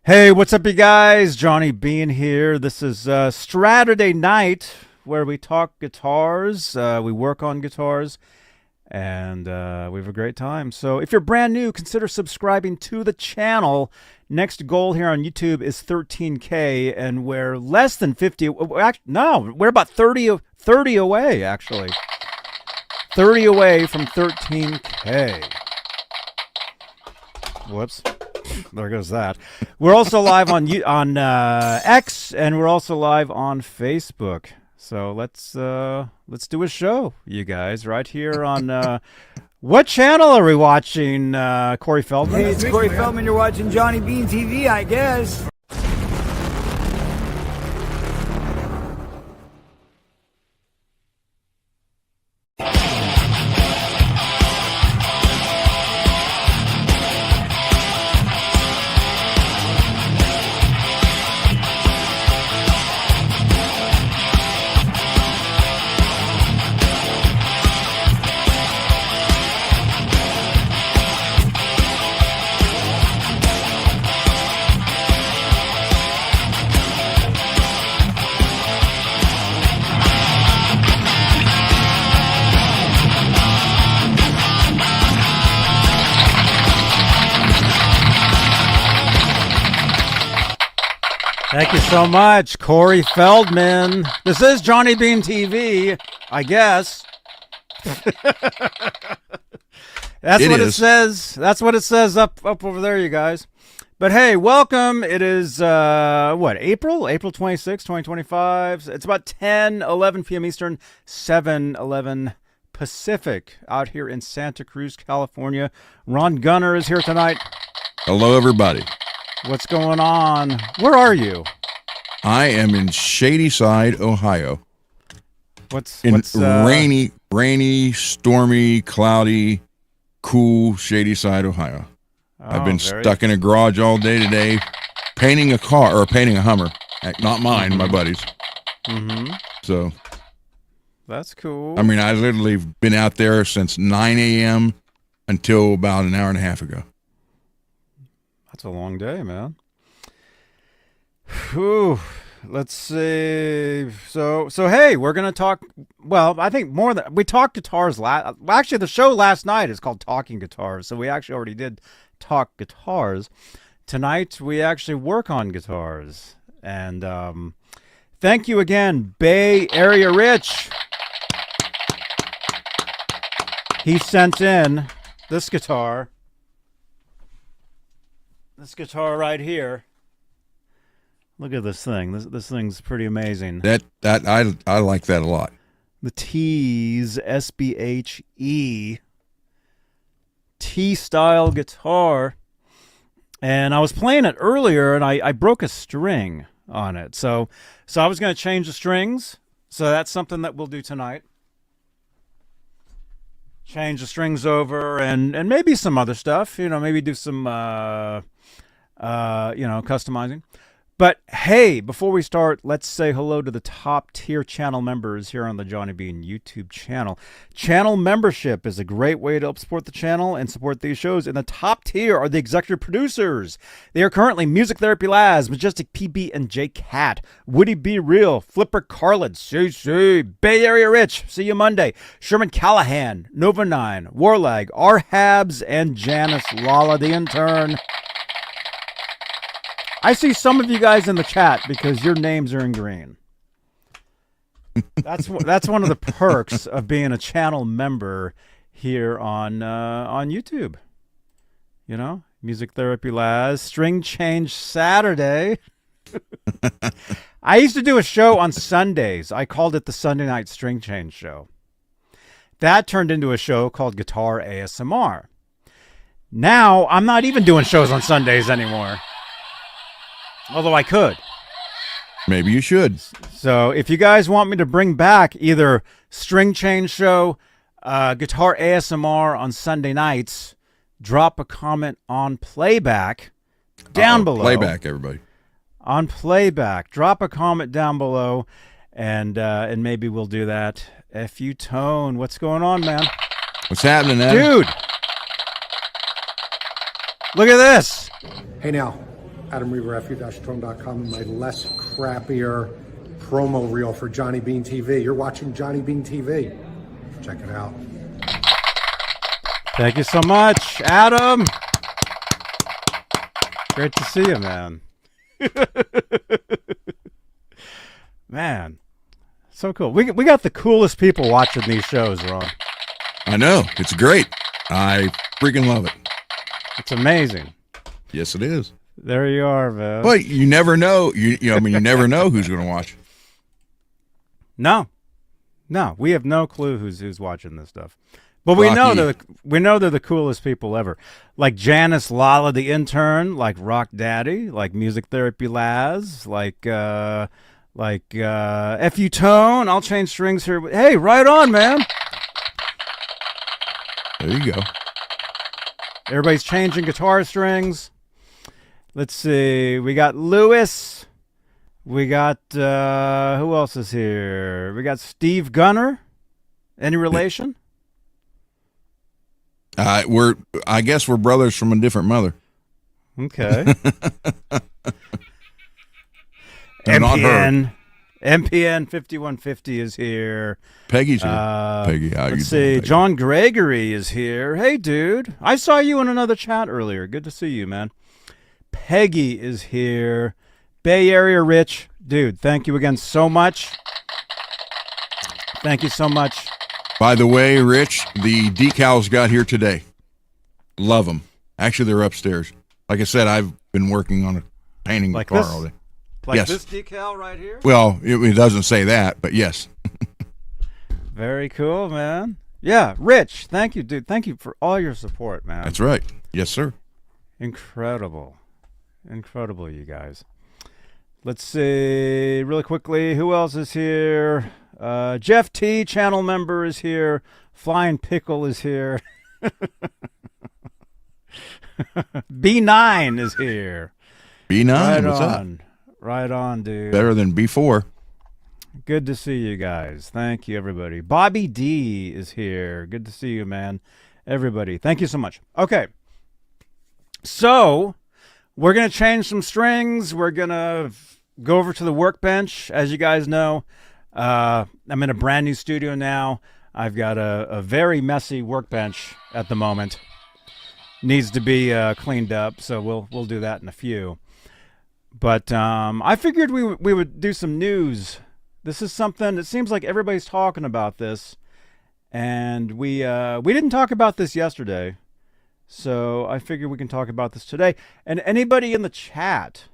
Hey, what's up, you guys? Johnny Beane here. This is Straturday Night, where we talk guitars, we work on guitars, and we have a great time. So if you're brand new, consider subscribing to the channel. Next goal here on YouTube is 13K, and we're less than 50. No, we're about 30 away, actually. 30 away from 13K. Whoops. There goes that. We're also live on X, and we're also live on Facebook. So let's do a show, you guys, right here on what channel are we watching? Corey Feldman. Hey, it's Corey Feldman. You're watching Johnny Beane TV, I guess. Thank you so much, Corey Feldman. This is Johnny Beane TV, I guess. That's what it says. That's what it says up over there, you guys. But hey, welcome. It is April 26, 2025. It's about 10:11 p.m. Eastern, 7:11 Pacific out here in Santa Cruz, California. Ron Gunner is here tonight. Hello, everybody. What's going on? Where are you? I am in Shadyside, Ohio. What's rainy, stormy, cloudy, cool Shadyside, Ohio. I've been stuck in a garage all day today, painting a car or painting a Hummer. Not mine, my buddy's. Mm-hmm. So that's cool. I mean, I literally been out there since 9 a.m. until about an hour and a half ago. That's a long day, man. Whew. Let's see. So hey, we're gonna talk. Well, I think more than we talked guitars actually, the show last night is called Talking Guitars, so we actually already did talk guitars. Tonight we actually work on guitars, and thank you again, Bay Area Rich. He sent in this guitar. This guitar right here. Look at this thing. This thing's pretty amazing. I like that a lot. The Tease SBH-E T-style guitar. And I was playing it earlier, and I broke a string on it. So I was going to change the strings. So that's something that we'll do tonight. Change the strings over and maybe some other stuff. Maybe do some customizing. But hey, before we start, let's say hello to the top tier channel members here on the Johnny Beane YouTube channel. Channel membership is a great way to help support the channel and support these shows. In the top tier are the executive producers. They are currently Music Therapy Laz, Majestic PB and J Cat, Woody B Real, Flipper Carlin, CC, Bay Area Rich, see you Monday, Sherman Callahan, Nova 9, Warlag, R Habs, and Janice Lala the intern. I see some of you guys in the chat because your names are in green. That's one of the perks of being a channel member here on YouTube. Music Therapy Laz, String Change Saturday. I used to do a show on Sundays. I called it the Sunday Night String Change Show. That turned into a show called Guitar ASMR. Now I'm not even doing shows on Sundays anymore. Although I could. Maybe you should. So if you guys want me to bring back either String Change Show, Guitar ASMR on Sunday nights, drop a comment on playback down below. Playback, everybody. On playback. Drop a comment down below, and maybe we'll do that. FU Tone, what's going on, man? What's happening, Ed? Dude! Look at this. Hey now, AdamReaver.com, and my less crappier promo reel for Johnny Beane TV. You're watching Johnny Beane TV. Check it out. Thank you so much, Adam. Great to see you, man. Man, so cool. We got the coolest people watching these shows, Ron. I know. It's great. I freaking love it. It's amazing. Yes, it is. There you are, man. But you never know. You never know who's going to watch. No, we have no clue who's watching this stuff. But we know they're the coolest people ever. Like Janice Lala, the intern, like Rock Daddy, like Music Therapy Laz, like F.U. Tone, I'll change strings here. Hey, right on, man. There you go. Everybody's changing guitar strings. Let's see. We got Lewis. We got, who else is here? We got Steve Gunner. Any relation? I guess we're brothers from a different mother. Okay. MPN 5150 is here. Peggy's here. Peggy, how you let's doing, see. Peggy? John Gregory is here. Hey, dude. I saw you in another chat earlier. Good to see you, man. Peggy is here. Bay Area Rich. Dude, thank you again so much. Thank you so much. By the way, Rich, the decals got here today. Love them. Actually, they're upstairs. Like I said, I've been working on painting the car all day. Like yes. This decal right here? Well, it doesn't say that, but yes. Very cool, man. Yeah, Rich, thank you, dude. Thank you for all your support, man. That's right. Yes, sir. Incredible. Incredible, you guys. Let's see really quickly. Who else is here? Jeff T, channel member, is here. Flying Pickle is here. B9 is here. B9, right what's on. up? Right on, dude. Better than B4. Good to see you guys. Thank you, everybody. Bobby D is here. Good to see you, man. Everybody, thank you so much. Okay. So, we're going to change some strings. We're going to go over to the workbench. As you guys know, I'm in a brand new studio now. I've got a very messy workbench at the moment. Needs to be cleaned up, so we'll do that in a few. But I figured we would do some news. This is something, it seems like everybody's talking about this, and we didn't talk about this yesterday, so I figured we can talk about this today. And anybody in the chat,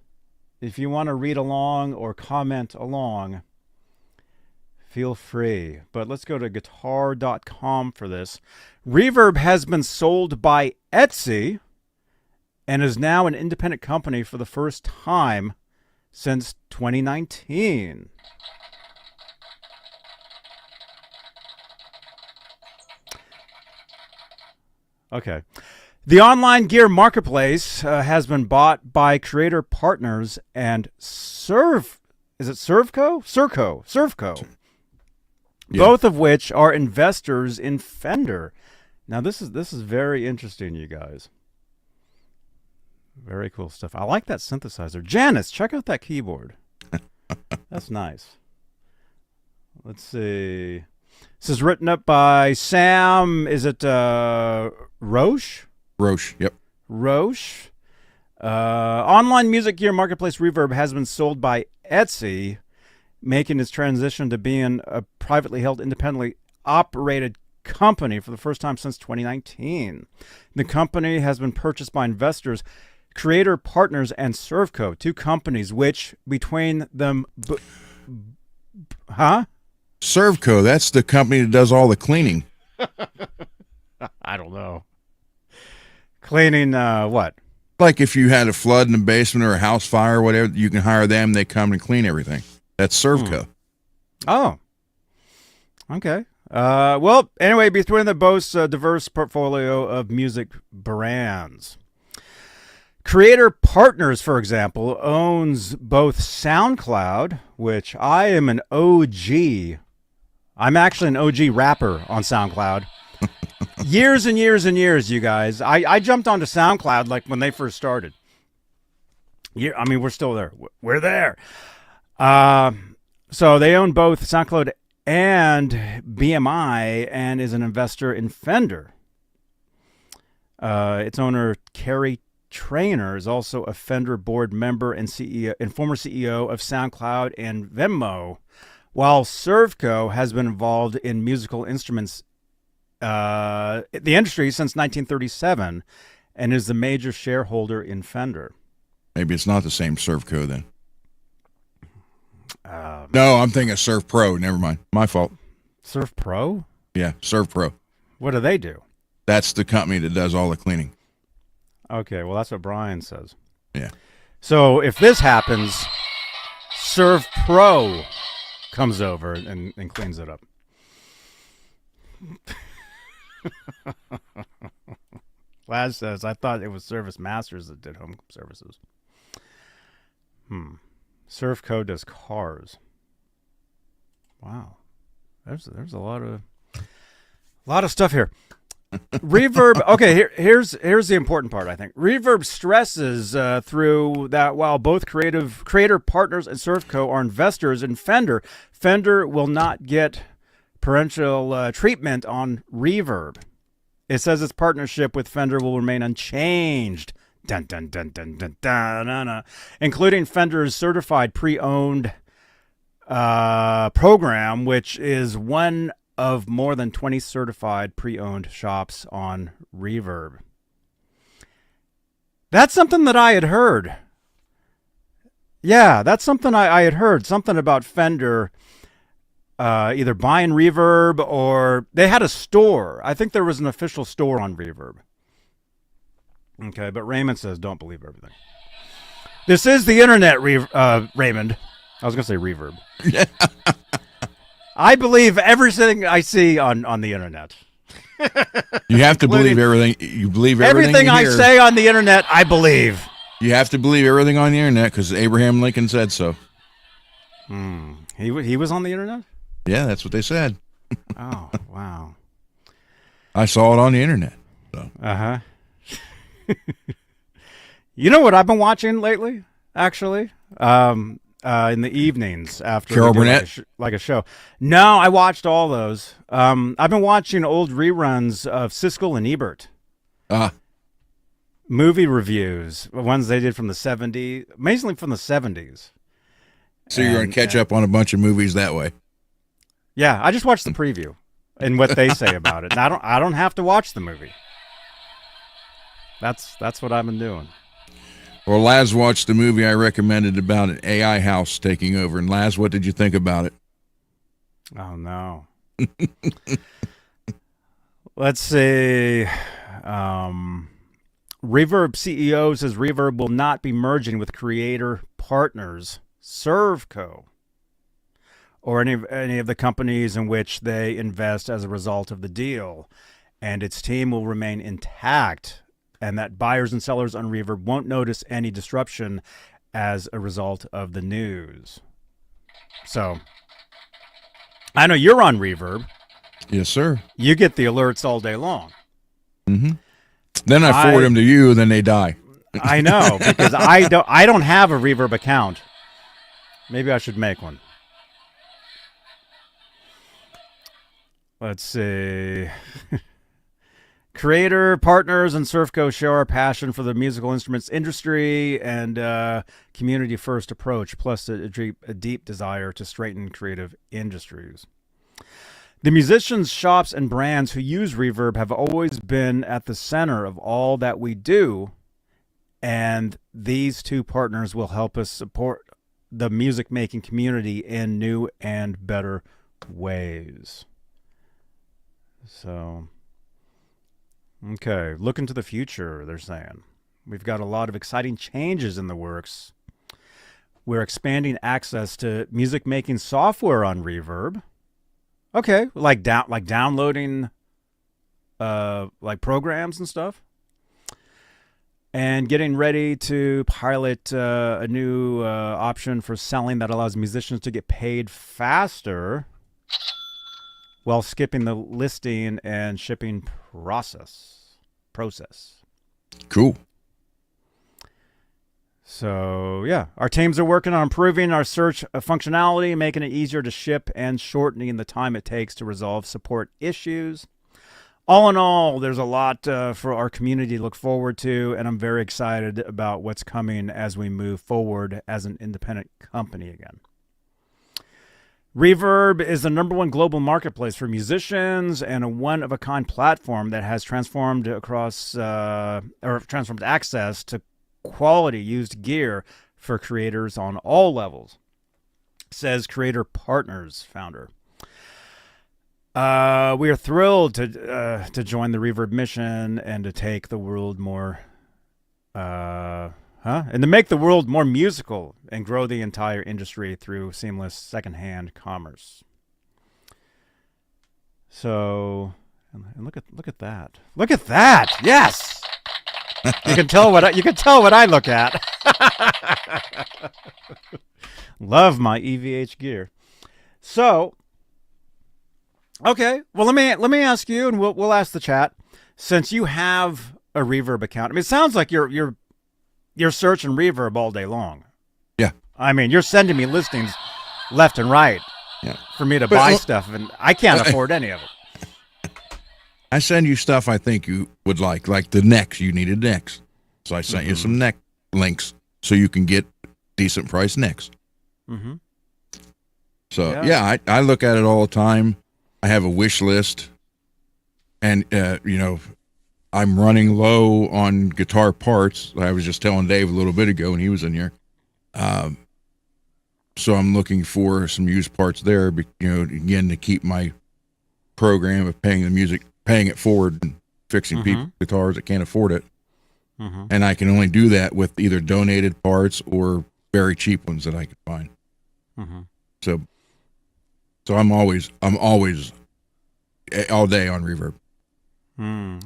if you want to read along or comment along, feel free. But let's go to guitar.com for this. Reverb has been sold by Etsy and is now an independent company for the first time since 2019. Okay. The online gear marketplace has been bought by Creator Partners and Servco? Servco. Yeah. Both of which are investors in Fender. Now this is very interesting, you guys. Very cool stuff. I like that synthesizer. Janice, check out that keyboard. That's nice. Let's see. This is written up by Sam. Is it Roche? Roche, yep. Roche. Online music gear marketplace Reverb has been sold by Etsy, making its transition to being a privately held, independently operated company for the first time since 2019. The company has been purchased by investors, Creator Partners and Servco, two companies which between them... Servco, that's the company that does all the cleaning. I don't know. Cleaning what? Like if you had a flood in the basement or a house fire or whatever, you can hire them. They come and clean everything. That's Servco. Oh. Okay. Well, anyway, between the boasts a diverse portfolio of music brands. Creator Partners, for example, owns both SoundCloud, which I am an OG. I'm actually an OG rapper on SoundCloud. Years and years and years, you guys. I jumped onto SoundCloud like when they first started. Yeah, I mean, we're still there. We're there. So they own both SoundCloud and BMI, and is an investor in Fender. Its owner, Kerry Trainor, is also a Fender board member and CEO and former CEO of SoundCloud and Venmo, while Servco has been involved in musical instruments the industry since 1937 and is the major shareholder in Fender. Maybe it's not the same Servco then. No, I'm thinking of Serv Pro. Never mind. My fault. Serv Pro? Yeah, Serv Pro. What do they do? That's the company that does all the cleaning. Okay, well, that's what Brian says. Yeah. So if this happens, Serv Pro comes over and cleans it up. Laz says, I thought it was Service Masters that did home services. Servco does cars. Wow. There's a lot of stuff here. Reverb. Okay, here's the important part, I think. Reverb stresses through that while both creator Partners and Servco are investors in Fender, Fender will not get preferential treatment on Reverb. It says its partnership with Fender will remain unchanged. Dun, dun, dun, dun, dun, dun, dun, dun, including Fender's certified pre-owned program, which is one of more than 20 certified pre-owned shops on Reverb. That's something that I had heard. Yeah, that's something I had heard. Something about Fender either buying Reverb or they had a store. I think there was an official store on Reverb. Okay, but Raymond says don't believe everything. This is the internet, Raymond. I was going to say Reverb. Yeah. I believe everything I see on the internet. You have to believe everything. You believe everything I say on the internet, I believe. You have to believe everything on the internet because Abraham Lincoln said so. He was on the internet? Yeah, that's what they said. Oh, wow. I saw it on the internet. So. Uh-huh. You know what I've been watching lately, actually? In the evenings after Carol Burnett? like a show. No, I watched all those. I've been watching old reruns of Siskel and Ebert. Movie reviews, ones they did from the 70s, mainly from the 70s. So you're going to catch up on a bunch of movies that way. Yeah, I just watched the preview and what they say about it. And I don't have to watch the movie. That's what I've been doing. Well, Laz watched the movie I recommended about an AI house taking over. And Laz, what did you think about it? Oh, no. Let's see. Reverb CEO says Reverb will not be merging with creator Partners Servco or any of the companies in which they invest as a result of the deal, and its team will remain intact, and that buyers and sellers on Reverb won't notice any disruption as a result of the news. So, I know you're on Reverb. Yes, sir. You get the alerts all day long. Mm-hmm. Then I forward them to you, then they die. I know, because I don't have a Reverb account. Maybe I should make one. Let's see. Creator, Partners, and Servco share our passion for the musical instruments industry and community-first approach, plus a deep desire to straighten creative industries. The musicians, shops, and brands who use Reverb have always been at the center of all that we do, and these two partners will help us support the music-making community in new and better ways. So, okay, look into the future, they're saying. We've got a lot of exciting changes in the works. We're expanding access to music-making software on Reverb. Okay, like downloading like programs and stuff. And getting ready to pilot a new option for selling that allows musicians to get paid faster while skipping the listing and shipping process. Cool. So, yeah, our teams are working on improving our search functionality, making it easier to ship, and shortening the time it takes to resolve support issues. All in all, there's a lot for our community to look forward to, and I'm very excited about what's coming as we move forward as an independent company again. Reverb is the #1 global marketplace for musicians and a one-of-a-kind platform that has transformed access to quality used gear for creators on all levels, says Creator Partners founder. We are thrilled to join the Reverb mission and to take the world more, and to make the world more musical and grow the entire industry through seamless secondhand commerce. So, and look at that! Look at that! Yes. You can tell what I look at. Love my EVH gear. So, okay. Well, let me ask you, and we'll ask the chat. Since you have a Reverb account, I mean, it sounds like you're searching Reverb all day long. Yeah. I mean, you're sending me listings left and right. Yeah. For me to buy stuff, and I can't afford any of it. I send you stuff I think you would like the necks. You needed necks. So I sent you some neck links so you can get decent price necks. Mm-hmm. So, yeah, I look at it all the time. I have a wish list. And, I'm running low on guitar parts. I was just telling Dave a little bit ago when he was in here. So I'm looking for some used parts there, again, to keep my program of paying it forward and fixing people's guitars that can't afford it. Mm-hmm. And I can only do that with either donated parts or very cheap ones that I can find. Mm-hmm. So I'm always all day on Reverb.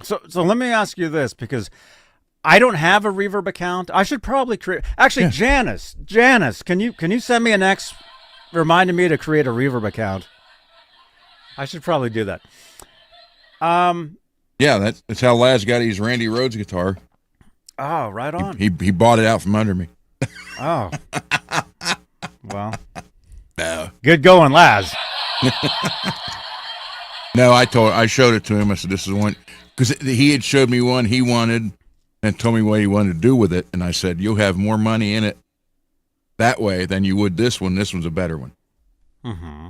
So let me ask you this, because I don't have a Reverb account. I should probably create. Actually, yeah. Janice, can you send me an X reminding me to create a Reverb account? I should probably do that. Yeah, that's how Laz got his Randy Rhoads guitar. Oh, right on. He bought it out from under me. Oh. Well. No. Good going, Laz. No, I showed it to him. I said, this is one, because he had showed me one he wanted and told me what he wanted to do with it. And I said, you'll have more money in it that way than you would this one. This one's a better one. Mm-hmm.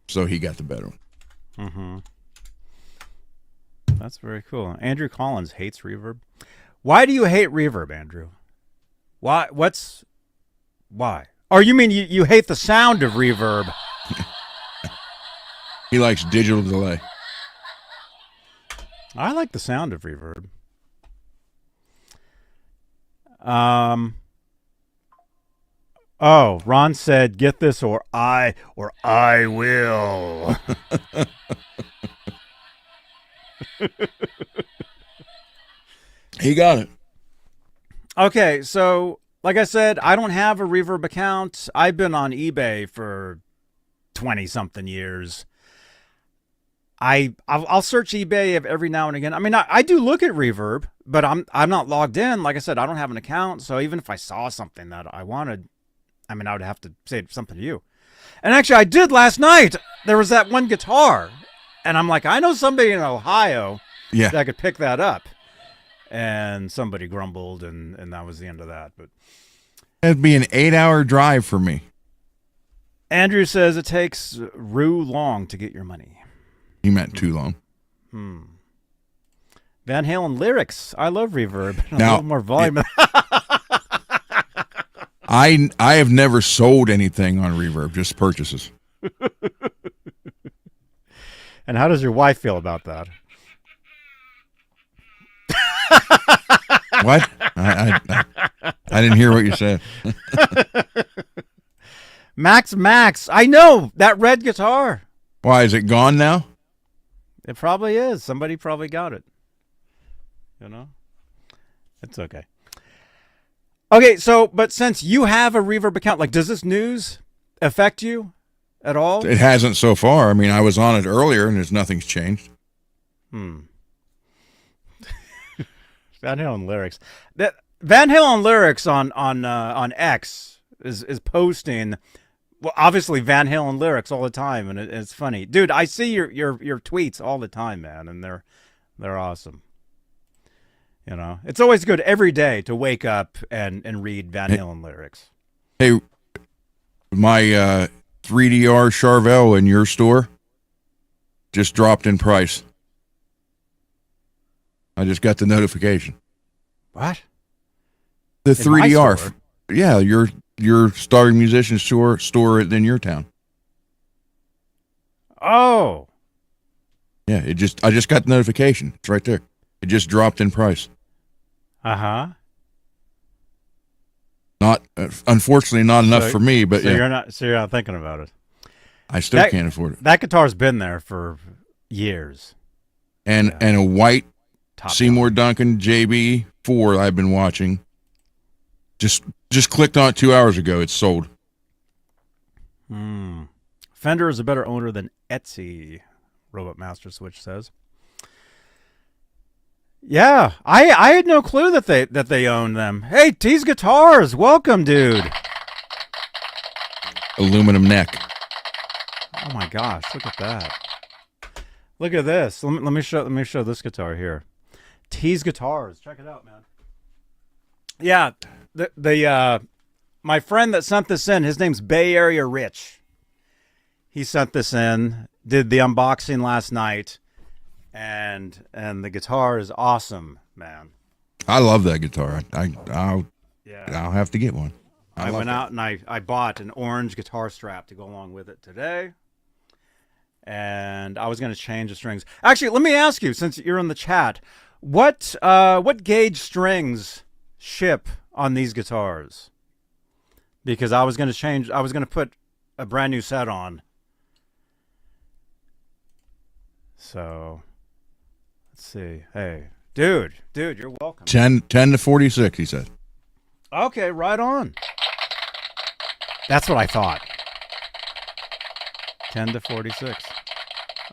So he got the better one. Mm-hmm. That's very cool. Andrew Collins hates Reverb. Why do you hate Reverb, Andrew? Why? Why? Or you mean you hate the sound of Reverb? He likes digital delay. I like the sound of Reverb. Oh, Ron said, "Get this, or I will." He got it. Okay, so like I said, I don't have a Reverb account. I've been on eBay for 20-something years. I'll search eBay every now and again. I mean, I do look at Reverb, but I'm not logged in. Like I said, I don't have an account. So even if I saw something that I wanted, I mean, I would have to say something to you. And actually, I did last night. There was that one guitar, and I'm like, I know somebody in Ohio that could pick that up. And somebody grumbled, and that was the end of that. But it'd be an 8-hour drive for me. Andrew says it takes long to get your money. He meant too long. Van Halen lyrics. I love Reverb. A Now, little more volume. I have never sold anything on Reverb, just purchases. And how does your wife feel about that? What? I didn't hear what you said. Max. I know that red guitar. Why, is it gone now? It probably is. Somebody probably got it. You know? It's okay. Okay, so, but since you have a Reverb account, like, does this news affect you at all? It hasn't so far. I mean, I was on it earlier, and nothing's changed. Van Halen lyrics. Van Halen lyrics on X is posting. Well, obviously Van Halen lyrics all the time, and it's funny, dude. I see your tweets all the time, man, and they're awesome. You know, it's always good every day to wake up and read Van Halen lyrics. Hey, my 3DR Charvel in your store just dropped in price. I just got the notification. What? The In 3DR. Yeah, your starving musician store in your town. Oh. Yeah, I just got the notification. It's right there. It just dropped in price. Uh-huh. Not unfortunately not enough for me, but so yeah. you're not thinking about it. I still can't afford it. That guitar's been there for years. And a white Top Seymour Duncan JB4 I've been watching. Just clicked on it 2 hours ago. It's sold. Fender is a better owner than Etsy, Robot Master Switch says. Yeah, I had no clue that they own them. Hey, Tease Guitars, welcome, dude. Aluminum neck. Oh my gosh, look at that. Look at this. Let me show this guitar here. Tease Guitars, check it out, man. Yeah, the my friend that sent this in, his name's Bay Area Rich. He sent this in, did the unboxing last night. And the guitar is awesome, man. I love that guitar. I'll have to get one. I went out and I bought an orange guitar strap to go along with it today. And I was going to change the strings. Actually, let me ask you, since you're in the chat, what gauge strings ship on these guitars? Because I was going to put a brand new set on. So let's see. Hey, dude, you're welcome. 10 to 46, he said. Okay, right on. That's what I thought. 10 to 46.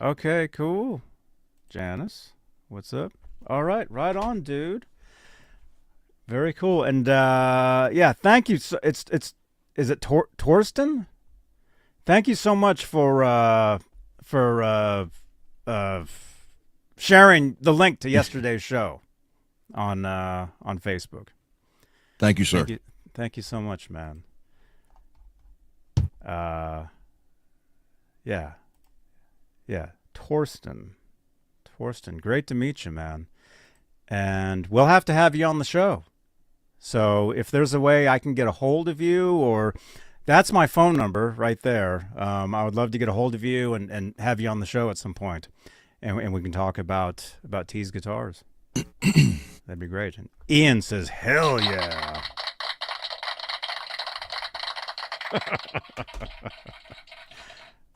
Okay, cool. Janice, what's up? All right, right on, dude. Very cool. And yeah, thank you. Is it Torsten? Thank you so much for sharing the link to yesterday's show on Facebook. Thank you, sir. Thank you so much, man. Yeah, Torsten, great to meet you, man. And we'll have to have you on the show. So if there's a way I can get a hold of you, or that's my phone number right there. I would love to get a hold of you and have you on the show at some point. And we can talk about Tease guitars. That'd be great. And Ian says, hell yeah.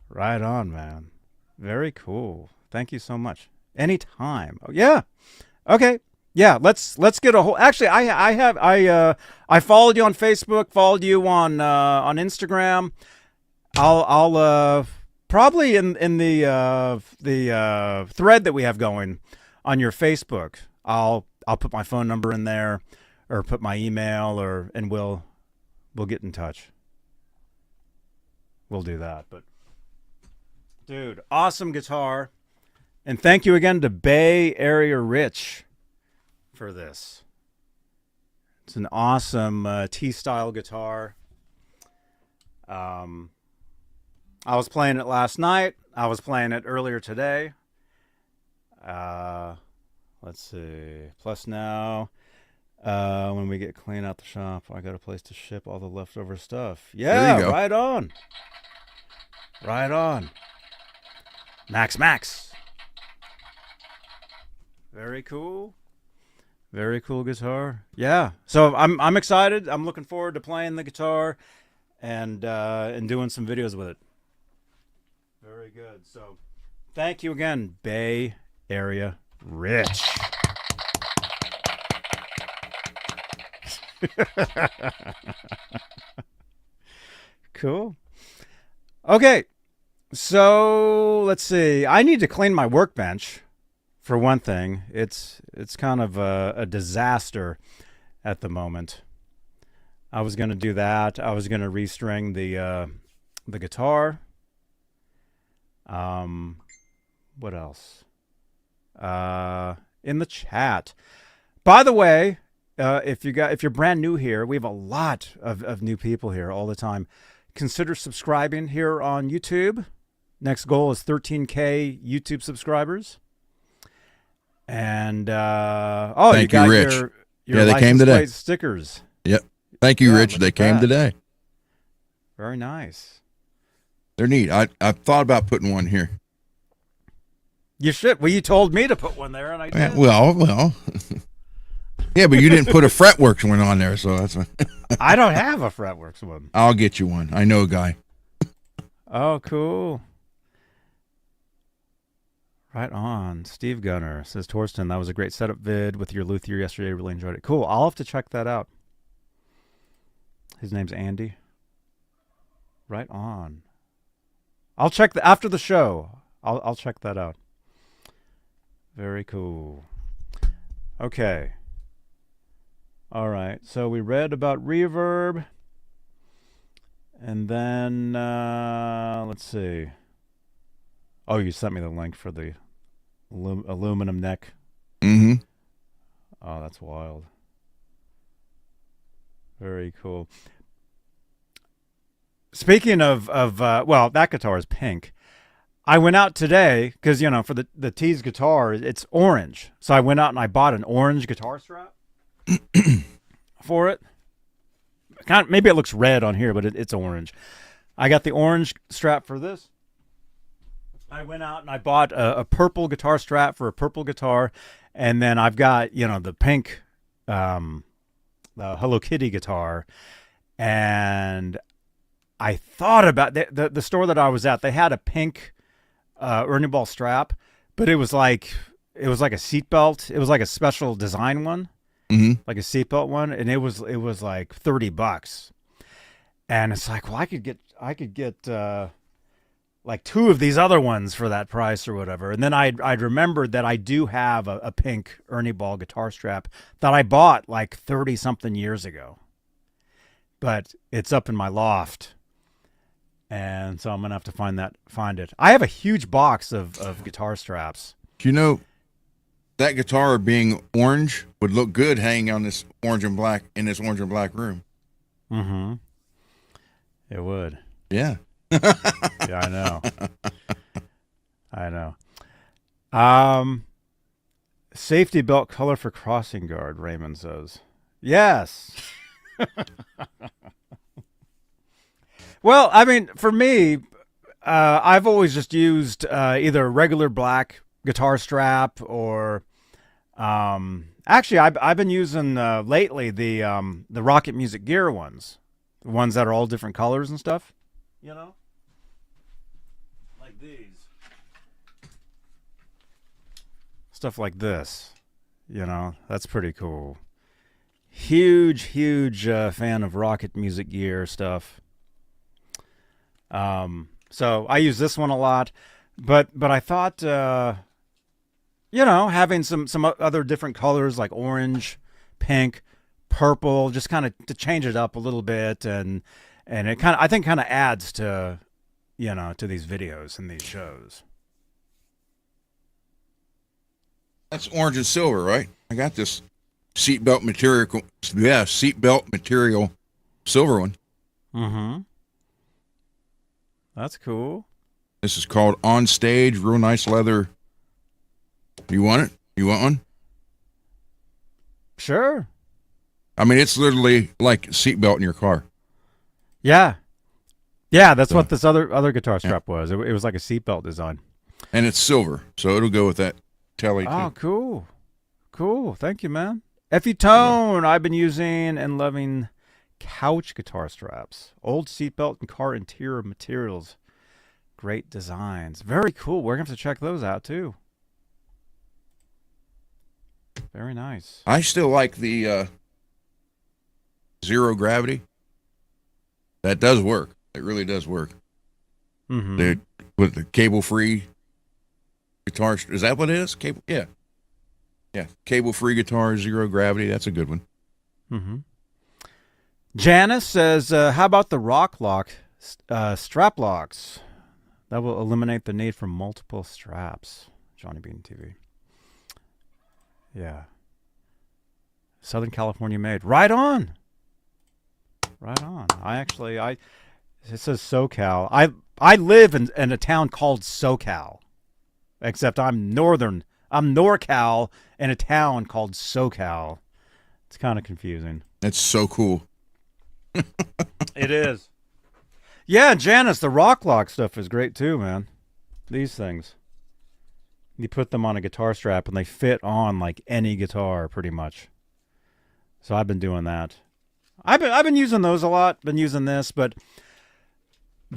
Right on, man. Very cool. Thank you so much. Anytime. Oh, yeah. Okay. Yeah, let's get a whole. Actually, I followed you on Facebook, followed you on Instagram. I'll probably in the thread that we have going on your Facebook, I'll put my phone number in there, or put my email, and we'll get in touch. We'll do that. But dude, awesome guitar, and thank you again to Bay Area Rich for this. It's an awesome T-style guitar. I was playing it last night. I was playing it earlier today. Let's see. Plus now, when we get clean out the shop, I got a place to ship all the leftover stuff. Yeah, right on. Right on. Max. Very cool. Very cool guitar. Yeah. So I'm excited. I'm looking forward to playing the guitar and doing some videos with it. Very good. So thank you again, Bay Area Rich. Cool. Okay. So let's see. I need to clean my workbench. For one thing, it's kind of a disaster, at the moment. I was going to do that. I was going to restring the guitar. What else? In the chat. By the way, if you're brand new here, we have a lot of new people here all the time. Consider subscribing here on YouTube. Next goal is 13K YouTube subscribers. And thank you, Rich. Your they came today. Stickers. Yep. Thank you, Rich. They came today. Very nice. They're neat. I thought about putting one here. You should. Well, you told me to put one there, and I did. Well. Yeah, but you didn't put a Fretworks one on there, so that's. I don't have a Fretworks one. I'll get you one. I know a guy. Oh, cool. Right on. Steve Gunner says, Torsten, that was a great setup vid with your luthier yesterday. Really enjoyed it. Cool. I'll have to check that out. His name's Andy. Right on. I'll check after the show. I'll check that out. Very cool. Okay. All right. So we read about Reverb. And then, let's see. Oh, you sent me the link for the aluminum neck. Mm-hmm. Oh, that's wild. Very cool. Speaking of well, that guitar is pink. I went out today because, for the Tease guitar, it's orange. So I went out and I bought an orange guitar strap for it. Maybe it looks red on here, but it's orange. I got the orange strap for this. I went out and I bought a purple guitar strap for a purple guitar. And then I've got, the pink the Hello Kitty guitar. And I thought about the store that I was at. They had a pink Ernie Ball strap, but it was like a seatbelt. It was like a special design one, like a seatbelt one, and it was like $30. And it's like, well, I could get like two of these other ones for that price or whatever. And then I'd remembered that I do have a pink Ernie Ball guitar strap that I bought like 30 something years ago, but it's up in my loft. And so I'm going to have to find it. I have a huge box of guitar straps. Do you know that guitar being orange would look good hanging on this orange and black room? Mm-hmm. It would. Yeah. Yeah, I know. I know. Safety belt color for crossing guard, Raymond says. Yes. Well, I mean, for me, I've always just used either a regular black guitar strap or, actually, I've been using lately the Rocket Music Gear ones, the ones that are all different colors and stuff, like these, stuff like this, that's pretty cool. Huge fan of Rocket Music Gear stuff. So I use this one a lot, but I thought, having some other different colors like orange, pink, purple, just kind of to change it up a little bit. And it I think adds to, to these videos and these shows. That's orange and silver, right? I got this seatbelt material silver one. Mm-hmm. That's cool. This is called On Stage, real nice leather. You want it? You want one? Sure. I mean, it's literally like a seatbelt in your car. Yeah. Yeah, that's what this other guitar strap was. It was like a seatbelt design. And it's silver, so it'll go with that Tele. Oh, cool. Cool. Thank you, man. Effie Tone, I've been using and loving couch guitar straps, old seatbelt and car interior materials, great designs. Very cool. We're gonna have to check those out too. Very nice. I still like the zero gravity. That does work. It really does work. Mm-hmm. With the cable free guitar, is that what it is? Cable, yeah. Cable free guitar, zero gravity. That's a good one. Mm-hmm. Janice says, how about the rock lock strap locks? That will eliminate the need for multiple straps. Johnny Beane TV. Yeah. Southern California made. Right on. Right on. It says SoCal. I live in a town called SoCal. Except I'm northern. I'm NorCal in a town called SoCal. It's kind of confusing. That's so cool. It is. Yeah, Janice, the rock lock stuff is great too, man. These things. You put them on a guitar strap and they fit on like any guitar pretty much. So I've been doing that. I've been using those a lot. Been using this, but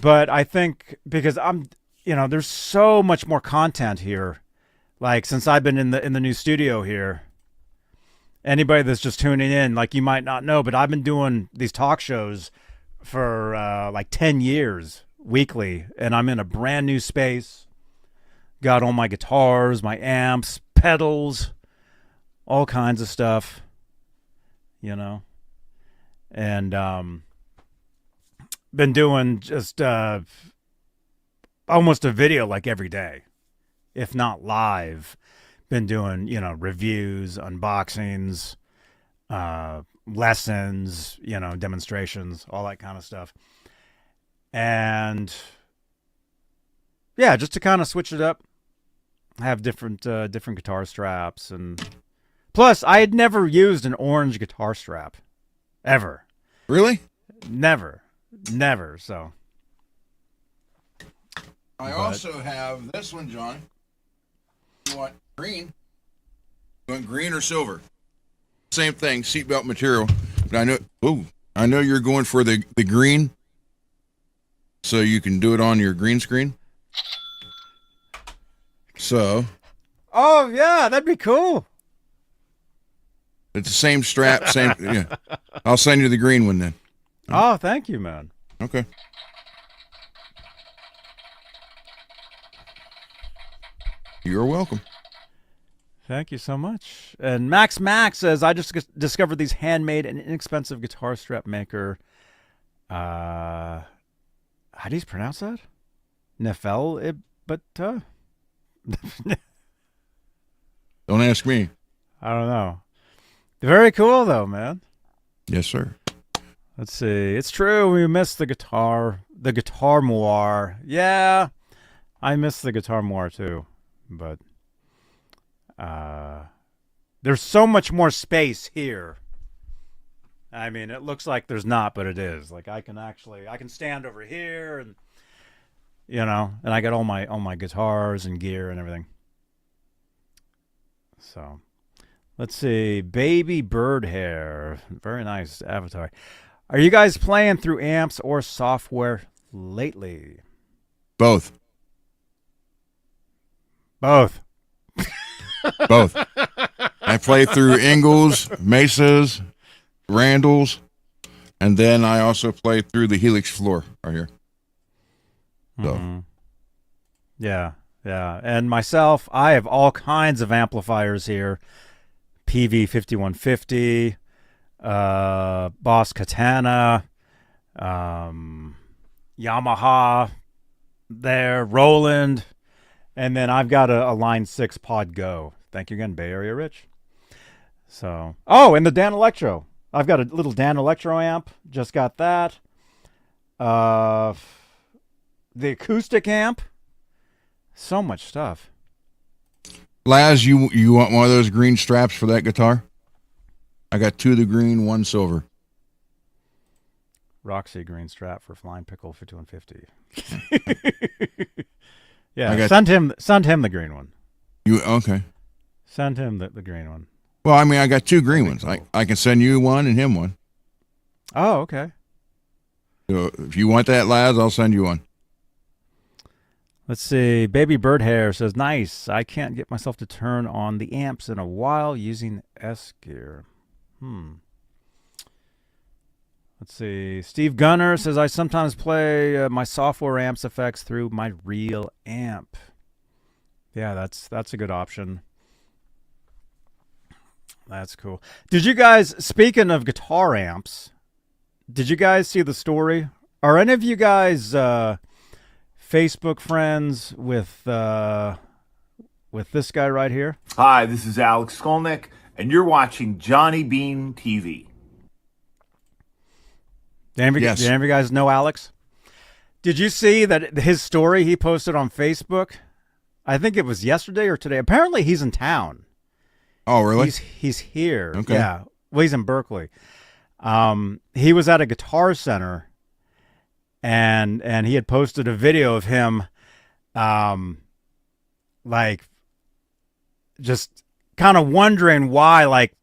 I think because there's so much more content here. Like since I've been in the new studio here. Anybody that's just tuning in, like you might not know, but I've been doing these talk shows for like 10 years weekly, and I'm in a brand new space. Got all my guitars, my amps, pedals, all kinds of stuff, and been doing just almost a video like every day, if not live. Been doing, reviews, unboxings, lessons, demonstrations, all that kind of stuff. And yeah, just to kind of switch it up, have different guitar straps. And plus, I had never used an orange guitar strap ever. Really? Never. So I also have this one, John. You want green? You want green or silver? Same thing, seatbelt material. But I know you're going for the green, so you can do it on your green screen. So. Oh yeah, that'd be cool. It's the same strap, same. Yeah. I'll send you the green one then. Oh, thank you, man. Okay. You're welcome. Thank you so much. And Max says, I just discovered these handmade and inexpensive guitar strap maker. How do you pronounce that? Nefel Ibata? Don't ask me. I don't know. Very cool, though, man. Yes, sir. Let's see. It's true. We miss the guitar moire. Yeah, I miss the guitar moire, too. But there's so much more space here. I mean, it looks like there's not, but it is. Like I can stand over here, and and I got all my guitars and gear and everything. So let's see. Baby bird hair, very nice avatar. Are you guys playing through amps or software lately? Both. Both. I play through Ingles, Mesas, Randalls, and then I also play through the Helix floor right here. So. Mm-hmm. Yeah. And myself, I have all kinds of amplifiers here. PV 5150, Boss Katana, Yamaha, there, Roland. And then I've got a Line 6 Pod Go. Thank you again, Bay Area Rich. So, and the Dan Electro. I've got a little Dan Electro amp. Just got that. The acoustic amp. So much stuff. Laz, you want one of those green straps for that guitar? I got 2 of the green, 1 silver. Roxy green strap for Flying Pickle 5150. Yeah, send him the green one. You okay? Send him the green one. Well, I mean, I got 2 green ones. I can send you one and him one. Oh, okay. So if you want that, Laz, I'll send you one. Let's see. Baby Bird Hair says, nice. I can't get myself to turn on the amps in a while using S-Gear. Let's see. Steve Gunner says, I sometimes play my software amps effects through my real amp. Yeah, that's a good option. That's cool. Did you guys, speaking of guitar amps, did you guys see the story? Are any of you guys Facebook friends with this guy right here? Hi, this is Alex Skolnick, and you're watching Johnny Beane TV. Yes. Did any of you guys know Alex? Did you see that his story he posted on Facebook? I think it was yesterday or today. Apparently he's in town. Oh, really? He's here. Okay. Yeah. Well, he's in Berkeley. He was at a Guitar Center, and he had posted a video of him, like, just kind of wondering why, like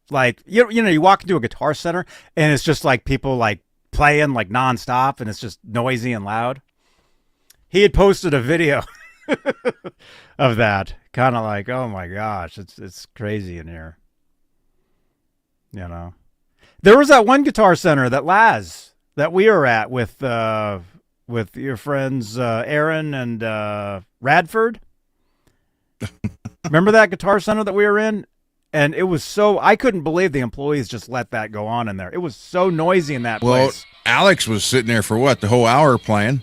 you know, you walk into a Guitar Center and it's just like people like playing like nonstop, and it's just noisy and loud. He had posted a video of that, kind of like, oh my gosh, it's crazy in here. You know, there was that one Guitar Center that we were at with your friends Aaron and Radford. Remember that Guitar Center that we were in? And it was so, I couldn't believe the employees just let that go on in there. It was so noisy in that place. Alex was sitting there for what, the whole hour playing?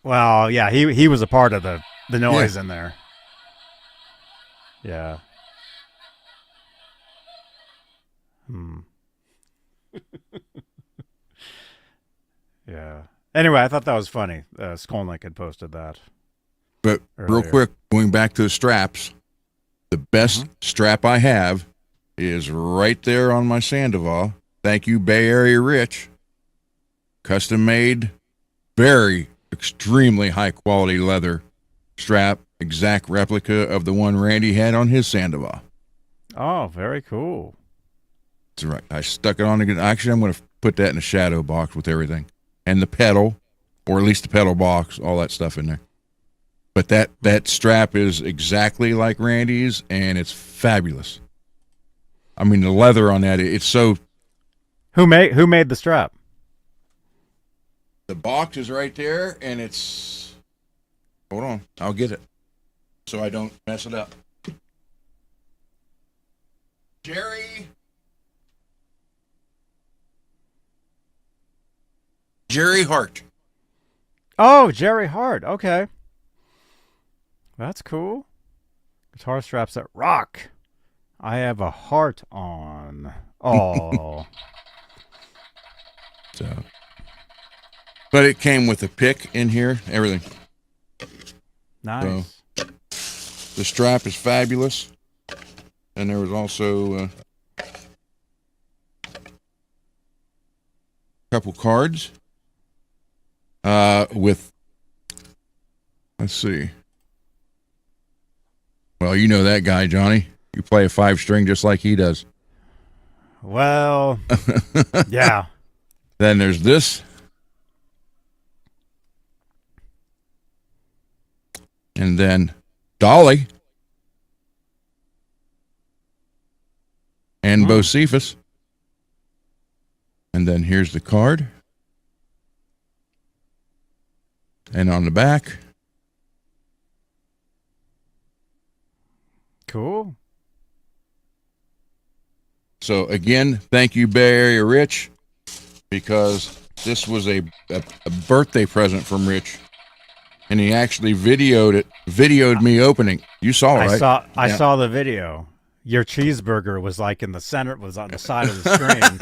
Well, yeah, he was a part of the noise in there. Yeah. Yeah. Anyway, I thought that was funny. Skolnick had posted that. But earlier. Real quick, going back to the straps, the best strap I have is right there on my Sandoval. Thank you, Bay Area Rich. Custom made, very extremely high quality leather strap, exact replica of the one Randy had on his Sandoval. Oh, very cool. That's right. I stuck it on again. Actually, I'm going to put that in a shadow box with everything, and the pedal, or at least the pedal box, all that stuff in there. But that strap is exactly like Randy's, and it's fabulous. I mean, the leather on that, it's so... Who made the strap? The box is right there, and it's... Hold on. I'll get it so I don't mess it up. Jerry Hart. Oh, Jerry Hart. Okay. That's cool. Guitar straps that rock. I have a heart on. Oh. So, but it came with a pick in here, everything. Nice. So, the strap is fabulous. And there was also a couple cards with, let's see. Well, you know that guy, Johnny. You play a 5-string just like he does. Well, yeah. Then there's this. And then Dolly. And Bocephus. And then here's the card. And on the back. Cool. So again, thank you, Bay Area Rich, because this was a birthday present from Rich, and he actually videoed me opening. You saw it, right? I saw the video. Your cheeseburger was like in the center, was on the side of the screen.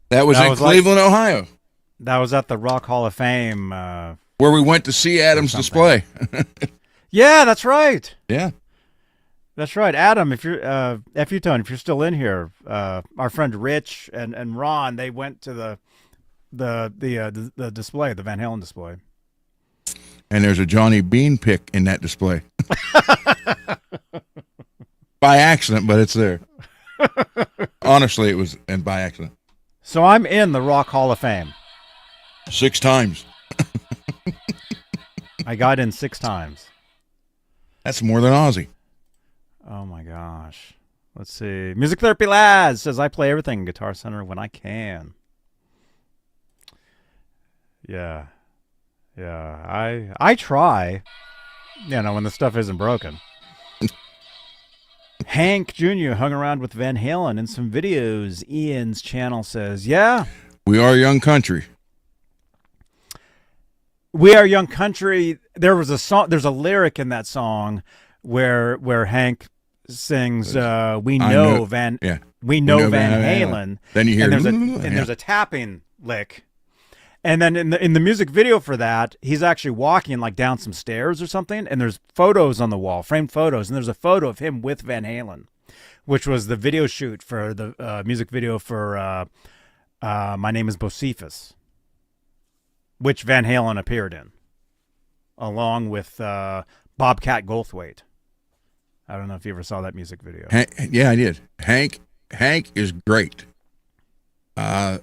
That was in Cleveland, Ohio. That was at the Rock Hall of Fame, where we went to see Adam's display. Yeah, that's right. Yeah. That's right. Adam, if you're F-U-Tone, if you're still in here, our friend Rich and Ron, they went to the display, the Van Halen display. And there's a Johnny Beane pick in that display. By accident, but it's there. Honestly, it was by accident. So I'm in the Rock Hall of Fame. 6 times. I got in 6 times. That's more than Ozzy. Oh my gosh. Let's see. Music Therapy Laz says, I play everything in Guitar Center when I can. Yeah. I try, when the stuff isn't broken. Hank Jr. hung around with Van Halen in some videos. Ian's channel says, yeah. We are young country. We Are Young Country. There was a song. There's a lyric in that song where Hank sings, "We know Van Halen." Then you hear, there's a tapping lick, and then in the music video for that, he's actually walking like down some stairs or something, and there's photos on the wall, framed photos, and there's a photo of him with Van Halen, which was the video shoot for the music video for "My Name Is Bocephus," which Van Halen appeared in, along with Bobcat Goldthwait. I don't know if you ever saw that music video. Yeah, I did. Hank is great. I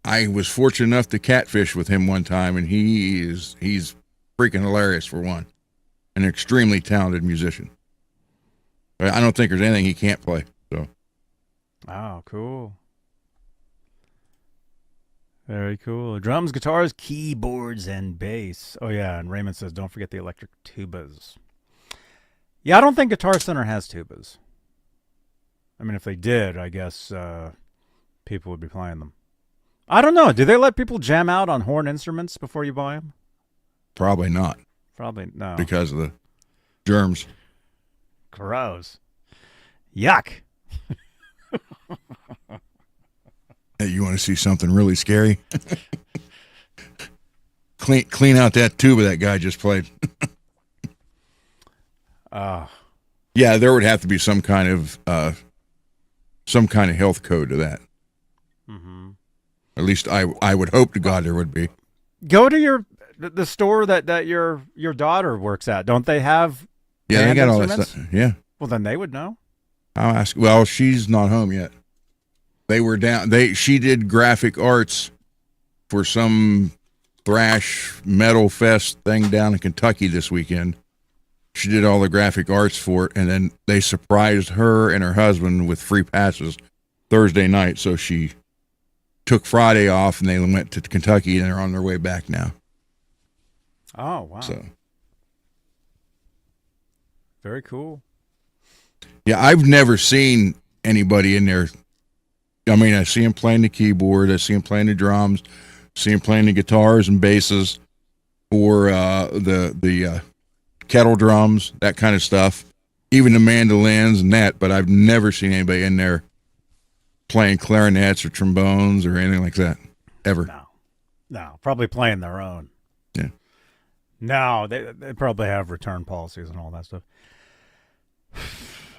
was fortunate enough to catfish with him one time, and he's freaking hilarious for one. An extremely talented musician. I don't think there's anything he can't play. So. Oh, cool. Very cool. Drums, guitars, keyboards, and bass. Oh, yeah, and Raymond says, don't forget the electric tubas. Yeah, I don't think Guitar Center has tubas. I mean, if they did, I guess people would be playing them. I don't know. Do they let people jam out on horn instruments before you buy them? Probably not. Probably no. Because of the germs. Gross. Yuck. Hey, you want to see something really scary? Clean out that tuba that guy just played. Yeah, there would have to be some kind of health code to that. Mm-hmm. At least I would hope to God there would be. Go to the store that your daughter works at. Don't they have? Yeah, they got all that stuff. Yeah. Well, then they would know. I'll ask. Well, she's not home yet. They were down. She did graphic arts for some thrash metal fest thing down in Kentucky this weekend. She did all the graphic arts for it, and then they surprised her and her husband with free passes Thursday night. So she took Friday off, and they went to Kentucky, and they're on their way back now. Oh, wow. So. Very cool. Yeah, I've never seen anybody in there. I mean, I see him playing the keyboard. I see him playing the drums. See him playing the guitars and basses, or the kettle drums, that kind of stuff. Even the mandolins and that. But I've never seen anybody in there playing clarinets or trombones or anything like that ever. No, probably playing their own. Yeah. No, they probably have return policies and all that stuff.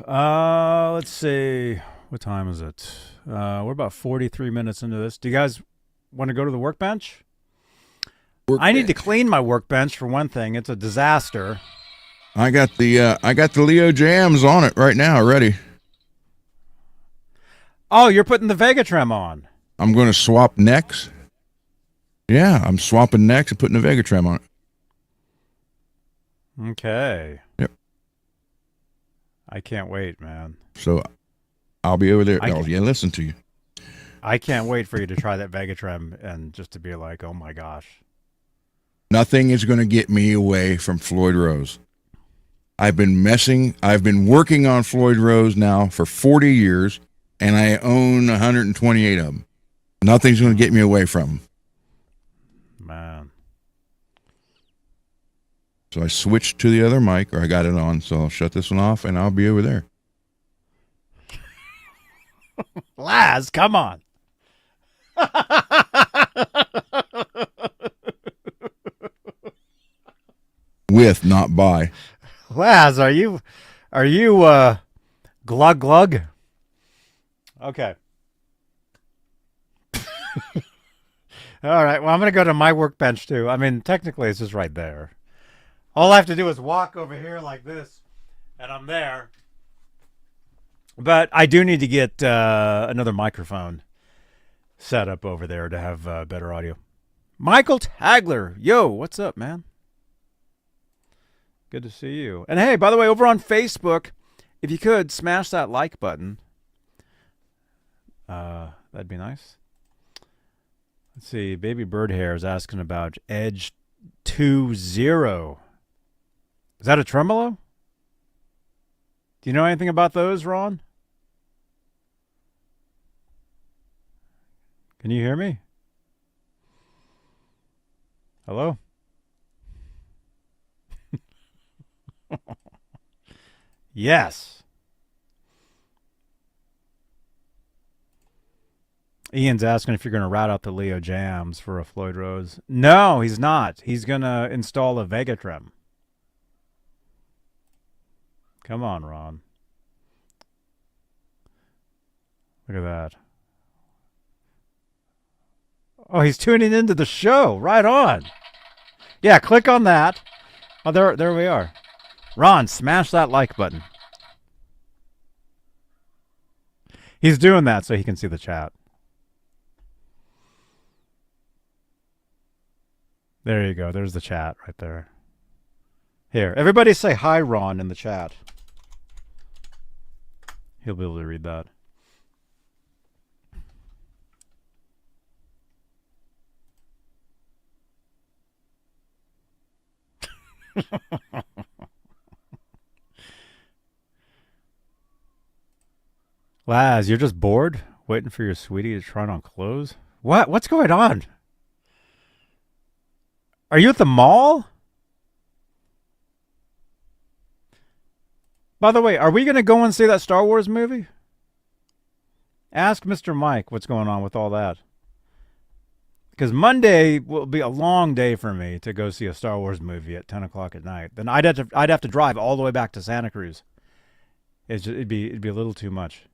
Let's see. What time is it? We're about 43 minutes into this. Do you guys want to go to the workbench? I need to clean my workbench for one thing. It's a disaster. I got the Leo jams on it right now, ready. Oh, you're putting the Vega-Trem on. I'm going to swap necks. Yeah, I'm swapping necks and putting the Vega-Trem on it. Okay. Yep. I can't wait, man. So I'll be over there. Listen to you. I can't wait for you to try that Vega-Trem and just to be like, oh my gosh. Nothing is going to get me away from Floyd Rose. I've been working on Floyd Rose now for 40 years, and I own 128 of them. Nothing's going to get me away from them. Man. So I switched to the other mic, or I got it on, so I'll shut this one off, and I'll be over there. Laz, come on. With, not by. Laz, are you glug glug? Okay. All right. Well, I'm going to go to my workbench too. I mean, technically it's just right there. All I have to do is walk over here like this and I'm there. But I do need to get another microphone set up over there to have better audio. Michael Tagler. Yo, what's up, man? Good to see you. And hey, by the way, over on Facebook, if you could smash that like button, that'd be nice. Let's see. Baby Bird Hair is asking about Edge 2.0. Is that a tremolo? Do you know anything about those, Ron? Can you hear me? Hello? Yes. Ian's asking if you're going to route out the Leo jams for a Floyd Rose. No, he's not. He's going to install a Vega-Trem. Come on, Ron. Look at that. Oh, he's tuning into the show. Right on. Yeah, click on that. Oh, there we are. Ron, smash that like button. He's doing that so he can see the chat. There you go. There's the chat right there. Here, everybody say hi, Ron, in the chat. He'll be able to read that. Laz, you're just bored? Waiting for your sweetie to try on clothes? What? What's going on? Are you at the mall? By the way, are we going to go and see that Star Wars movie? Ask Mr. Mike what's going on with all that. Because Monday will be a long day for me to go see a Star Wars movie at 10 o'clock at night. Then I'd have to drive all the way back to Santa Cruz. It'd be a little too much.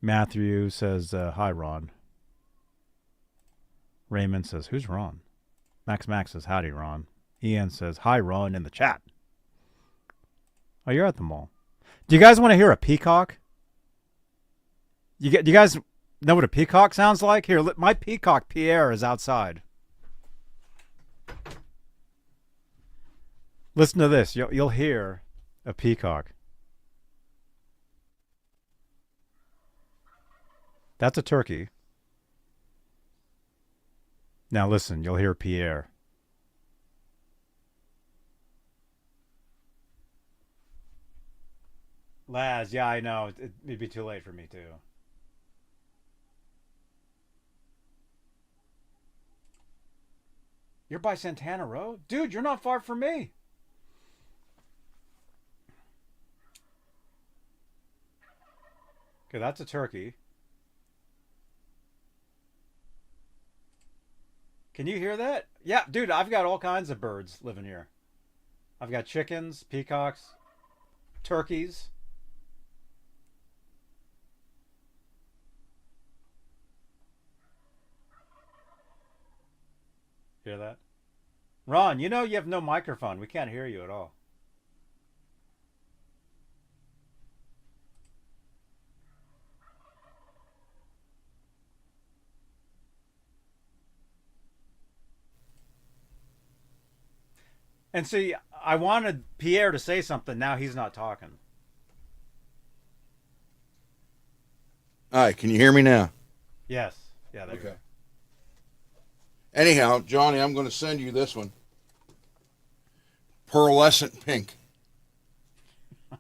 Matthew says, hi, Ron. Raymond says, who's Ron? Max says, howdy, Ron. Ian says, hi, Ron, in the chat. Oh, you're at the mall. Do you guys want to hear a peacock? Do you guys know what a peacock sounds like? Here, my peacock Pierre is outside. Listen to this. You'll hear a peacock. That's a turkey. Now listen, you'll hear Pierre. Laz, yeah, I know. It'd be too late for me, too. You're by Santana Road? Dude, you're not far from me. Okay, that's a turkey. Can you hear that? Yeah, dude, I've got all kinds of birds living here. I've got chickens, peacocks, turkeys. Hear that? Ron, you know you have no microphone. We can't hear you at all. And see, I wanted Pierre to say something. Now he's not talking. All right, can you hear me now? Yes. Yeah, there you go. Anyhow, Johnny, I'm going to send you this one. Pearlescent pink. I'm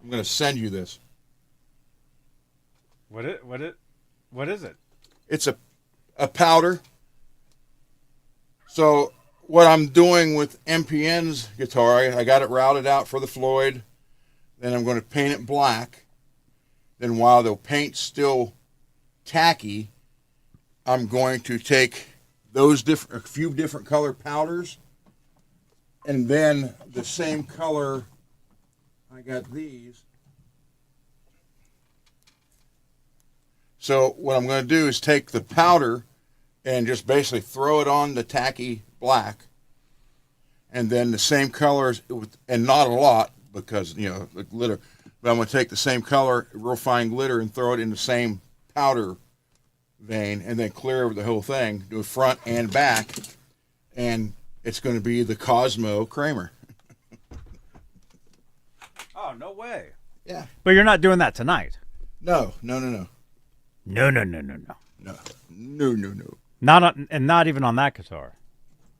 going to send you this. What is it? It's a powder. So what I'm doing with MPN's guitar, I got it routed out for the Floyd. Then I'm going to paint it black. Then while the paint's still tacky, I'm going to take those a few different color powders, and then the same color. I got these. So what I'm going to do is take the powder and just basically throw it on the tacky black, and then the same colors, and not a lot because, you know, the glitter, but I'm going to take the same color, real fine glitter, and throw it in the same powder vein, and then clear over the whole thing, do front and back, and it's going to be the Cosmo Kramer. Oh, no way. Yeah. But you're not doing that tonight. No. No. No. Not even on that guitar.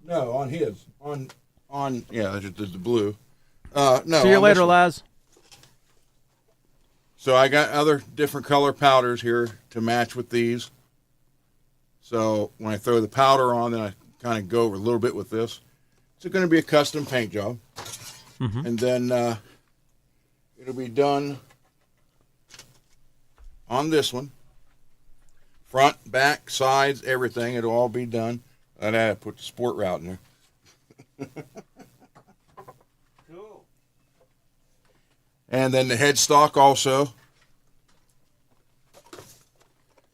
No, on his. On on, yeah, the blue. No. See you later, Laz. So I got other different color powders here to match with these. So when I throw the powder on, then I kind of go over a little bit with this. It's going to be a custom paint job. Mm-hmm. And then it'll be done on this one. Front, back, sides, everything. It'll all be done. And I put the sport route in there. Cool. And then the headstock also.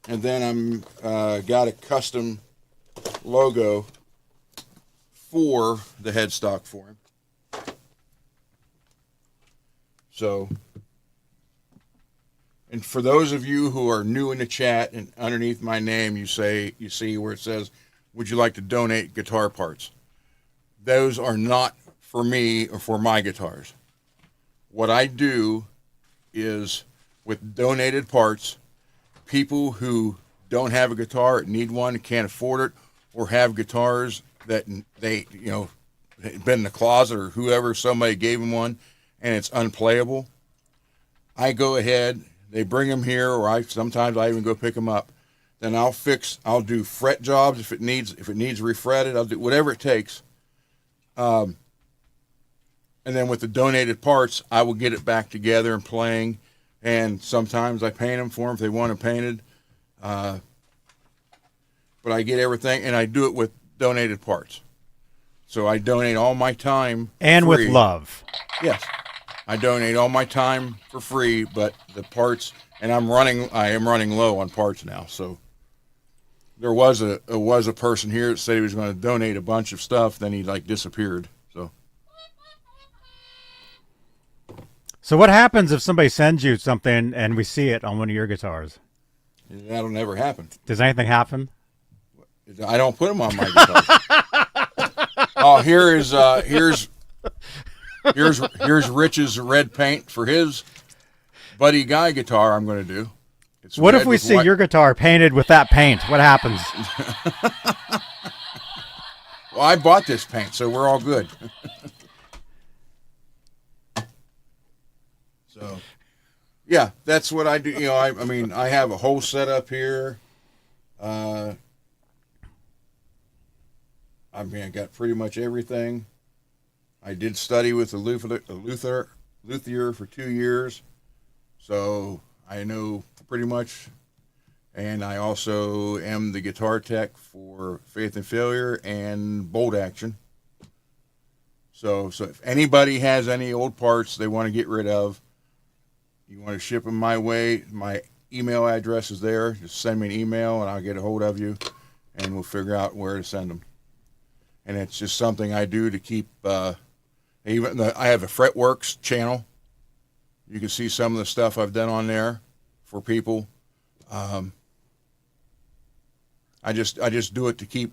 And then I'm got a custom logo for the headstock for him. So, and for those of you who are new in the chat, and underneath my name you see where it says, would you like to donate guitar parts? Those are not for me or for my guitars. What I do is with donated parts, people who don't have a guitar, need one, can't afford it, or have guitars that they, been in the closet or whoever, somebody gave them one and it's unplayable. I go ahead, they bring them here, or sometimes I even go pick them up. Then I'll do fret jobs if it needs refretted. I'll do whatever it takes. And then with the donated parts, I will get it back together and playing. And sometimes I paint them for them if they want them painted. But I get everything, and I do it with donated parts. So I donate all my time and free. With love. Yes, I donate all my time for free, but the parts, and I am running low on parts now. So there was a person here that said he was going to donate a bunch of stuff, then he disappeared. So what happens if somebody sends you something and we see it on one of your guitars? That'll never happen. Does anything happen? I don't put them on my guitar. Oh, here's Rich's red paint for his Buddy Guy guitar. I'm going to do. What if we see your guitar painted with that paint? What happens? Well, I bought this paint, so we're all good. So, yeah, that's what I do. I mean, I have a whole setup here. I got pretty much everything. I did study with a luthier for 2 years, so I know pretty much. And I also am the guitar tech for Faith and Failure and Bolt Action. So if anybody has any old parts they want to get rid of, you want to ship them my way, my email address is there. Just send me an email and I'll get a hold of you, and we'll figure out where to send them. And it's just something I do to keep. I have a Fretworks channel. You can see some of the stuff I've done on there for people. I just do it to keep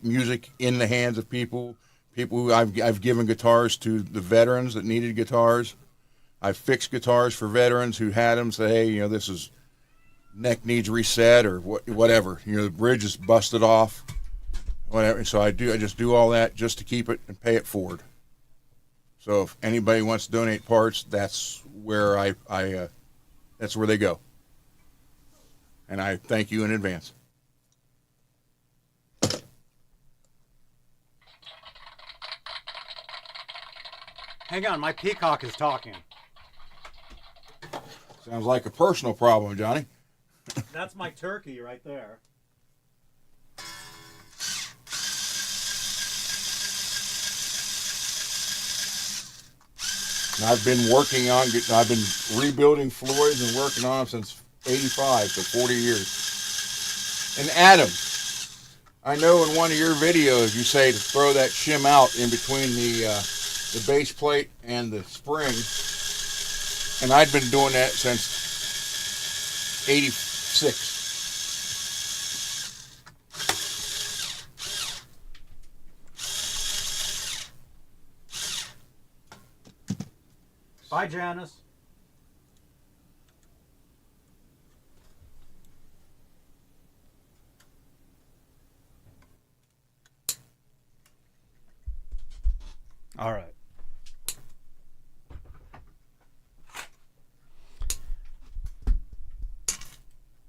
music in the hands of people. People who I've given guitars to the veterans that needed guitars. I've fixed guitars for veterans who had them. Say, hey, this is neck needs reset or whatever. The bridge is busted off. Whatever. So I just do all that just to keep it and pay it forward. So if anybody wants to donate parts, that's where that's where they go. And I thank you in advance. Hang on, my peacock is talking. Sounds like a personal problem, Johnny. That's my turkey right there. And I've been rebuilding Floyds and working on them since 85, so 40 years. And Adam, I know in one of your videos you say to throw that shim out in between the base plate and the spring. And I'd been doing that since 86. Bye, Janice. All right.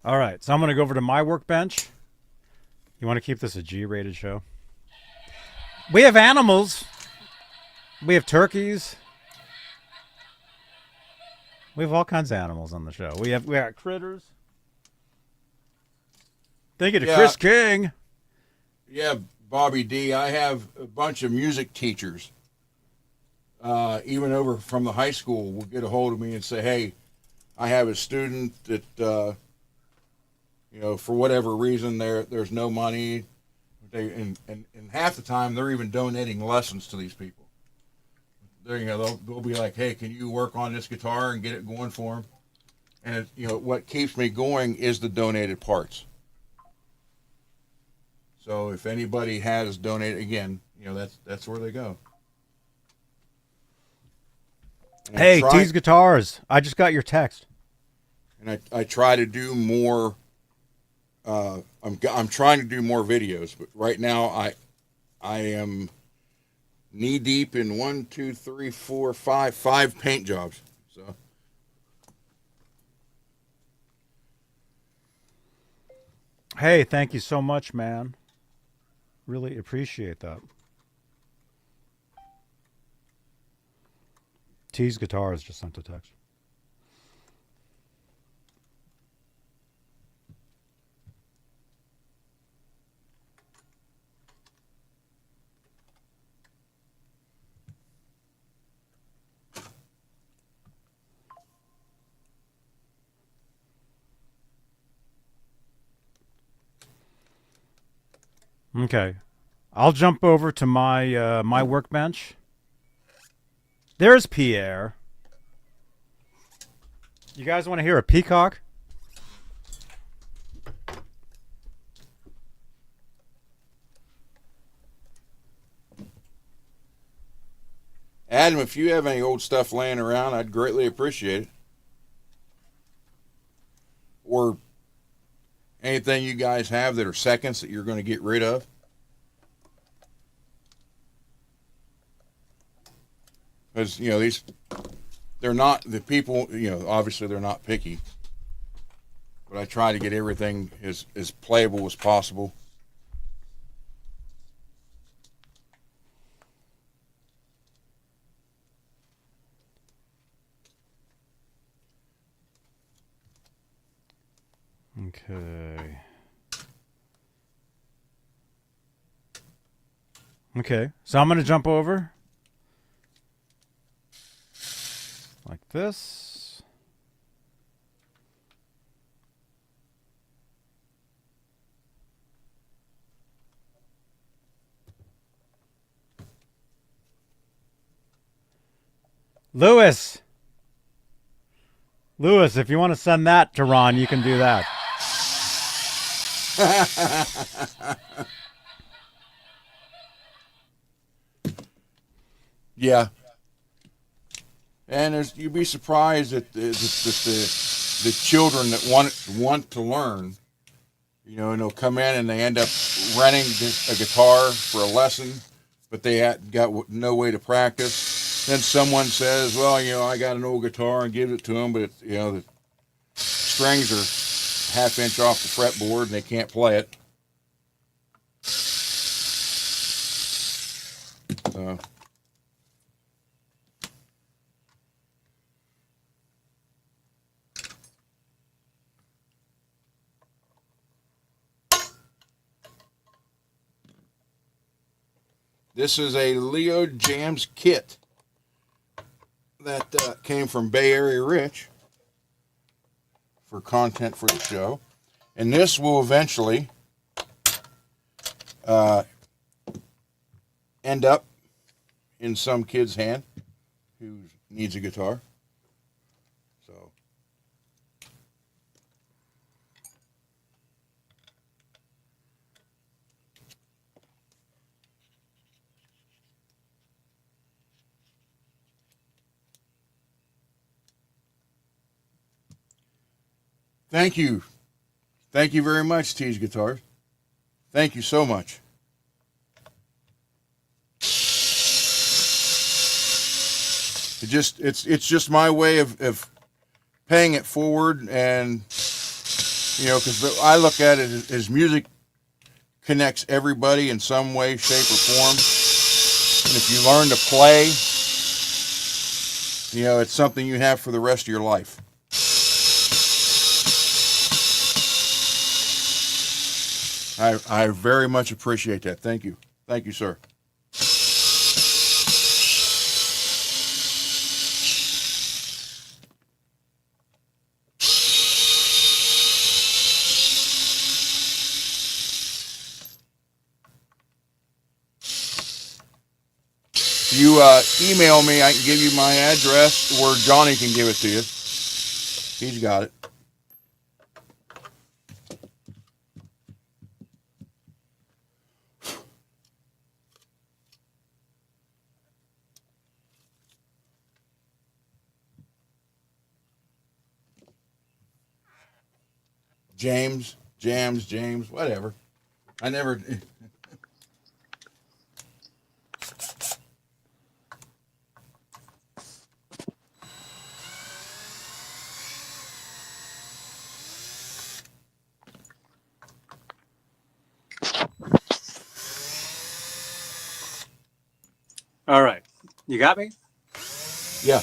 All right, so I'm going to go over to my workbench. You want to keep this a G-rated show? We have animals. We have turkeys. We have all kinds of animals on the show. We got critters. Thank you to Chris King. Yeah, Bobby D. I have a bunch of music teachers. Even over from the high school will get a hold of me and say, hey, I have a student that... for whatever reason, there's no money. And half the time, they're even donating lessons to these people. They'll be like, hey, can you work on this guitar and get it going for them? And, what keeps me going is the donated parts. So if anybody has donated, again, that's where they go. And hey, Tease Guitars, I just got your text. And I try to do more... I'm trying to do more videos, but right now I am knee deep in 5 paint jobs. So hey, thank you so much, man. Really appreciate that. Tease Guitars just sent a text. Okay, I'll jump over to my my workbench. There's Pierre. You guys want to hear a peacock? Adam, if you have any old stuff laying around, I'd greatly appreciate it. Or anything you guys have that are seconds that you're going to get rid of. Because, they're not, the people, obviously they're not picky. But I try to get everything as playable as possible. Okay, so I'm going to jump over like this. Lewis, if you want to send that to Ron, you can do that. Yeah. And you'd be surprised at the children that want to learn, and they'll come in and they end up renting a guitar for a lesson, but they got no way to practice. Then someone says, well, I got an old guitar, and gives it to them, but the strings are half-inch off the fretboard and they can't play it. This is a Leo Jams kit that came from Bay Area Rich for content for the show. And this will eventually end up in some kid's hand who needs a guitar. So thank you. Thank you very much, Tease Guitars. Thank you so much. it's just my way of paying it forward, and because I look at it as music connects everybody in some way, shape, or form. And if you learn to play, it's something you have for the rest of your life. I very much appreciate that. Thank you. Thank you, sir. You email me, I can give you my address, or Johnny can give it to you. He's got it. James, whatever. I never... All right. You got me? Yeah.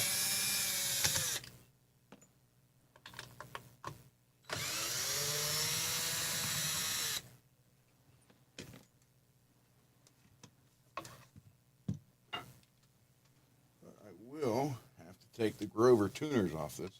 I will have to take the Grover tuners off this.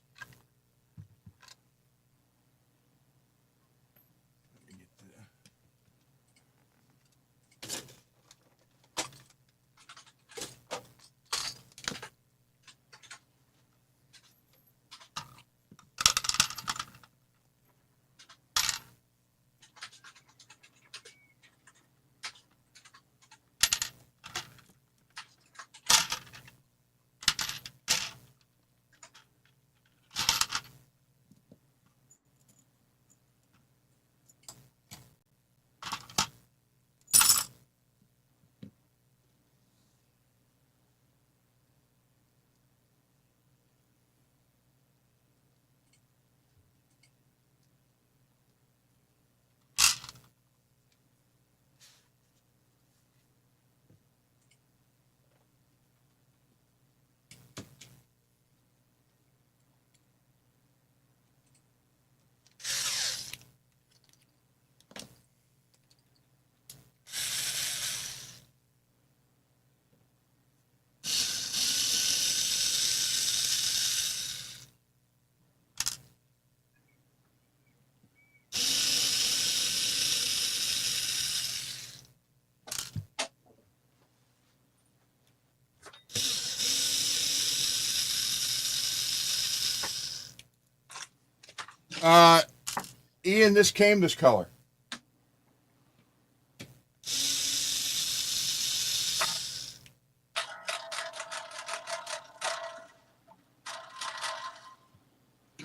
Ian, this came this color.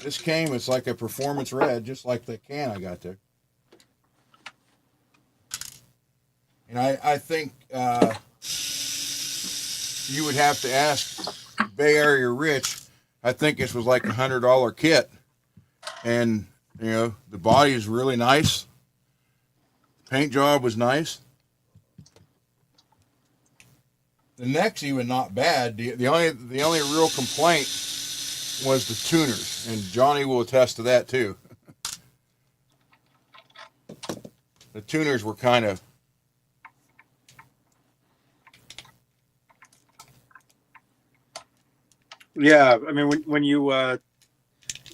This came, it's like a performance red, just like the can I got there. And I think you would have to ask Bay Area Rich. I think this was like $100 kit. And, the body is really nice. Paint job was nice. The neck's even not bad. The only real complaint was the tuners, and Johnny will attest to that too. The tuners were kind of... Yeah, I mean, when you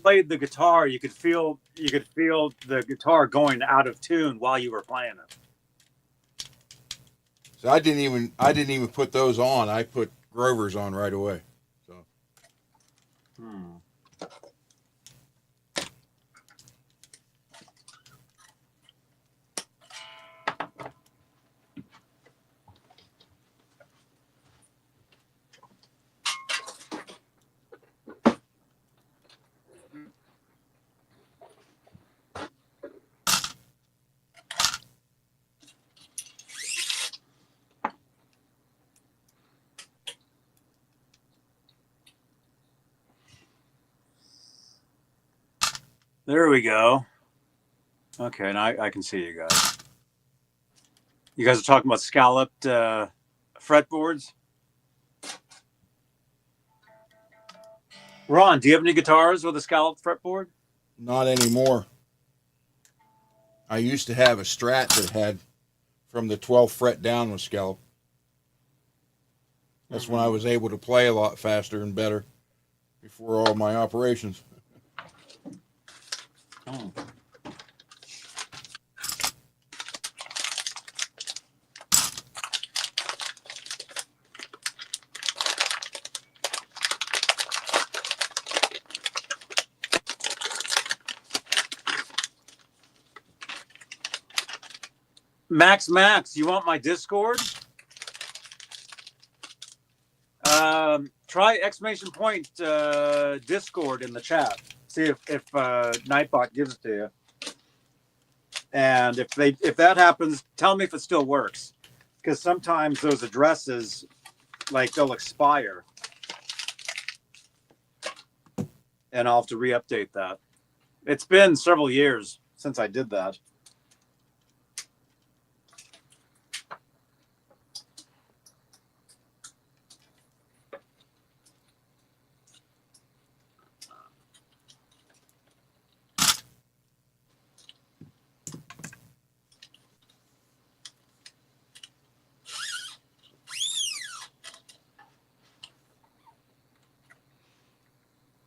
played the guitar, you could feel the guitar going out of tune while you were playing it. So I didn't even put those on. I put Grover's on right away. So. There we go. Okay, now I can see you guys. You guys are talking about scalloped fretboards. Ron, do you have any guitars with a scalloped fretboard? Not anymore. I used to have a Strat that had from the 12th fret down was scalloped. That's when I was able to play a lot faster and better before all my operations. Oh. Max, you want my Discord? Try exclamation point Discord in the chat. See if Nightbot gives it to you. And if that happens, tell me if it still works. Because sometimes those addresses, like, they'll expire. And I'll have to re-update that. It's been several years since I did that.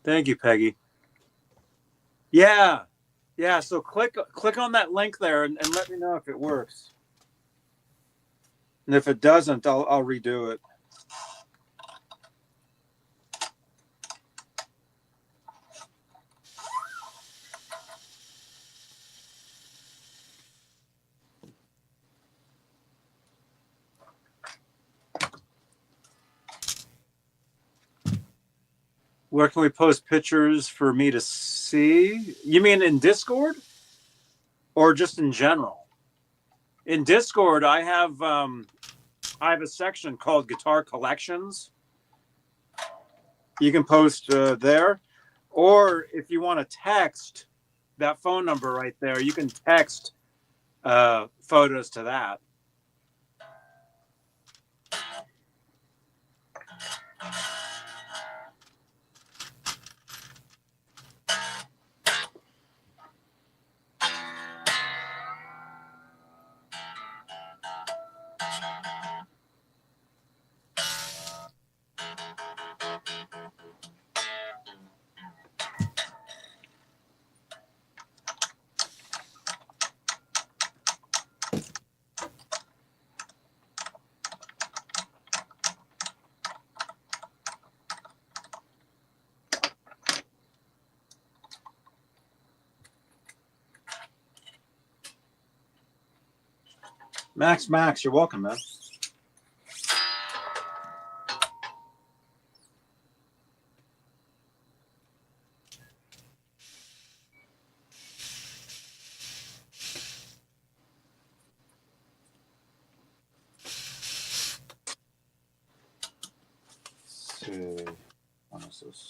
Thank you, Peggy. Yeah. So click on that link there and let me know if it works. And if it doesn't, I'll redo it. Where can we post pictures for me to see? You mean in Discord or just in general? In Discord, I have a section called Guitar Collections. You can post there. Or if you want to text that phone number right there, you can text photos to that. Max, you're welcome, man. Let's see. What is this?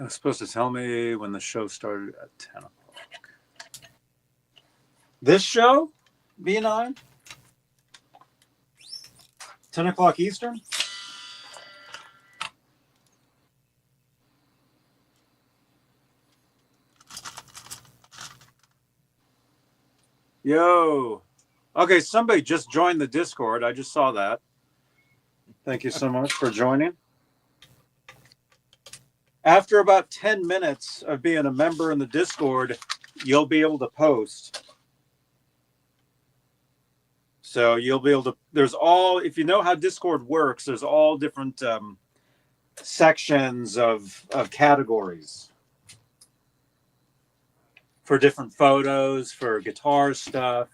It was supposed to tell me when the show started at 10 o'clock. This show? B9? 10 o'clock Eastern? Yo. Okay, somebody just joined the Discord. I just saw that. Thank you so much for joining. After about 10 minutes of being a member in the Discord, you'll be able to post. So you'll be able to, there's all, if you know how Discord works, there's all different sections of categories for different photos, for guitar stuff.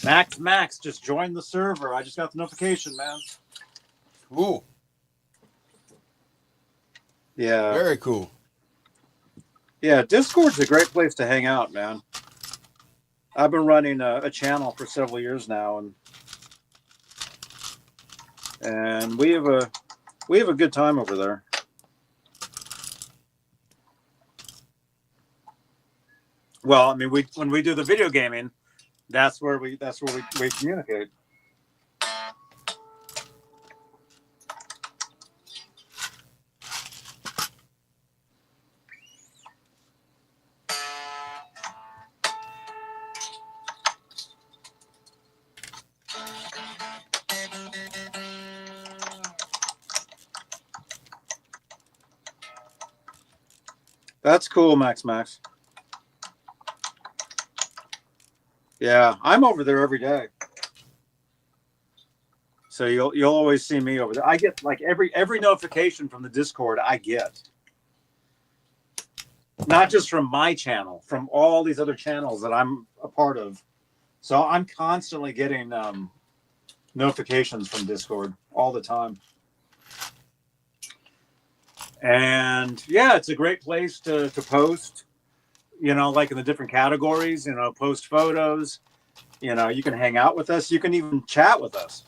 Max just joined the server. I just got the notification, man. Cool. Yeah. Very cool. Yeah, Discord's a great place to hang out, man. I've been running a channel for several years now, and we have a good time over there. Well, I mean, when we do the video gaming, that's where we communicate. That's cool, Max. Yeah, I'm over there every day. So you'll always see me over there. I get like every notification from the Discord I get. Not just from my channel, from all these other channels that I'm a part of. So I'm constantly getting notifications from Discord all the time. And yeah, it's a great place to post, like in the different categories, post photos, you can hang out with us. You can even chat with us.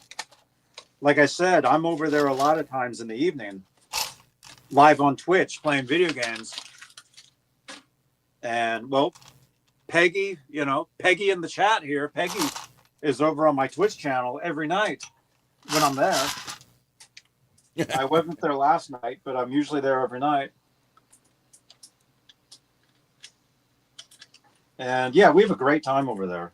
Like I said, I'm over there a lot of times in the evening, live on Twitch, playing video games. And well, Peggy in the chat here, Peggy is over on my Twitch channel every night when I'm there. I wasn't there last night, but I'm usually there every night. And yeah, we have a great time over there.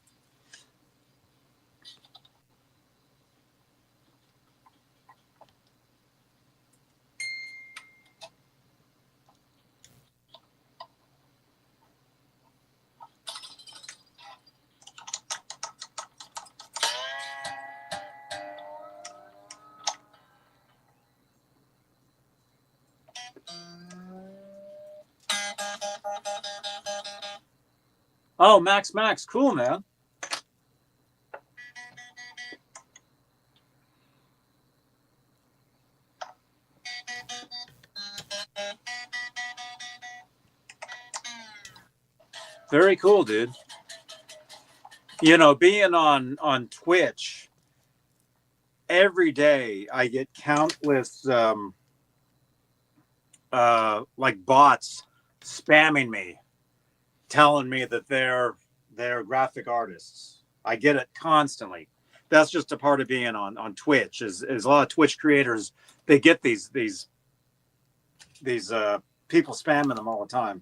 Oh, Max, cool, man. Very cool, dude. Being on Twitch, every day I get countless like bots spamming me, telling me that they're graphic artists. I get it constantly. That's just a part of being on Twitch. Is a lot of Twitch creators, they get these people spamming them all the time.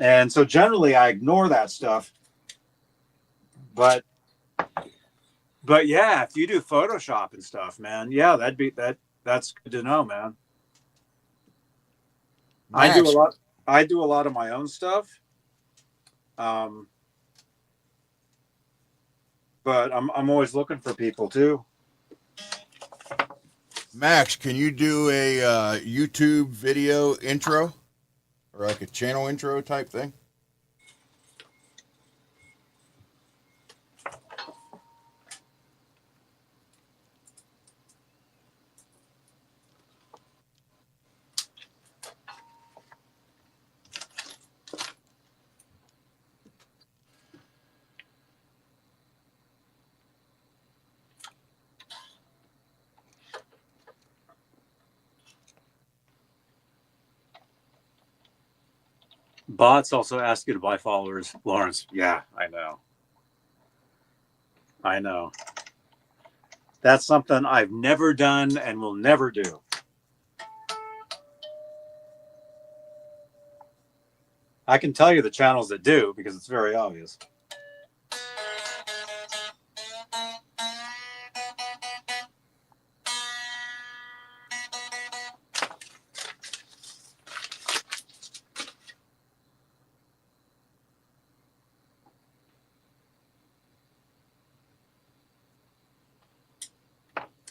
And so generally I ignore that stuff. But yeah, if you do Photoshop and stuff, man, yeah, that's good to know, man. Max. I do a lot of my own stuff. But I'm always looking for people too. Max, can you do a YouTube video intro or like a channel intro type thing? Bots also ask you to buy followers, Lawrence. Yeah, I know. That's something I've never done and will never do. I can tell you the channels that do because it's very obvious.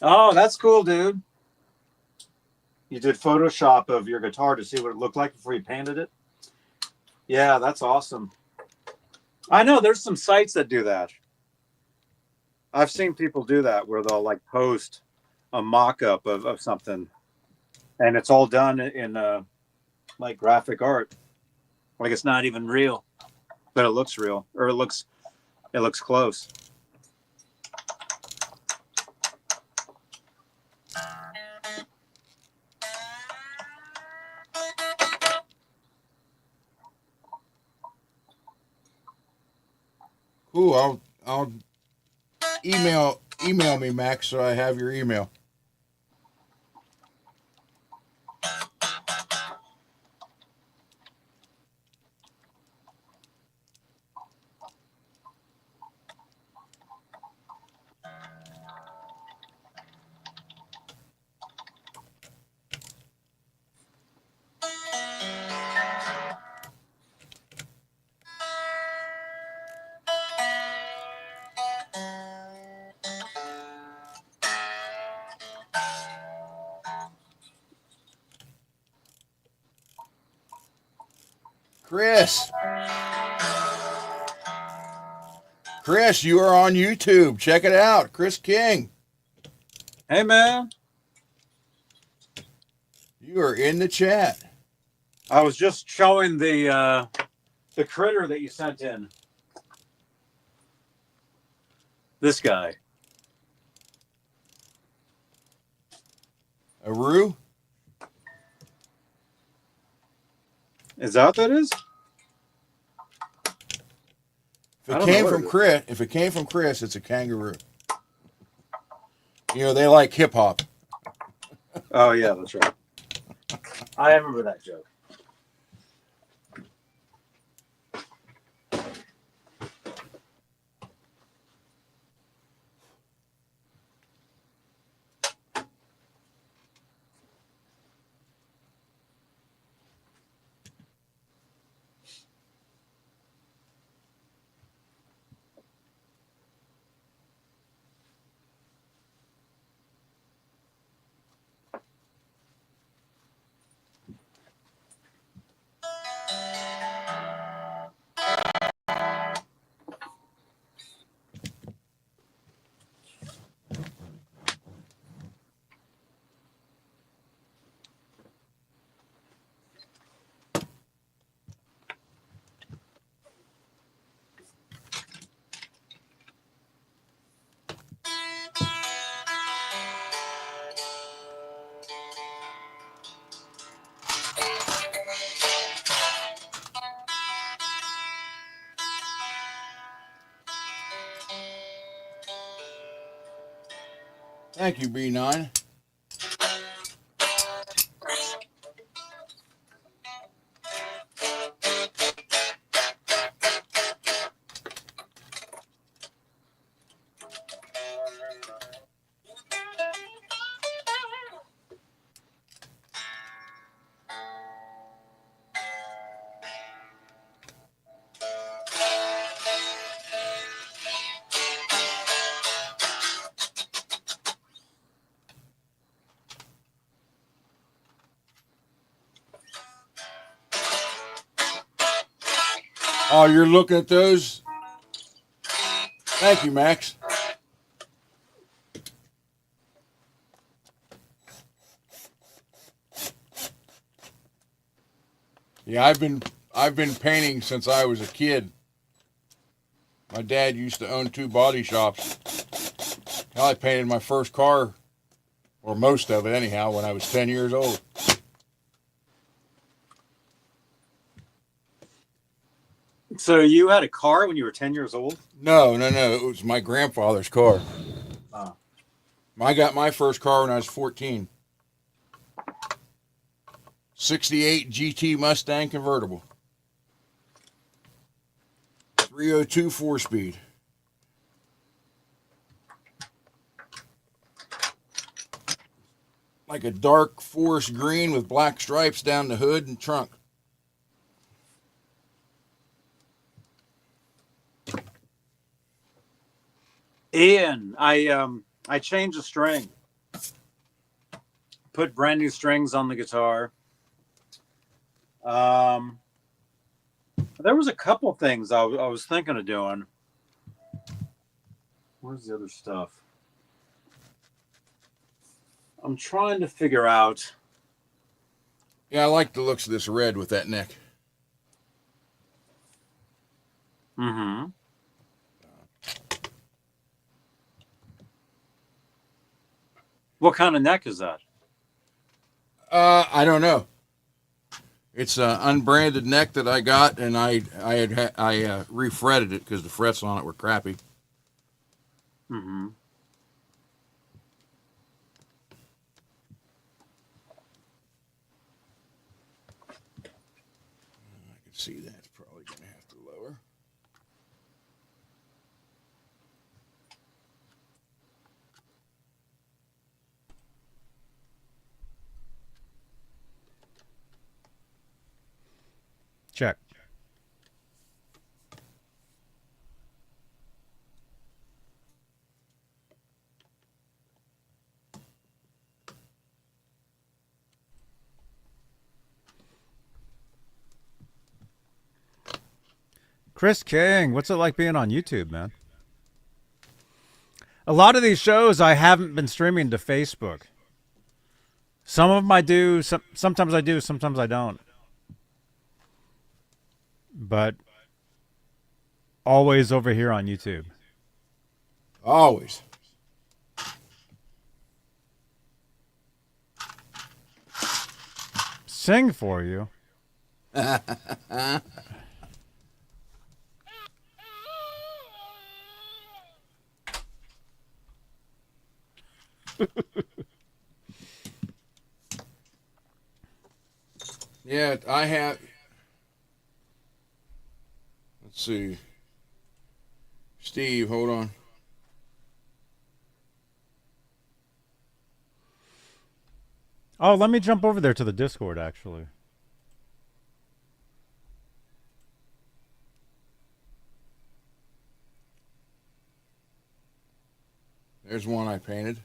Oh, that's cool, dude. You did Photoshop of your guitar to see what it looked like before you painted it? Yeah, that's awesome. I know there's some sites that do that. I've seen people do that where they'll like post a mock-up of something and it's all done in like graphic art. Like it's not even real, but it looks real, or it looks close. Cool. I'll email me, Max, so I have your email. Chris, you are on YouTube. Check it out. Chris King. Hey, man. You are in the chat. I was just showing the critter that you sent in. This guy. Aru? Is that what that is? If it came from Chris, it's a kangaroo. You know, they like hip hop. Oh, yeah, that's right. I remember that joke. Thank you, B9. Oh, you're looking at those? Thank you, Max. Yeah, I've been painting since I was a kid. My dad used to own 2 body shops. I painted my first car, or most of it anyhow, when I was 10 years old. So you had a car when you were 10 years old? No. It was my grandfather's car. Oh. I got my first car when I was 14. 68 GT Mustang convertible. 302 4-speed. Like a dark forest green with black stripes down the hood and trunk. Ian, I changed the string. Put brand new strings on the guitar. There was a couple things I was thinking of doing. Where's the other stuff? I'm trying to figure out. Yeah, I like the looks of this red with that neck. Mm-hmm. What kind of neck is that? I don't know. It's an unbranded neck that I got, and I refretted it because the frets on it were crappy. Mm-hmm. I can see that's probably going to have to lower. Check. Chris King, what's it like being on YouTube, man? A lot of these shows I haven't been streaming to Facebook. Some of them I do, sometimes I do, sometimes I don't. But always over here on YouTube. Always. Sing for you. Yeah, I have. Let's see. Steve, hold on. Oh, let me jump over there to the Discord, actually. There's one I painted.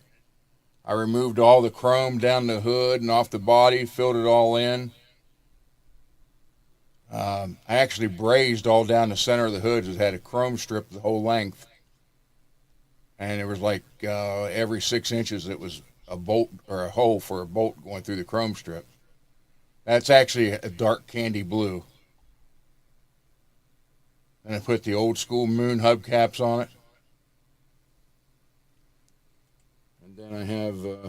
I removed all the chrome down the hood and off the body, filled it all in. I actually brazed all down the center of the hood. It had a chrome strip the whole length. And it was like every 6 inches it was a bolt or a hole for a bolt going through the chrome strip. That's actually a dark candy blue. And I put the old school moon hubcaps on it. And then I have let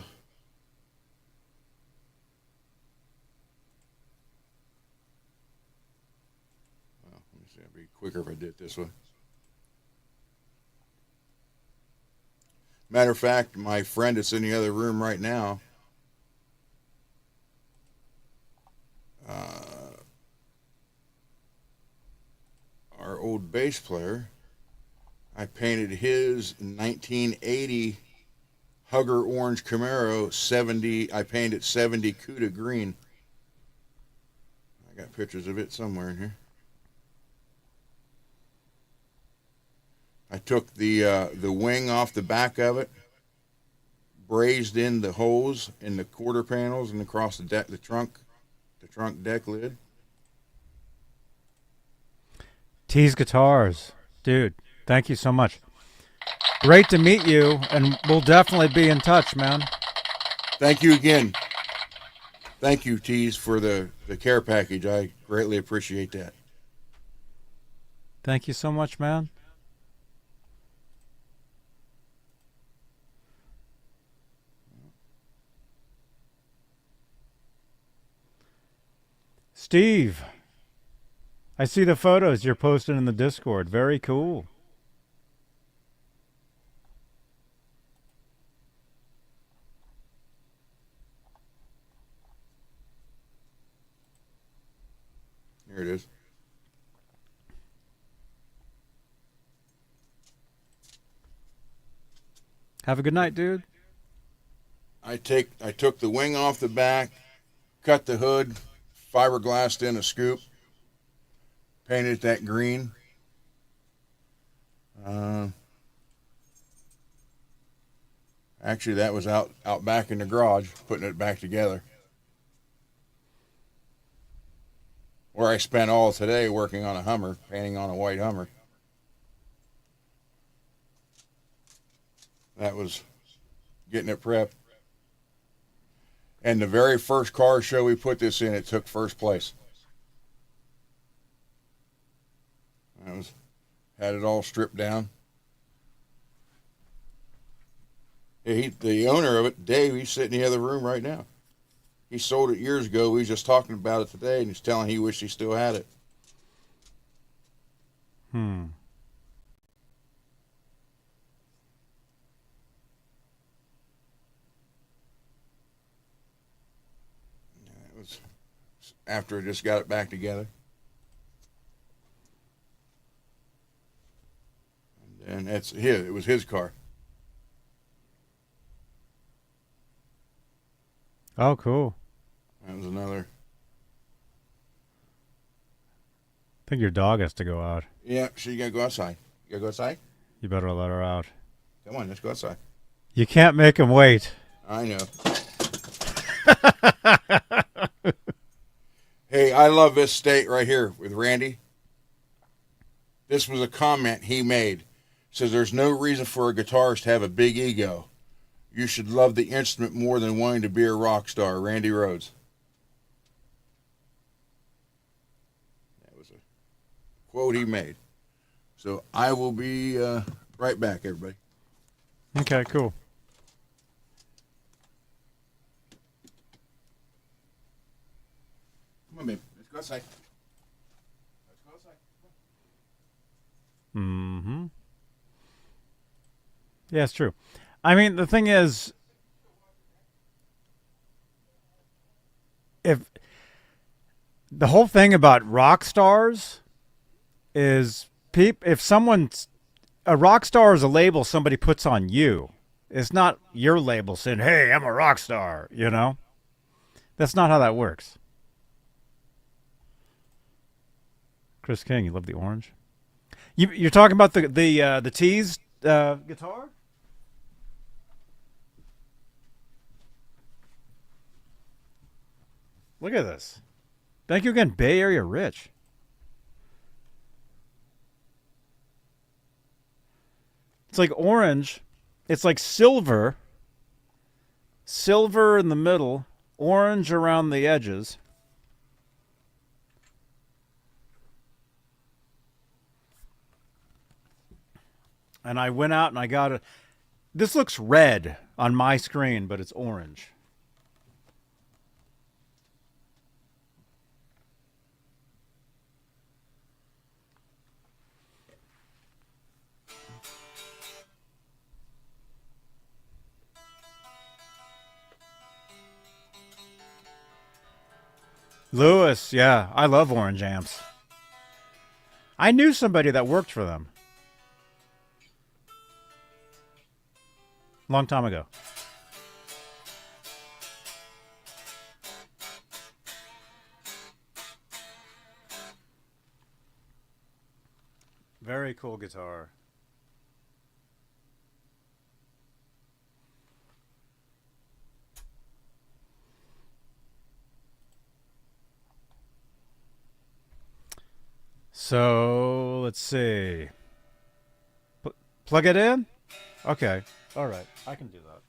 me see, it'd be quicker if I did it this way. Matter of fact, my friend that's in the other room right now, our old bass player, I painted his 1980 Hugger Orange Camaro 70. I painted 70 Cuda green. I got pictures of it somewhere in here. I took the wing off the back of it, brazed in the holes in the quarter panels and across the deck, the trunk deck lid. Tease Guitars. Dude, thank you so much. Great to meet you, and we'll definitely be in touch, man. Thank you again. Thank you, Tease, for the care package. I greatly appreciate that. Thank you so much, man. Steve, I see the photos you're posting in the Discord. Very cool. Here it is. Have a good night, dude. I took the wing off the back, cut the hood, fiberglassed in a scoop, painted it that green. Actually, that was out back in the garage, putting it back together. Where I spent all today working on a Hummer, painting on a white Hummer. That was getting it prepped. And the very first car show we put this in, it took first place. Had it all stripped down. The owner of it, Dave, he's sitting in the other room right now. He sold it years ago. We was just talking about it today, and he's telling he wished he still had it. It was after I just got it back together. And that's his. It was his car. Oh, cool. That was another. I think your dog has to go out. Yeah, she gotta go outside. You gotta go outside? You better let her out. Come on, let's go outside. You can't make him wait. I know. Hey, I love this state right here with Randy. This was a comment he made. Says there's no reason for a guitarist to have a big ego. You should love the instrument more than wanting to be a rock star. Randy Rhoads. That was a quote he made. So I will be right back, everybody. Okay, cool. Come on, babe. Let's go outside. Let's go outside. Mm-hmm. Yeah, it's true. I mean, the thing is, if the whole thing about rock stars is if someone's a rock star is a label somebody puts on you. It's not your label saying, "Hey, I'm a rock star," you know? That's not how that works. Chris King, you love the orange? You're talking about the Tease guitar? Look at this. Thank you again, Bay Area Rich. It's like orange. It's like silver. Silver in the middle. Orange around the edges. And I went out and I got this looks red on my screen, but it's orange. Lewis, yeah, I love orange amps. I knew somebody that worked for them. Long time ago. Very cool guitar. So, let's see. Plug it in? Okay. All right. I can do that.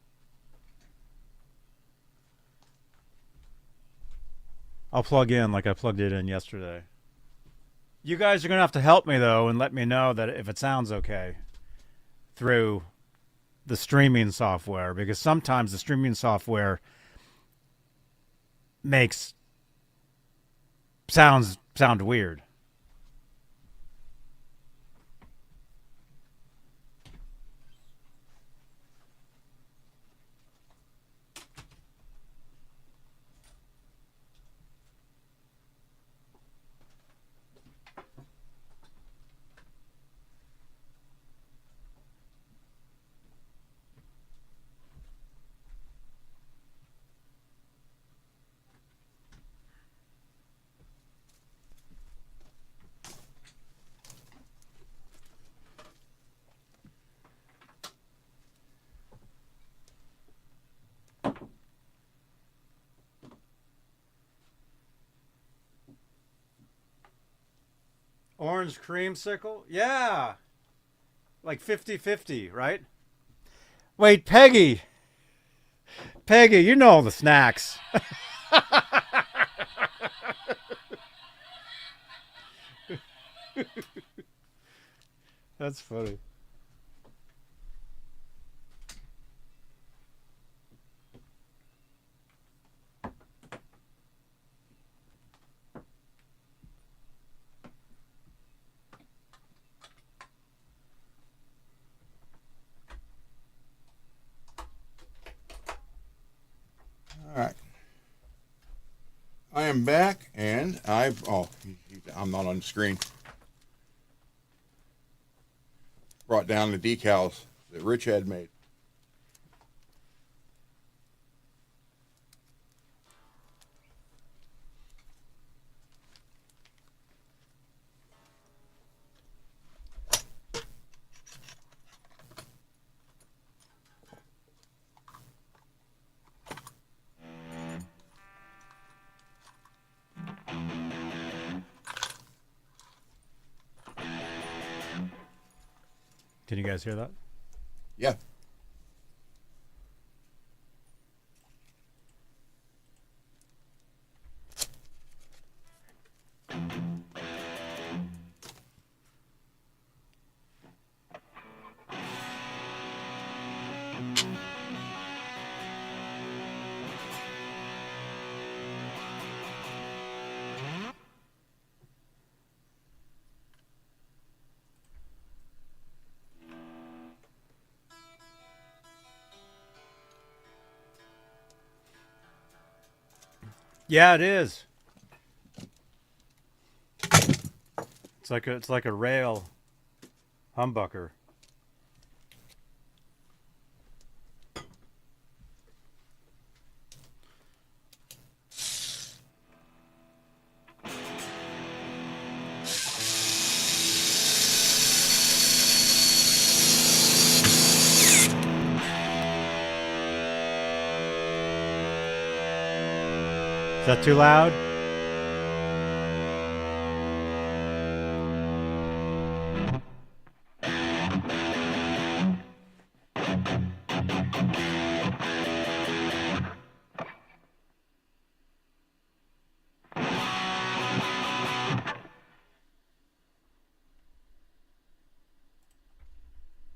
I'll plug in like I plugged it in yesterday. You guys are going to have to help me, though, and let me know that if it sounds okay through the streaming software, because sometimes the streaming software makes sound weird. Orange creamsicle? Yeah. Like 50-50, right? Wait, Peggy. Peggy, you know the snacks. That's funny. All right. I am back, and I'm not on the screen. Brought down the decals that Rich had made. Can you guys hear that? Yeah. Yeah, it is. It's like a rail humbucker. Is that too loud?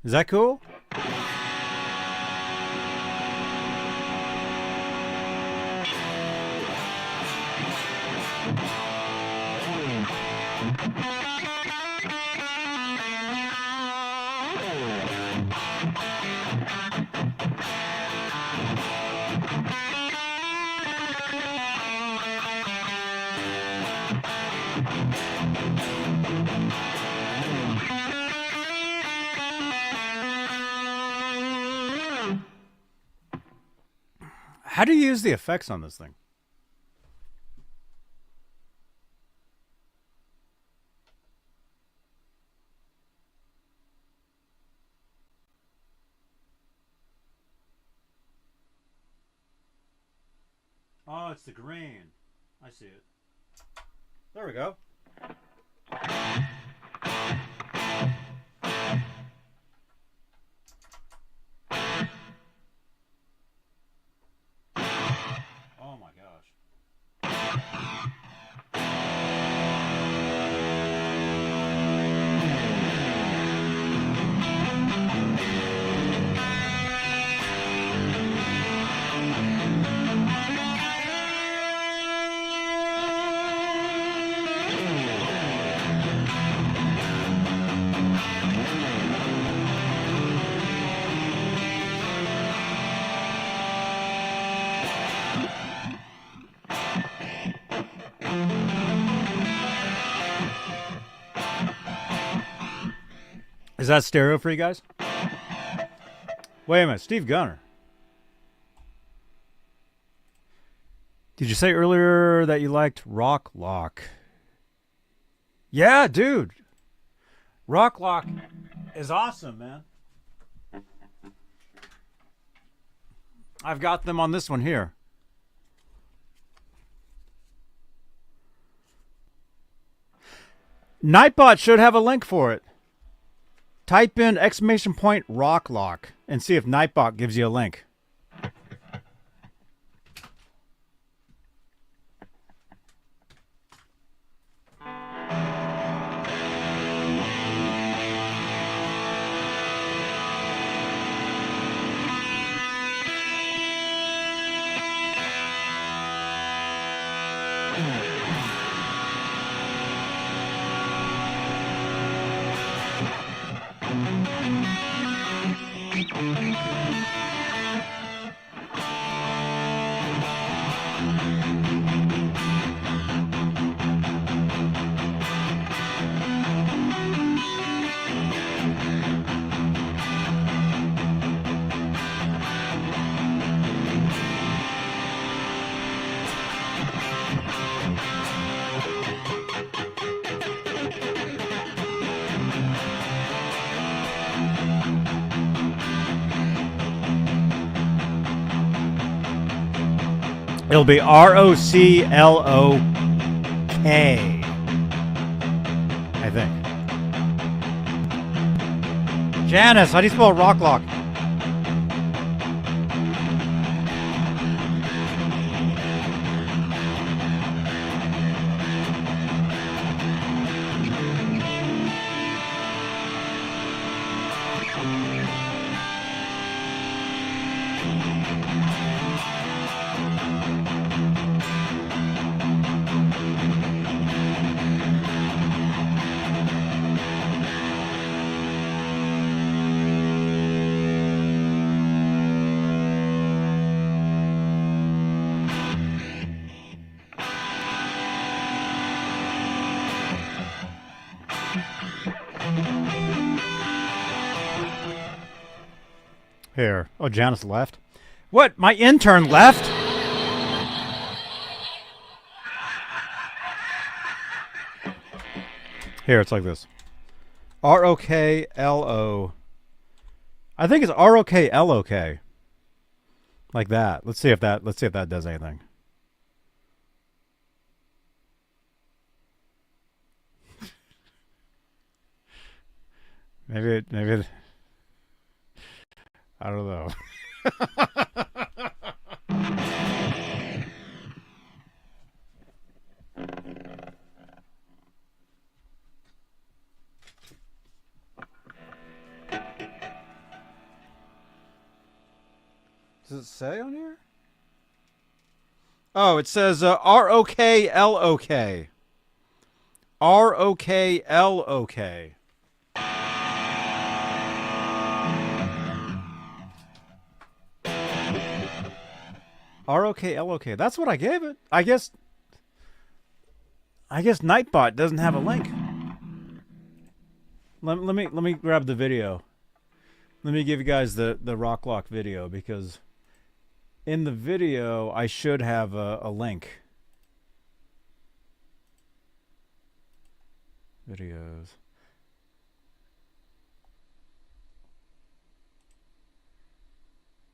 Is that cool? How do you use the effects on this thing? Oh, it's the grain. I see it. There we go. Oh my gosh. Is that stereo for you guys? Wait a minute, Steve Gunner. Did you say earlier that you liked Rock Lock? Yeah, dude. Rock Lock is awesome, man. I've got them on this one here. Nightbot should have a link for it. Type in !! rock lock and see if Nightbot gives you a link. It'll be ROCLOK, I think. Janice, how do you spell rock lock? Here. Oh, Janice left. What? My intern left? Here, it's like this. ROKLO. I think it's ROKLOK. Like that. Let's see if that does anything. Maybe I don't know. Does it say on here? Oh, it says ROKLOK. ROKLOK. ROKLOK. That's what I gave it. I guess Nightbot doesn't have a link. Let me grab the video. Let me give you guys the rock lock video, because in the video I should have a link. Videos.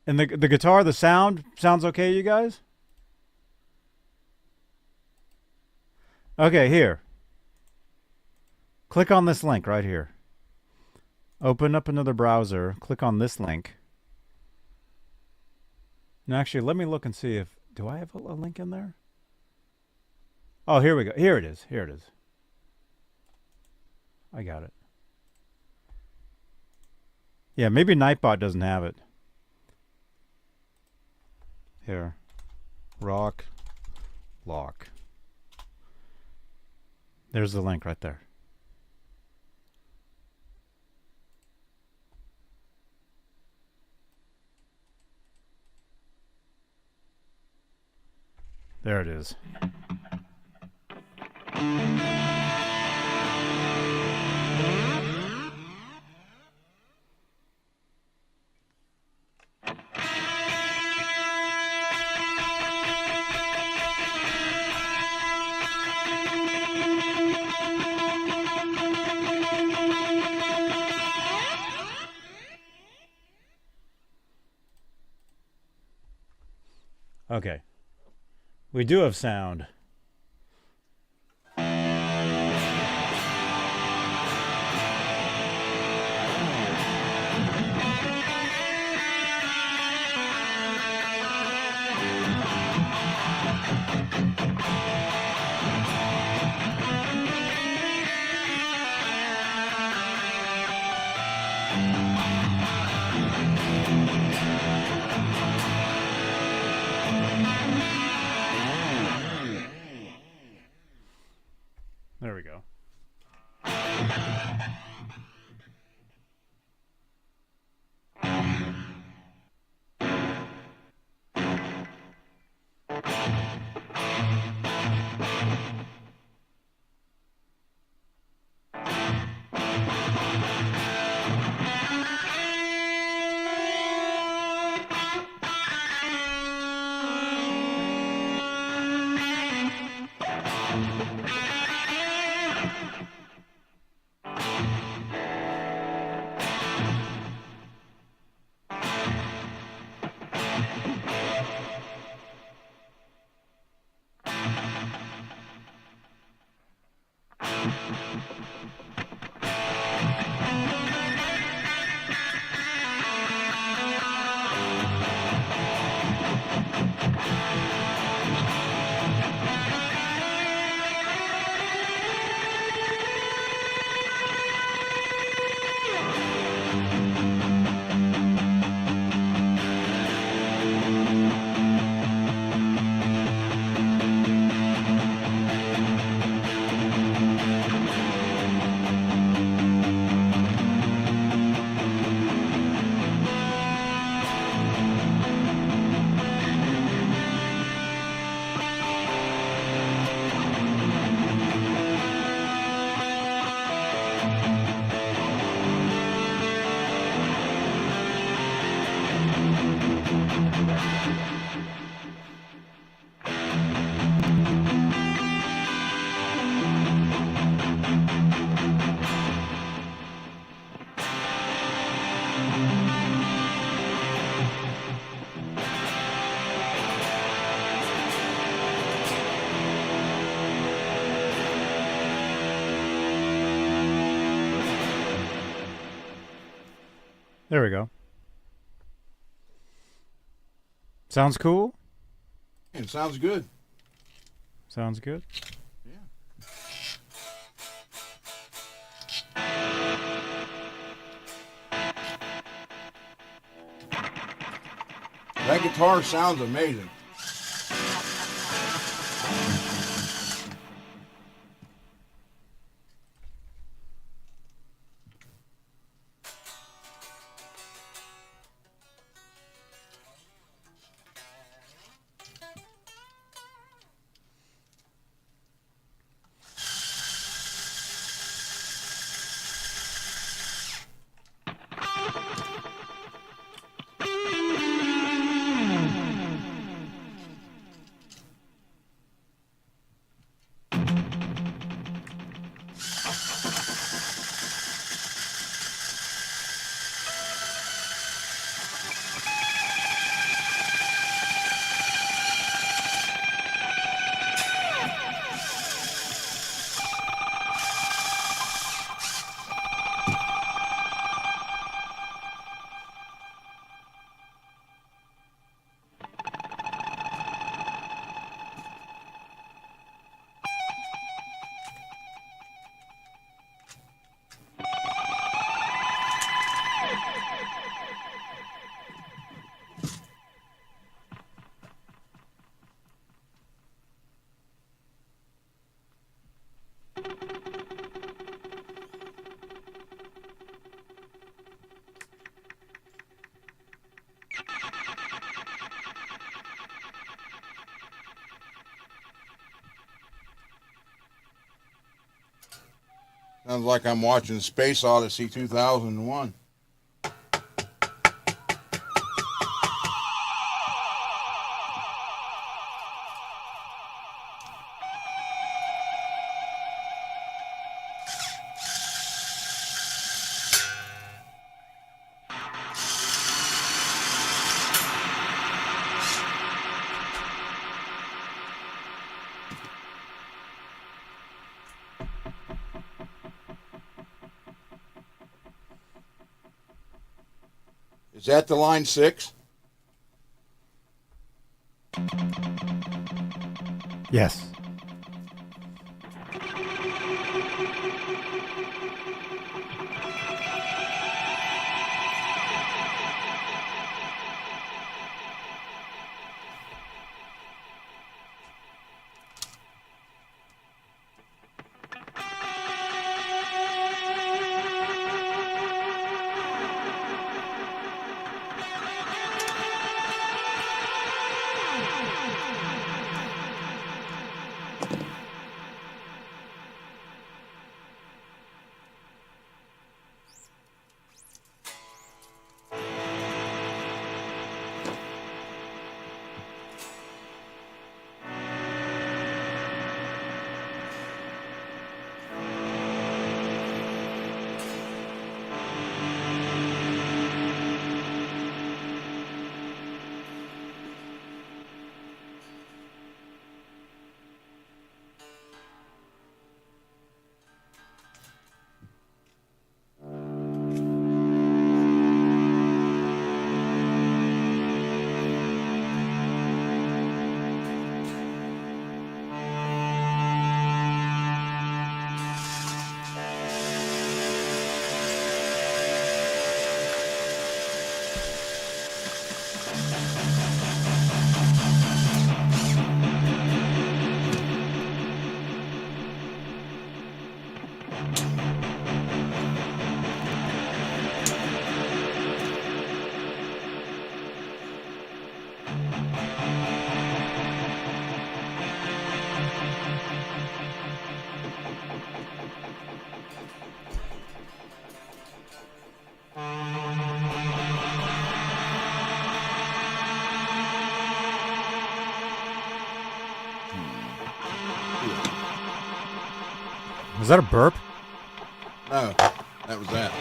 And the guitar, the sounds okay, you guys? Okay, here. Click on this link right here. Open up another browser. Click on this link. Now, actually, let me look and see if... Do I have a link in there? Oh, here we go. Here it is. Here it is. I got it. Yeah, maybe Nightbot doesn't have it. Here. Rock lock. There's the link right there. There it is. Okay. We do have sound. There we go. There we go. Sounds cool? It sounds good. Sounds good. That guitar sounds amazing. Sounds like I'm watching Space Odyssey 2001. Is that the line 6? Yes. Was that a burp? No, that was that.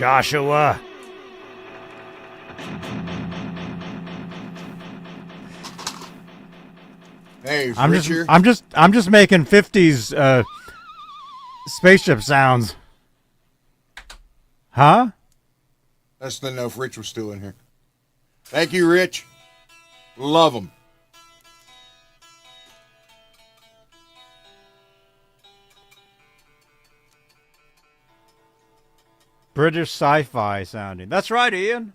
Joshua. Hey, I'm Richard. just making 50s spaceship sounds. Huh? That's to know if Rich was still in here. Thank you, Rich. Love him. British sci-fi sounding. That's right, Ian.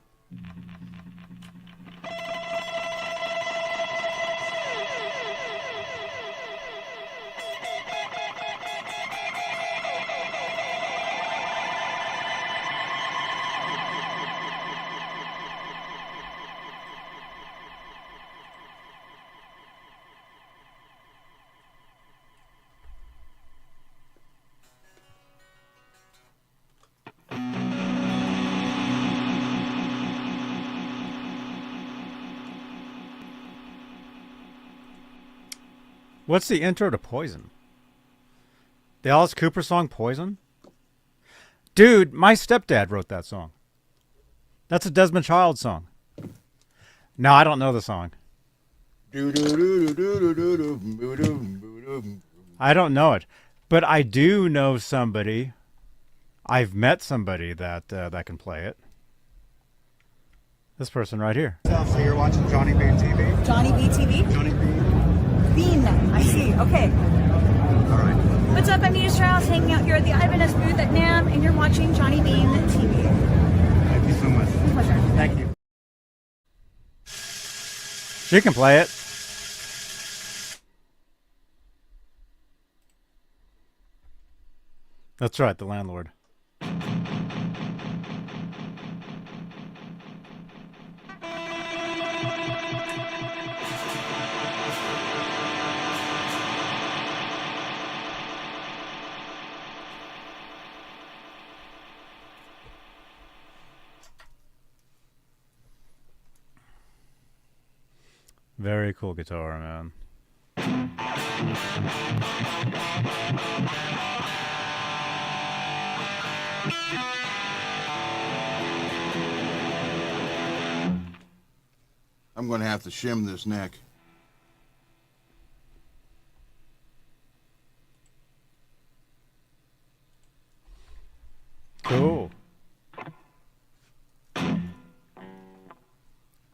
What's the intro to Poison? The Alice Cooper song Poison? Dude, my stepdad wrote that song. That's a Desmond Child song. No, I don't know the song. I don't know it. But I do know somebody. I've met somebody that that can play it. This person right here. So you're watching Johnny Beane TV? Johnny Beane TV? Johnny Beane. Bean, I see. Okay. All right. What's up? I'm Nita Strauss, hanging out here at the Ibanez booth at NAMM, and you're watching Johnny Beane TV. Thank you so much. Pleasure. Thank you. She can play it. That's right, the landlord. Very cool guitar, man. I'm going to have to shim this neck. Cool.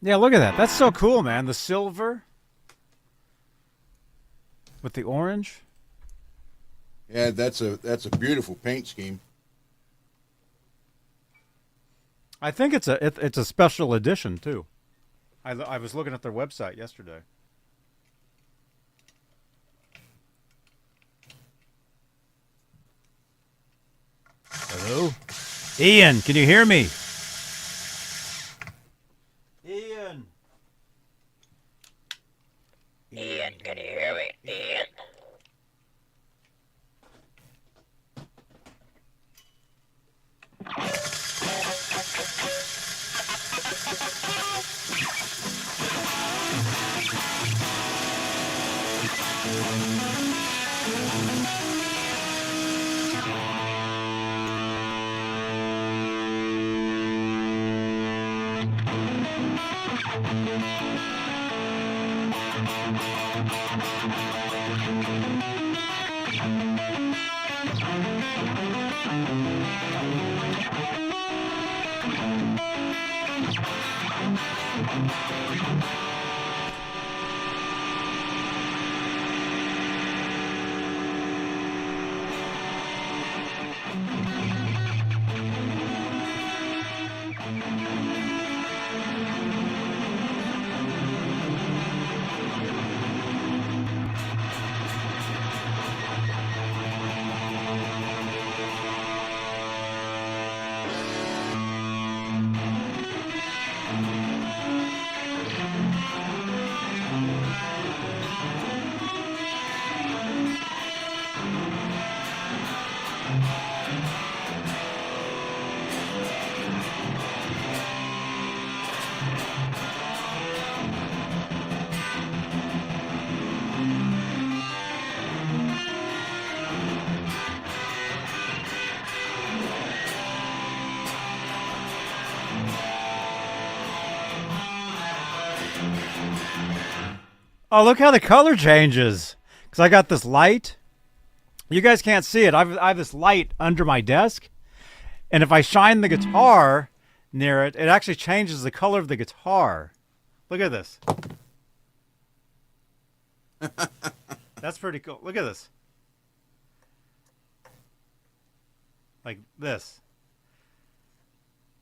Yeah, look at that. That's so cool, man. The silver with the orange. Yeah, that's a beautiful paint scheme. I think it's a special edition too. I was looking at their website yesterday. Hello? Ian, can you hear me? Ian. Ian, can you hear me? Ian. Oh, look how the color changes. Because I got this light. You guys can't see it. I have this light under my desk. And if I shine the guitar near it, it actually changes the color of the guitar. Look at this. That's pretty cool. Look at this. Like this.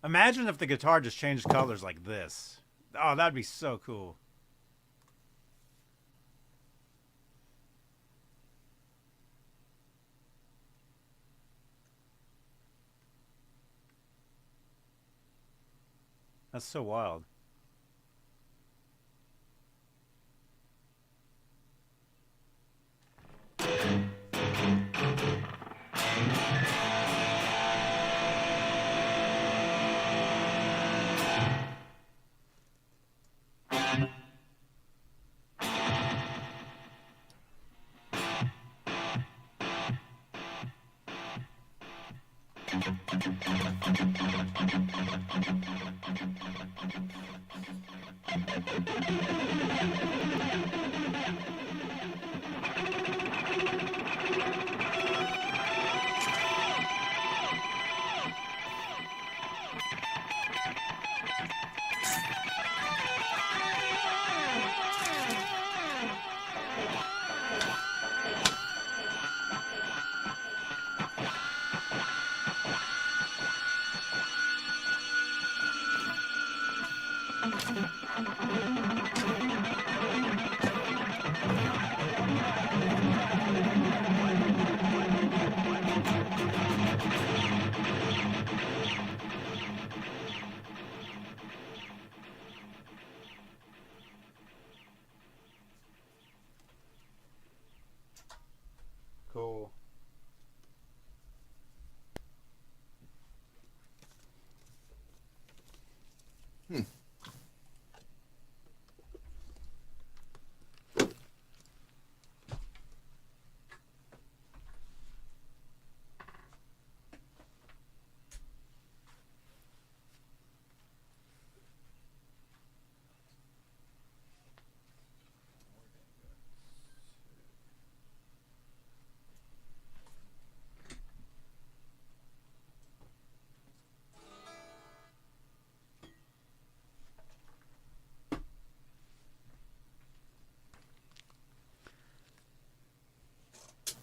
Imagine if the guitar just changed colors like this. Oh, that'd be so cool. That's so wild.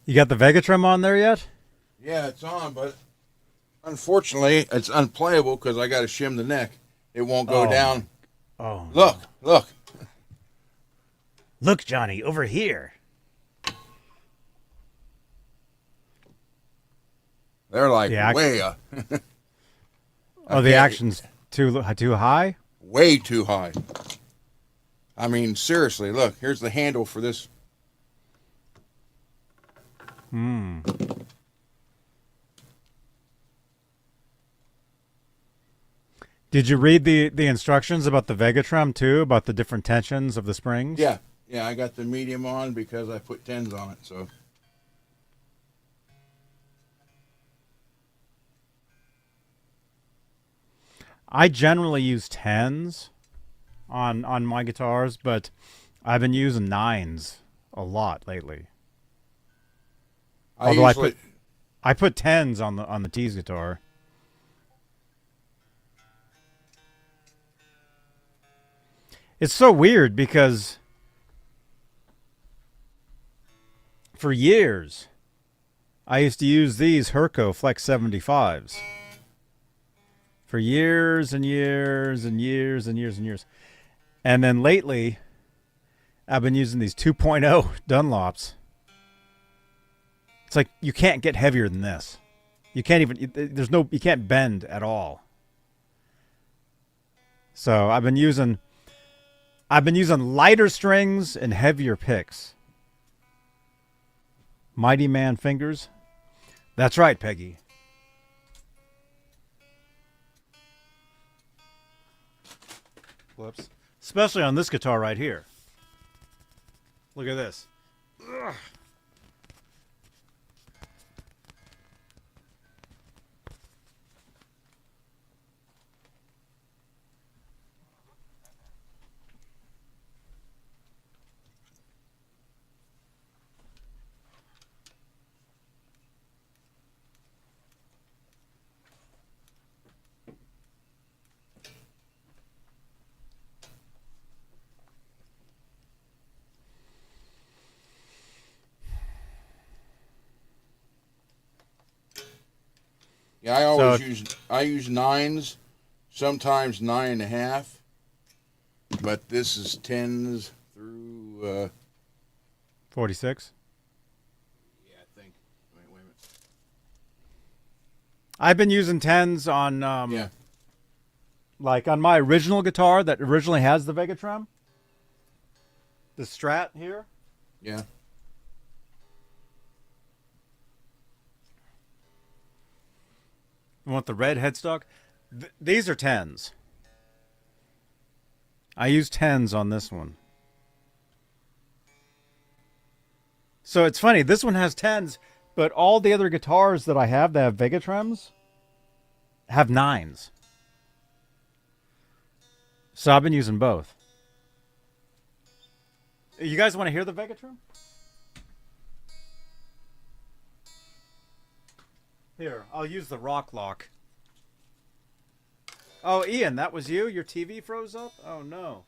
You got the Vega-Trem on there yet? Yeah, it's on, but unfortunately, it's unplayable because I got to shim the neck. It won't go down. Oh. Look, look. Look, Johnny, over here. They're like way up. Oh, the action's too high? Way too high. I mean, seriously, look. Here's the handle for this. Did you read the instructions about the Vega-Trem too, about the different tensions of the springs? Yeah, I got the medium on because I put 10s on it, so. I generally use 10s on my guitars, but I've been using 9s a lot lately. Although I put 10s on the Tease guitar. It's so weird because for years I used to use these Herco Flex 75s. For years and years and years and years and years. And then lately, I've been using these 2.0 Dunlops. It's like you can't get heavier than this. You can't even, you can't bend at all. So I've been using lighter strings and heavier picks. Mighty Man fingers. That's right, Peggy. Whoops. Especially on this guitar right here. Look at this. Ugh. Yeah, I use 9s, sometimes 9.5, but this is 10s through 46. Yeah, I think. Wait a minute. I've been using 10s on like on my original guitar that originally has the Vega-Trem. The Strat here. Yeah. You want the red headstock? These are 10s. I use 10s on this one. So it's funny, this one has 10s, but all the other guitars that I have that have Vega-Trems have 9s. So I've been using both. You guys want to hear the Vega-Trem? Here, I'll use the rock lock. Oh, Ian, that was you? Your TV froze up? Oh, no.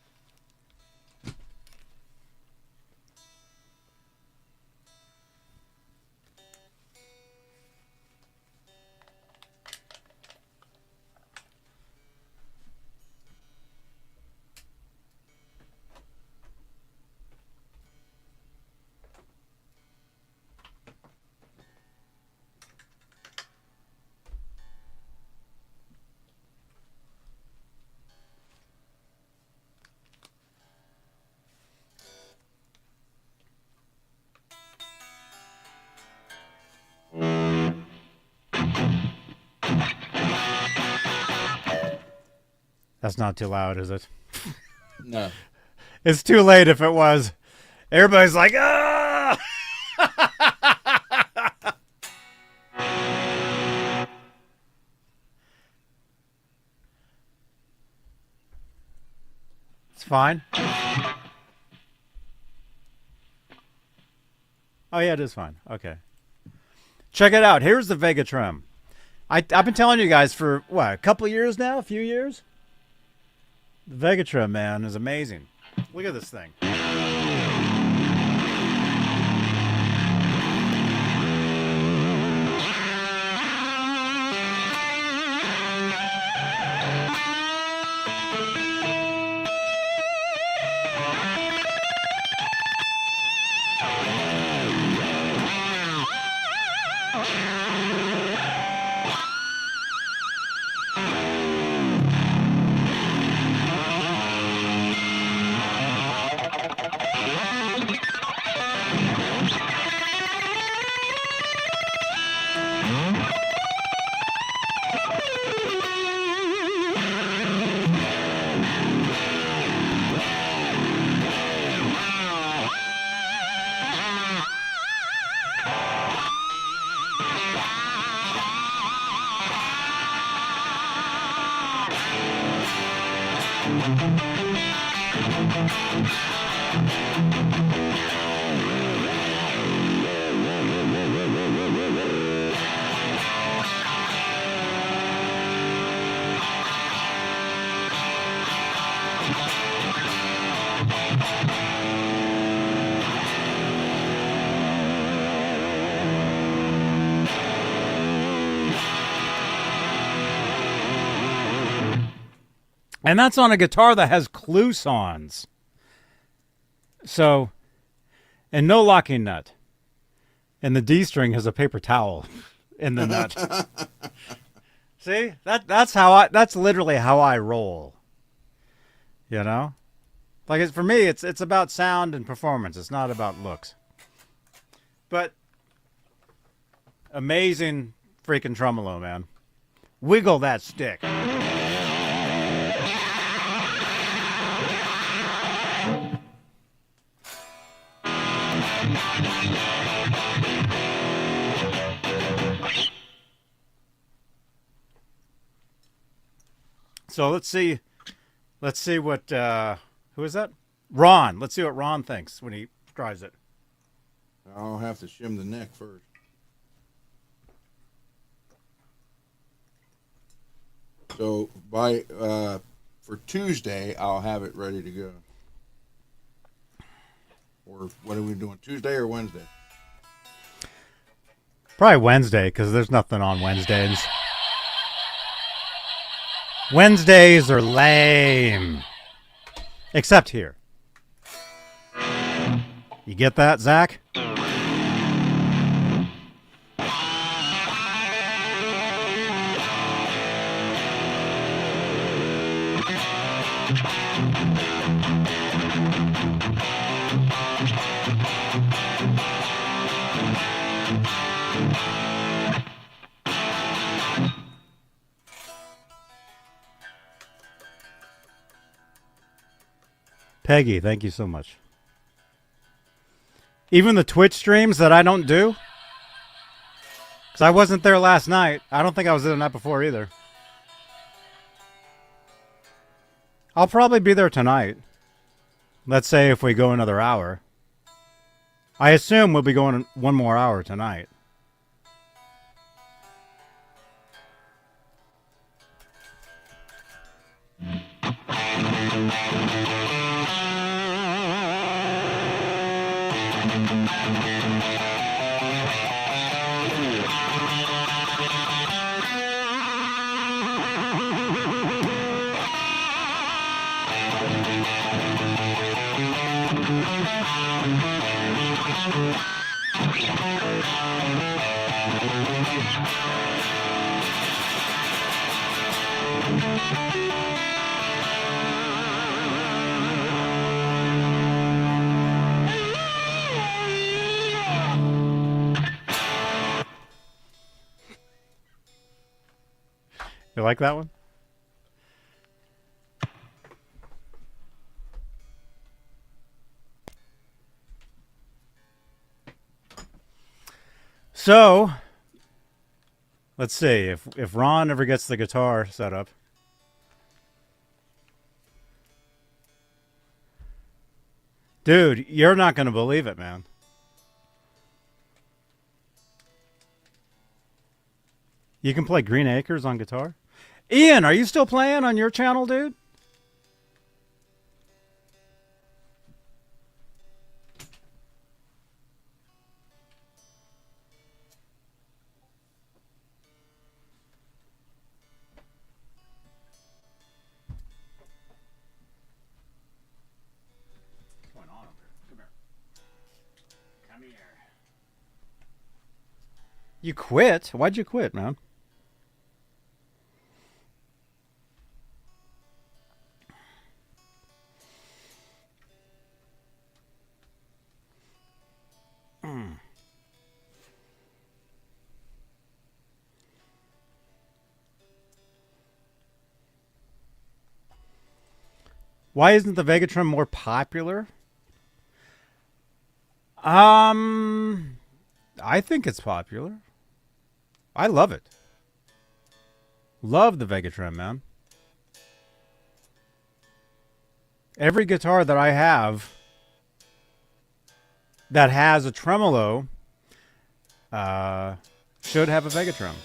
That's not too loud, is it? No. It's too late if it was. Everybody's like, ah! It's fine. Oh, yeah, it is fine. Okay. Check it out. Here's the Vega-Trem. I've been telling you guys for, what, a couple of years now? A few years? The Vega-Trem, man, is amazing. Look at this thing. And that's on a guitar that has clousons. So, and no locking nut. And the D string has a paper towel in the nut. See? That's literally how I roll. You know? Like for me, it's about sound and performance. It's not about looks. But amazing freaking tremolo, man. Wiggle that stick. So let's see what who is that? Ron. Let's see what Ron thinks when he tries it. I'll have to shim the neck first. So by for Tuesday, I'll have it ready to go. Or what are we doing? Tuesday or Wednesday? Probably Wednesday, because there's nothing on Wednesdays. Wednesdays are lame. Except here. You get that, Zach? Peggy, thank you so much. Even the Twitch streams that I don't do, because I wasn't there last night. I don't think I was there the night before either. I'll probably be there tonight. Let's say if we go another hour. I assume we'll be going one more hour tonight. You like that one? So, let's see if Ron ever gets the guitar set up. Dude, you're not going to believe it, man. You can play Green Acres on guitar? Ian, are you still playing on your channel, dude? What's going on over here? Come here. Come here. You quit? Why'd you quit, man? Why isn't the Vega-Trem more popular? I think it's popular. I love it. Love the Vega-Trem, man. Every guitar that I have that has a tremolo should have a Vega-Trem.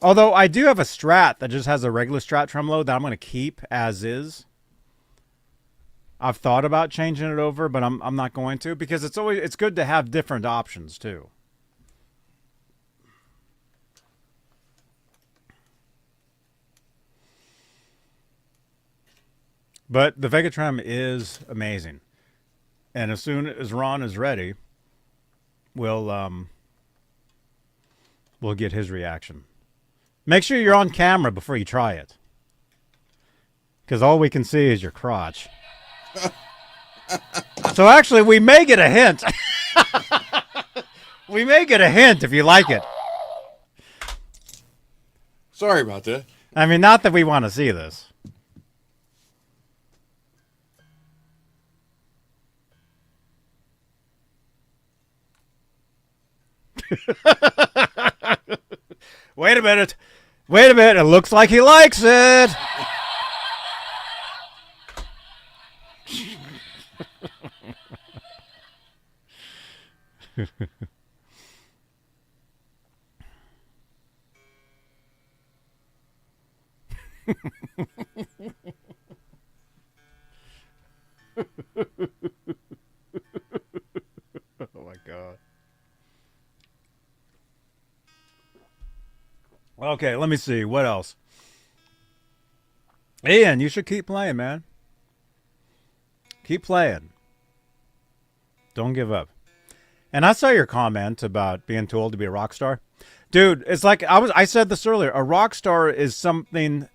Although I do have a Strat that just has a regular Strat tremolo that I'm going to keep as is. I've thought about changing it over, but I'm not going to, because it's good to have different options too. But the Vega-Trem is amazing. And as soon as Ron is ready, we'll get his reaction. Make sure you're on camera before you try it. Because all we can see is your crotch. So actually, we may get a hint. We may get a hint if you like it. Sorry about that. I mean, not that we want to see this. Wait a minute. Wait a minute. It looks like he likes it. Oh my God. Okay, let me see. What else? Ian, you should keep playing, man. Keep playing. Don't give up. And I saw your comment about being too old to be a rock star. Dude, it's like I said this earlier. A rock star is something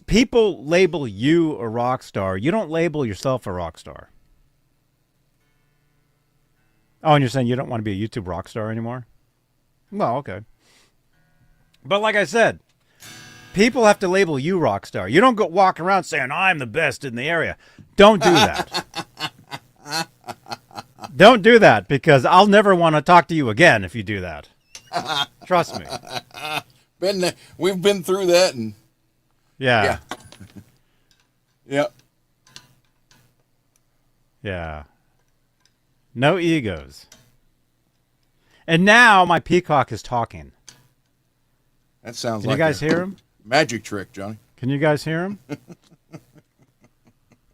people label you a rock star. You don't label yourself a rock star. Oh, and you're saying you don't want to be a YouTube rock star anymore? Well, okay. But like I said, people have to label you rock star. You don't go walk around saying, I'm the best in the area. Don't do that. Don't do that, because I'll never want to talk to you again if you do that. Trust me. We've been through that, and yeah. Yep. Yeah. No egos. And now my peacock is talking. That sounds Can like you guys hear him? Magic trick, Johnny. Can you guys hear him?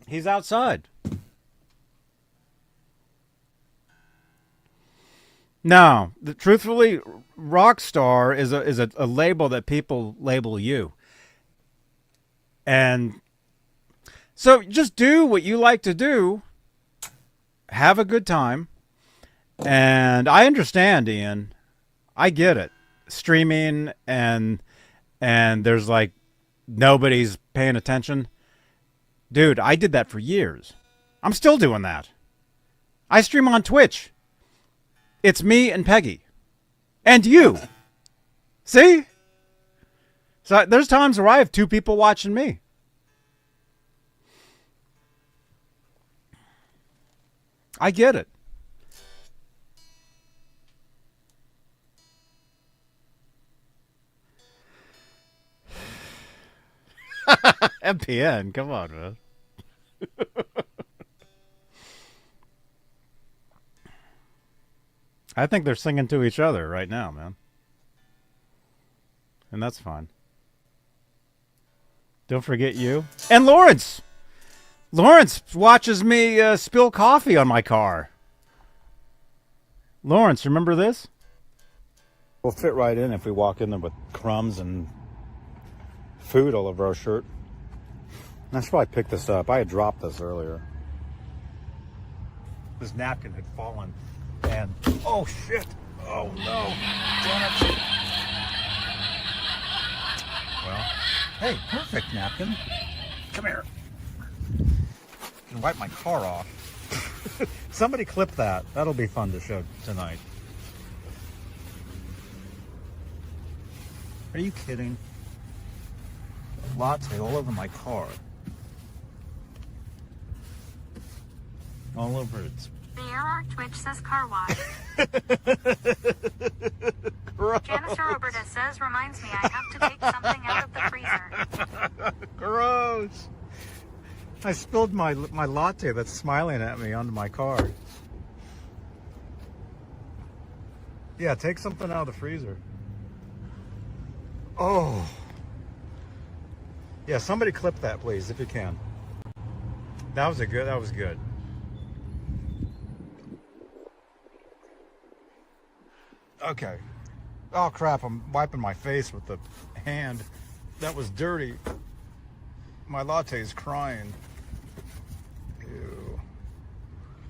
He's outside. No, truthfully, rock star is a label that people label you. And so just do what you like to do. Have a good time. And I understand, Ian. I get it. Streaming and there's like nobody's paying attention. Dude, I did that for years. I'm still doing that. I stream on Twitch. It's me and Peggy. And you. See? So there's times where I have two people watching me. I get it. MPN, come on, man. I think they're singing to each other right now, man. And that's fine. Don't forget you. And Lawrence! Lawrence watches me spill coffee on my car. Lawrence, remember this? We'll fit right in if we walk in there with crumbs and food all over our shirt. I should probably pick this up. I had dropped this earlier. This napkin had fallen. And, oh shit. Oh no. Well, hey, perfect napkin. Come here. I can wipe my car off. Somebody clip that. That'll be fun to show tonight. Are you kidding? Latte all over my car. All over it. The error Twitch says car wash. Janice Roberta says, reminds me I have to take something out of the freezer. Gross. I spilled my latte that's smiling at me onto my car. Yeah, take something out of the freezer. Oh. Yeah, somebody clip that, please, if you can. That was good. Okay. Oh crap, I'm wiping my face with the hand. That was dirty. My latte is crying.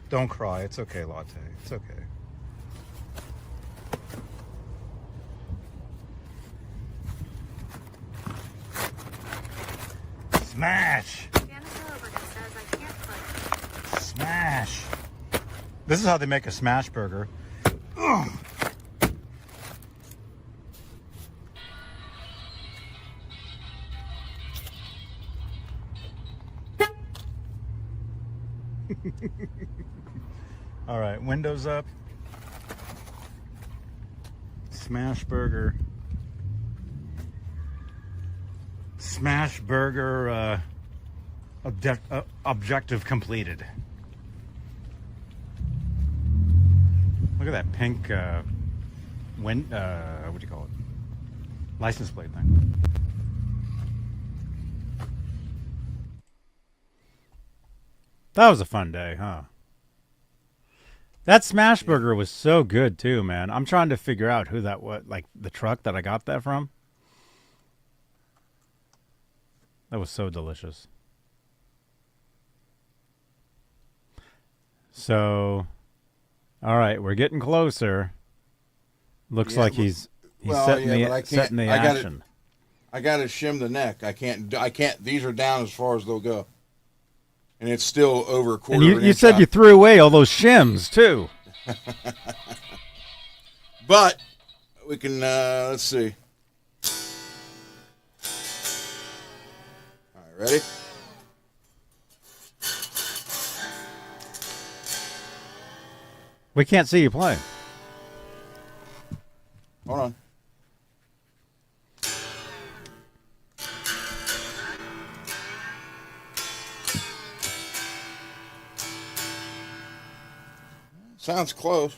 Don't cry. It's okay, Latte. It's okay. Smash! Janice Roberta says I can't play. Smash! This is how they make a smash burger. Ugh. All right, windows up. Smash burger. Smash burger objective completed. Look at that pink what do you call it? License plate thing. That was a fun day, huh? That smash burger was so good too, man. I'm trying to figure out who that was, like the truck that I got that from. That was so delicious. So, all right, we're getting closer. Looks like he's setting the action. I got to shim the neck. I can't. These are down as far as they'll go, and it's still over a quarter. And you said out. You threw away all those shims too. But we can. Let's see. All right, ready? We can't see you play. Hold on. Sounds close.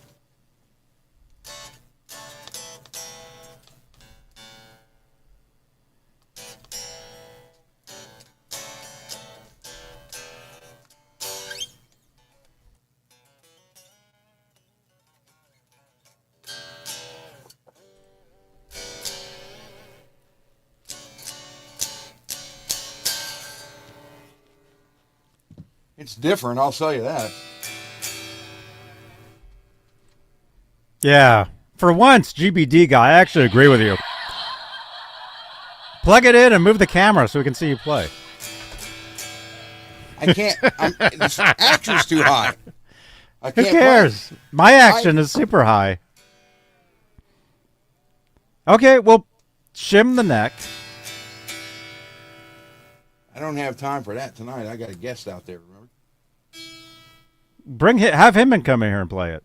It's different, I'll tell you that. Yeah. For once, GBD guy, I actually agree with you. Plug it in and move the camera so we can see you play. I can't. This action's too high. I Who can't cares? play. My action is super high. Okay, well, shim the neck. I don't have time for that tonight. I got a guest out there, remember? Have him and come in here and play it.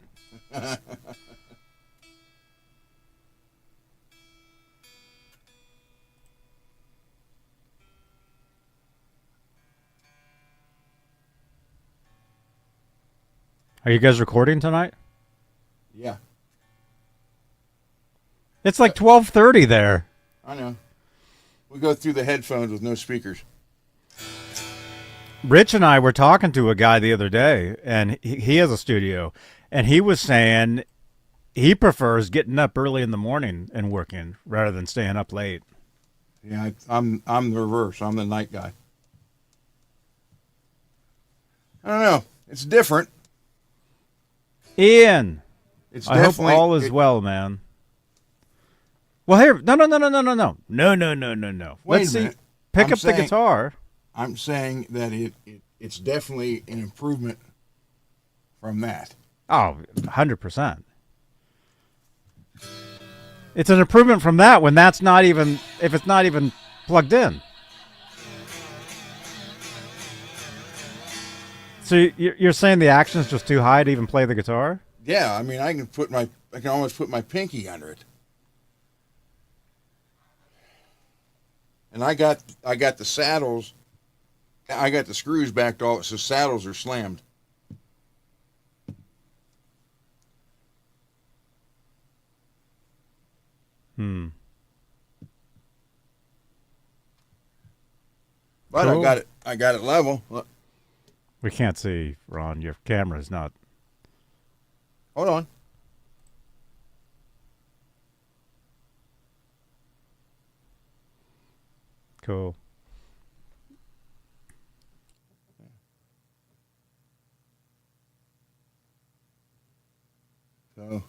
Are you guys recording tonight? Yeah. It's like 12:30 there. I know. We go through the headphones with no speakers. Rich and I were talking to a guy the other day, and he has a studio, and he was saying he prefers getting up early in the morning and working rather than staying up late. Yeah, I'm the reverse. I'm the night guy. I don't know. It's different. Ian, It's I hope definitely all is well, man. Well, here, no. Wait Let's a see. minute. Pick I'm up the saying- guitar. I'm saying that it's definitely an improvement from that. Oh, 100%. It's an improvement from that when that's not even, if it's not even plugged in. So you're saying the action is just too high to even play the guitar? Yeah, I mean, I can almost put my pinky under it. And I got the saddles. I got the screws backed all, so saddles are slammed. But Cool. I got it level. Look. We can't see, Ron. Your camera's not. Hold on. Cool. So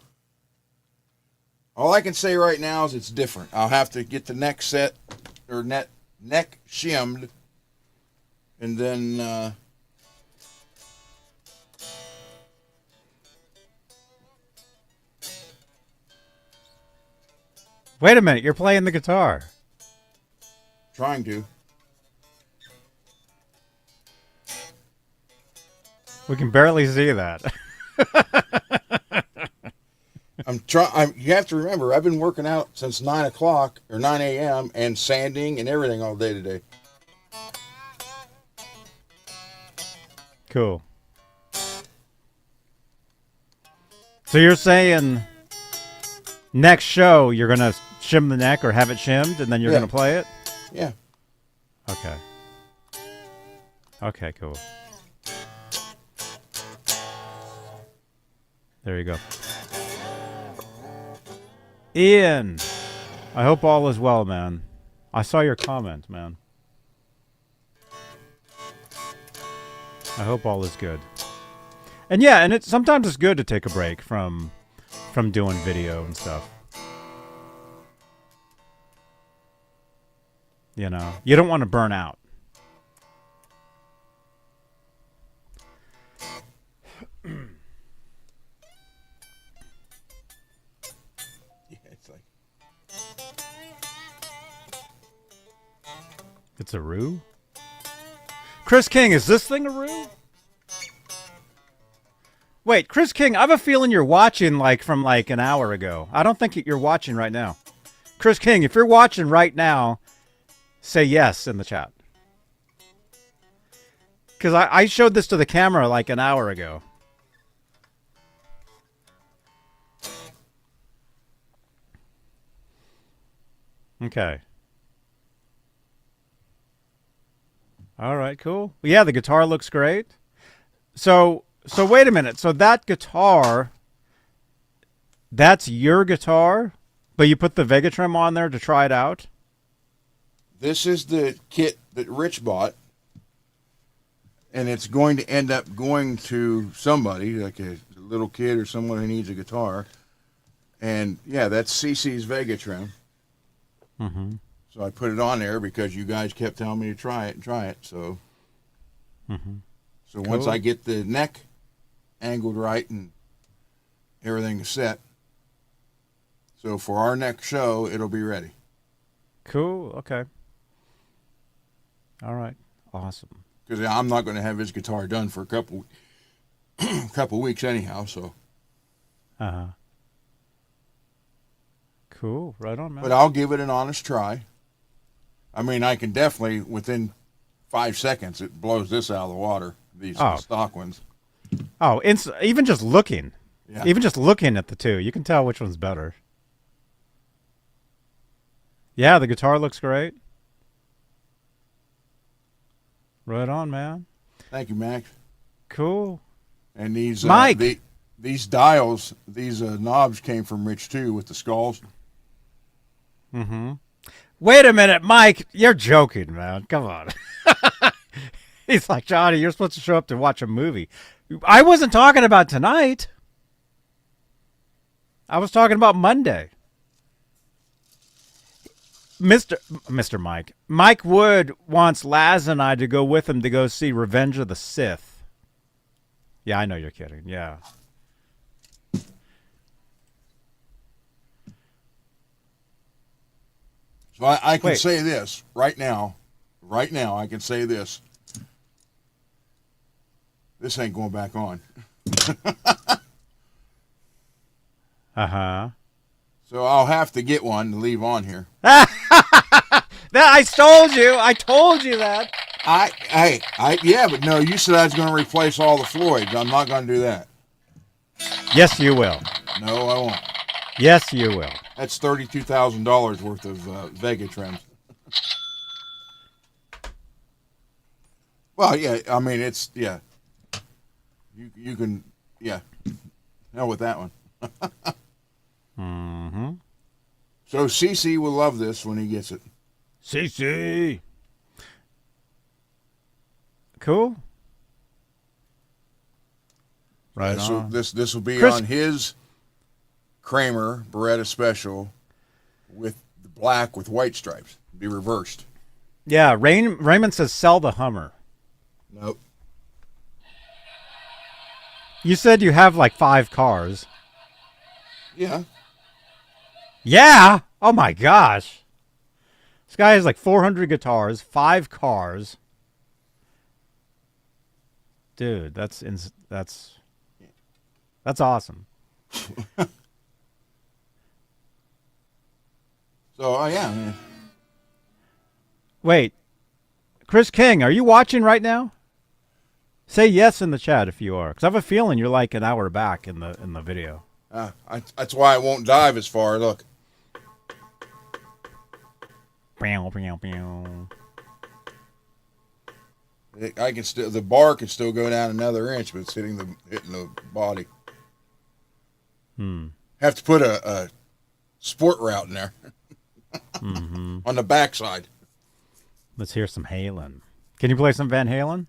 all I can say right now is it's different. I'll have to get the neck set or neck shimmed, and then Wait a minute, you're playing the guitar. trying to. We can barely see that. You have to remember, I've been working out since 9 o'clock or 9 a.m. and sanding and everything all day today. Cool. So you're saying next show you're going to shim the neck or have it shimmed and then you're going to play it? Yeah. Okay. Okay, cool. There you go. Ian, I hope all is well, man. I saw your comment, man. I hope all is good. And yeah, and sometimes it's good to take a break from doing video and stuff. You know, you don't want to burn out. It's a roux? Chris King, is this thing a roux? Wait, Chris King, I have a feeling you're watching from an hour ago. I don't think you're watching right now. Chris King, if you're watching right now, say yes in the chat. Because I showed this to the camera an hour ago. Okay. All right, cool. Yeah, the guitar looks great. So wait a minute. So that guitar, that's your guitar, but you put the Vega-Trem on there to try it out? This is the kit that Rich bought, and it's going to end up going to somebody, like a little kid or someone who needs a guitar. And, yeah, that's CC's Vega-Trem. Mm-hmm. So I put it on there because you guys kept telling me to try it. So, Once I get the neck angled right and everything is set, so for our next show, it'll be ready. Cool. Okay. All right. Awesome. Because I'm not going to have his guitar done for a couple weeks anyhow. So. Cool. Right on, man. But I'll give it an honest try. I mean, I can definitely, within 5 seconds, it blows this out of the water, these stock ones. Oh, even just looking. Yeah. Even just looking at the two, you can tell which one's better. Yeah, the guitar looks great. Right on, man. Thank you, Max. Cool. And these Mike. These dials, these knobs came from Rich too with the skulls. Mm-hmm. Wait a minute, Mike. You're joking, man. Come on. He's like, Johnny, you're supposed to show up to watch a movie. I wasn't talking about tonight. I was talking about Monday. Mr. Mike. Mike Wood wants Laz and I to go with him to go see Revenge of the Sith. Yeah, I know you're kidding. Yeah. So I can say this right now. Right now, I can say this. This ain't going back on. Uh-huh. So I'll have to get one to leave on here. I told you. I told you that. Yeah, but no, you said I was going to replace all the Floyds. I'm not going to do that. Yes, you will. No, I won't. Yes, you will. That's $32,000 worth of Vega-Trems. Well, yeah, I mean, it's, yeah. You can, yeah. Hell with that one. Mm-hmm. So CC will love this when he gets it. CC. Cool. Right So on. this will be on his Kramer Beretta Special with the black with white stripes. It'd be reversed. Yeah, Raymond says sell the Hummer. Nope. You said you have like 5 cars. Yeah. Yeah? Oh my gosh. This guy has like 400 guitars, 5 cars. Dude, that's awesome. So, yeah. Man. Wait. Chris King, are you watching right now? Say yes in the chat if you are, because I have a feeling you're like an hour back in the video. That's why I won't dive as far. Look. I can still, the bar can still go down another inch, but it's hitting the body. Have to put a sport route in there on the backside. Let's hear some Halen. Can you play some Van Halen?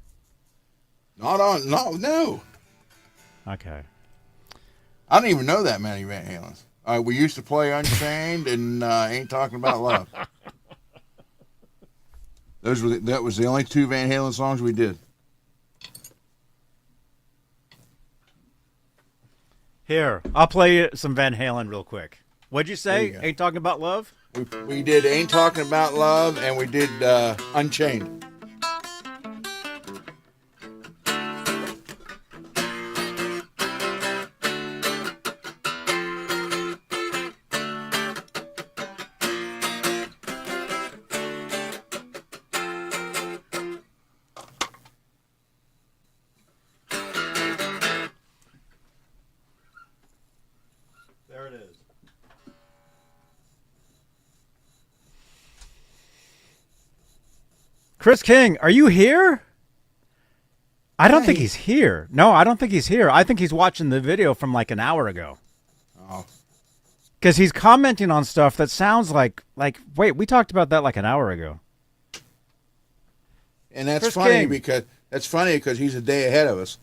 No. Okay. I don't even know that many Van Halens. We used to play Unchained and Ain't Talking About Love. That was the only 2 Van Halen songs we did. Here, I'll play some Van Halen real quick. What'd you say? You Ain't Talking About Love? We did Ain't Talking About Love, and we did Unchained. There it is. Chris King, are you here? I don't think he's here. No, I don't think he's here. I think he's watching the video from like an hour ago. Oh. Because he's commenting on stuff that sounds like, wait, we talked about that like an hour ago. And that's Chris funny King. because he's a day ahead of us.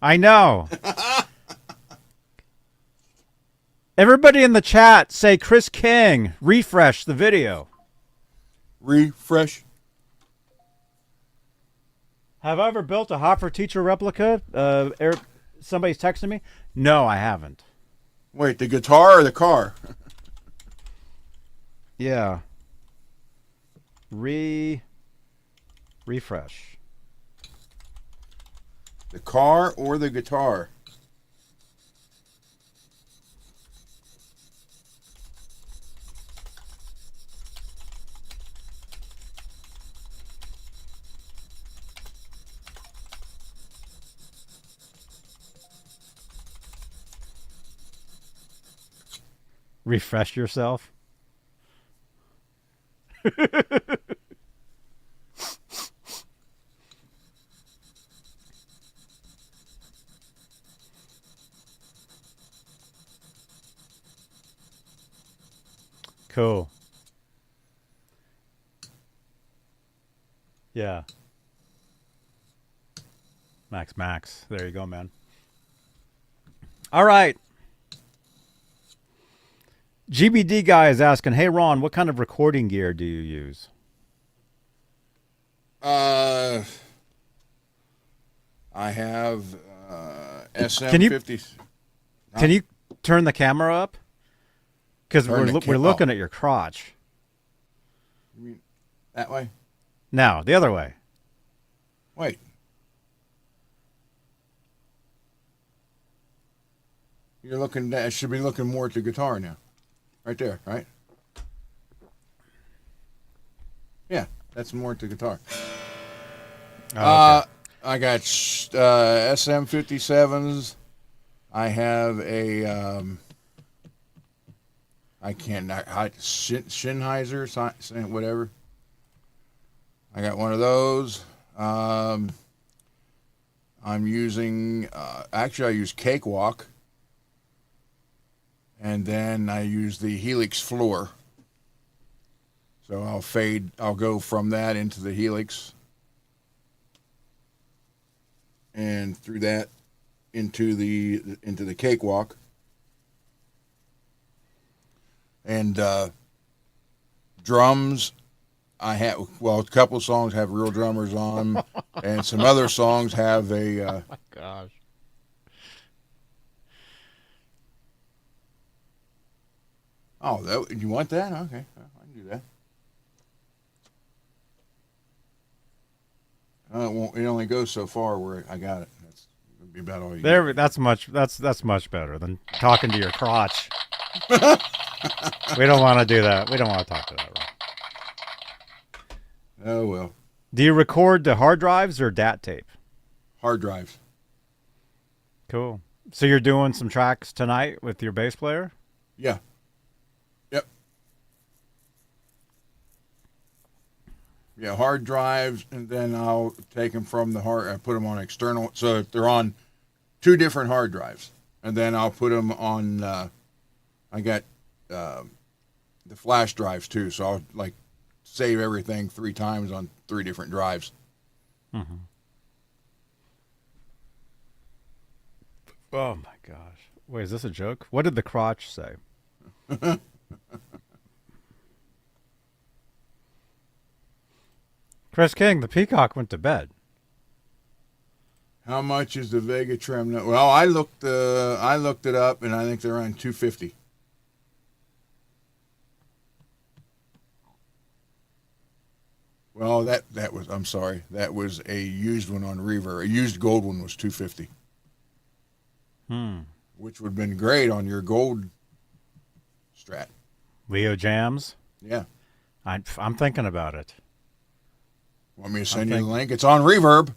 I know. Everybody in the chat say Chris King, refresh the video. Refresh. Have I ever built a Hopper Teacher replica? Somebody's texting me. No, I haven't. Wait, the guitar or the car? Yeah. Refresh. The car or the guitar? Refresh yourself. Cool. Yeah. Max. There you go, man. All right. GBD guy is asking, hey, Ron, what kind of recording gear do you use? I have SM50. Can you turn the camera up? Because we're looking at your crotch. You mean that way? Now, the other way. Wait. You're looking. I should be looking more at the guitar now. Right there, right? Yeah, that's more at the guitar. Oh, okay. I got SM57s. I have a I can't Sennheiser, whatever. I got one of those. I'm using actually I use Cakewalk. And then I use the Helix floor. So I'll go from that into the Helix. And through that into the Cakewalk. And drums, I have, well, a couple of songs have real drummers on them, and some other songs have a. Oh my gosh. Oh, you want that? Okay, I can do that. It only goes so far where I got it. That'd be about all you. There, that's much better than talking to your crotch. We don't want to do that. We don't want to talk to that. Right? Oh well. Do you record to hard drives or DAT tape? Hard drives. Cool. So you're doing some tracks tonight with your bass player? Yeah. Yep. Yeah, hard drives, and then I'll take them from the hard. I put them on external. So if they're on 2 different hard drives, and then I'll put them on. I got the flash drives too, so I'll like save everything 3 times on 3 different drives. Mm-hmm. Oh my gosh! Wait, is this a joke? What did the crotch say? Chris King, the peacock went to bed. How much is the Vega-Trem? Well, I looked it up, and I think they're around $250. Well, that was. I'm sorry. That was a used one on Reverb. A used gold one was $250. Which would have been great on your gold Strat. Leo Jams. Yeah. I'm thinking about it. Want me to send you the link? It's on Reverb.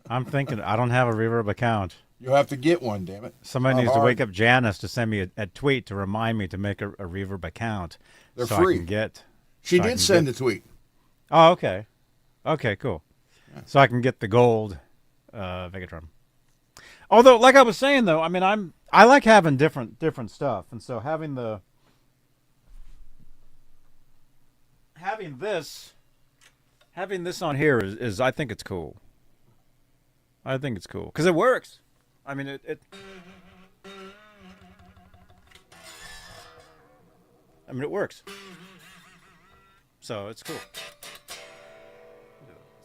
I'm thinking. I don't have a Reverb account. You'll have to get one, damn it. Somebody needs to wake up Janice to send me a tweet to remind me to make a Reverb account. They're so free. I can get. She did send a tweet. Oh, okay. Okay, cool. Yeah. So I can get the gold Vega-Trem. Although, like I was saying, though, I mean, I like having different stuff, and so having this on here is I think it's cool. I think it's cool because it works. I mean, it works. So it's cool.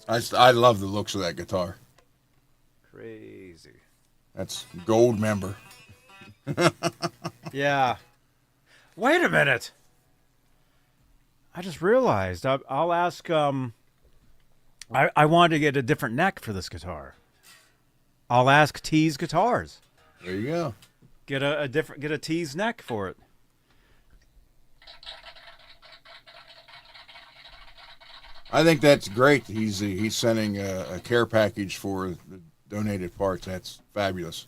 I love the looks of that guitar. Crazy. That's gold member. Yeah. Wait a minute. I just realized I'll ask. I wanted to get a different neck for this guitar. I'll ask Tease Guitars. There you go. Get a Tease neck for it. I think that's great. He's sending a care package for the donated parts. That's fabulous.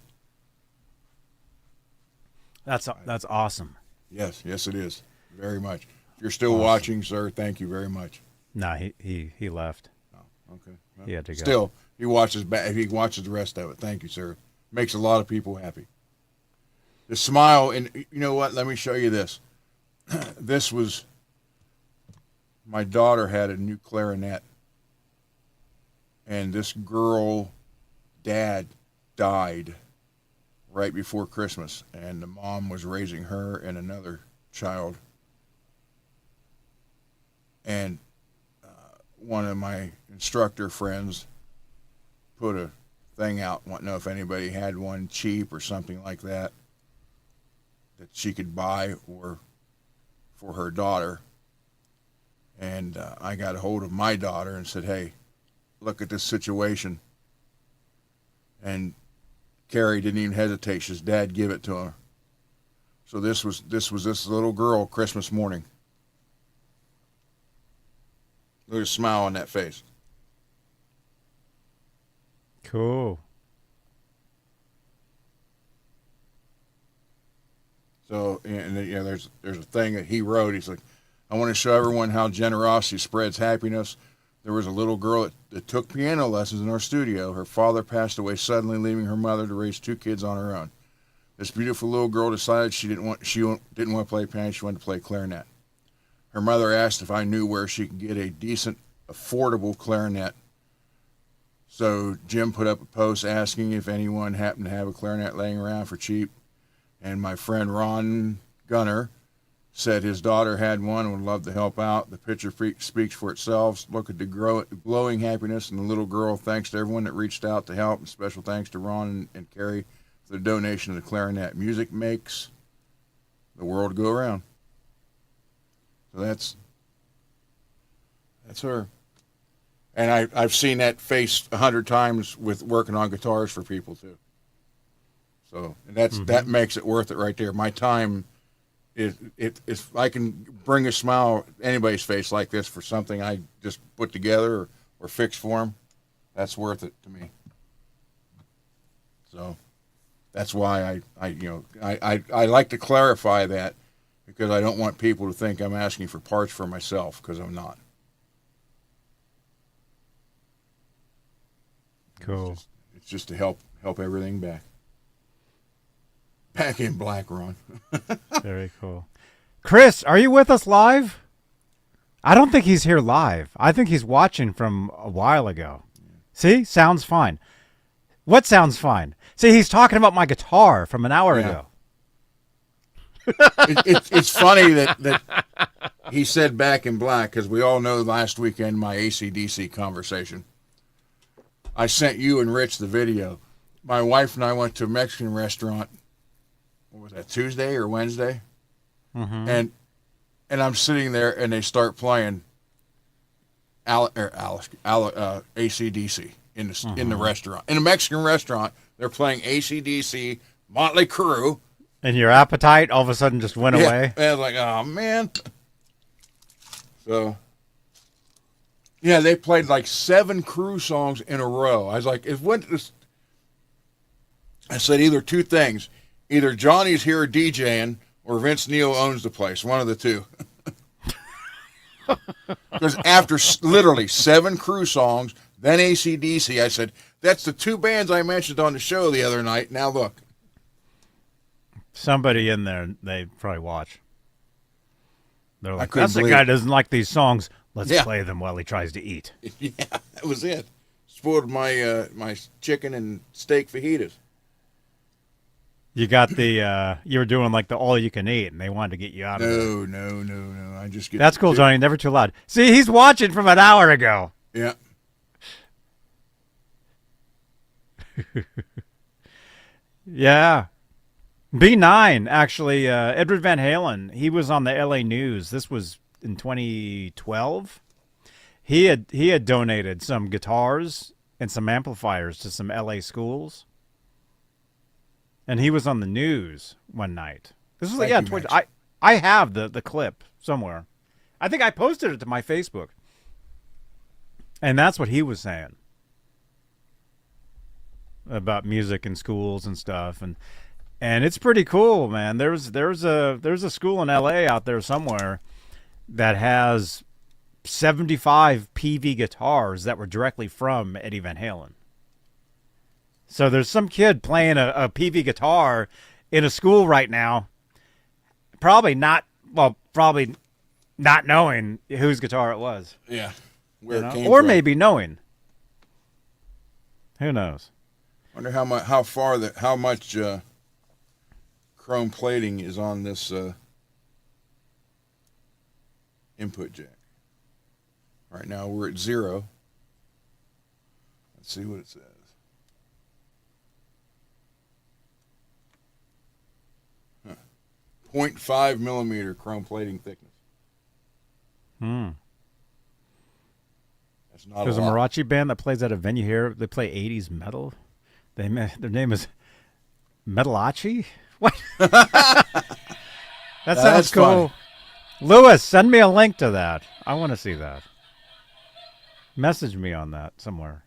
That's awesome. Yes, it is. Very much. If you're still watching, sir, thank you very much. No, he left. Oh, okay. Well, he had to go. Still, he watches the rest of it. Thank you, sir. Makes a lot of people happy. The smile, and you know what? Let me show you this. This was, my daughter had a new clarinet, and this girl dad died right before Christmas, and the mom was raising her and another child. And one of my instructor friends put a thing out, wanting to know if anybody had one cheap or something like that she could buy or for her daughter. And I got a hold of my daughter and said, hey, look at this situation. And Kerry didn't even hesitate. His dad give it to her. So this was this little girl Christmas morning. Look at the smile on that face. Cool. So, and there's a thing that he wrote. He's like, I want to show everyone how generosity spreads happiness. There was a little girl that took piano lessons in our studio. Her father passed away suddenly, leaving her mother to raise 2 kids on her own. This beautiful little girl decided she didn't want to play piano. She wanted to play clarinet. Her mother asked if I knew where she could get a decent, affordable clarinet. So Jim put up a post asking if anyone happened to have a clarinet laying around for cheap. And my friend Ron Gunner Said his daughter had one and would love to help out. The picture speaks for itself. Look at the glowing happiness in the little girl. Thanks to everyone that reached out to help. And special thanks to Ron and Kerry for the donation of the clarinet. Music makes the world go around. So that's her. And I've seen that face 100 times with working on guitars for people too. So that makes it worth it right there. My time. If I can bring a smile anybody's face like this for something I just put together or fix for them, that's worth it to me. So that's why I like to clarify that, because I don't want people to think I'm asking for parts for myself, because I'm not. Cool. It's just to help everything back. Back in black, Ron. Very cool. Chris, are you with us live? I don't think he's here live. I think he's watching from a while ago. See? Sounds fine. What sounds fine? See, he's talking about my guitar from an hour ago. It's funny that he said back in black, because we all know last weekend my AC/DC conversation. I sent you and Rich the video. My wife and I went to a Mexican restaurant. What was that, Tuesday or Wednesday? Mm-hmm. And I'm sitting there, and they start playing AC/DC in the restaurant. In a Mexican restaurant, they're playing AC/DC, Motley Crue. And your appetite all of a sudden just went away? And I was like, oh, man. So, yeah, they played like 7 Crue songs in a row. I was like, I said either two things. Either Johnny's here DJing or Vince Neil owns the place. One of the two. Because after literally 7 Crue songs, then AC/DC, I said, that's the 2 bands I mentioned on the show the other night. Now look. Somebody in there, they probably watch. They're like, that's the guy doesn't like these songs. Let's play them while he tries to eat. Yeah, that was it. Spoiled my my chicken and steak fajitas. You got the, you were doing like the all you can eat, and they wanted to get you out of there. No. I just get. That's cool, Johnny. Never too loud. See, he's watching from an hour ago. Yeah. Yeah. B9, actually, Edward Van Halen, he was on the LA News. This was in 2012. He had donated some guitars and some amplifiers to some LA schools. And he was on the news one night. This was I have the clip somewhere. I think I posted it to my Facebook. And that's what he was saying about music in schools and stuff, and it's pretty cool, man. There's a school in LA out there somewhere that has 75 PV guitars that were directly from Eddie Van Halen. So there's some kid playing a PV guitar in a school right now, probably not knowing whose guitar it was. Yeah. Where it came or from. Maybe knowing. Who knows? Wonder how much chrome plating is on this input jack. Right now we're at 0. Let's see what it says. Huh. 0.5 millimeter chrome plating thickness. That's not There's a a lot. mariachi band that plays at a venue here. They play 80s metal. Their name is Metalachi? What? That sounds cool. Funny. Lewis, send me a link to that. I want to see that. Message me on that somewhere.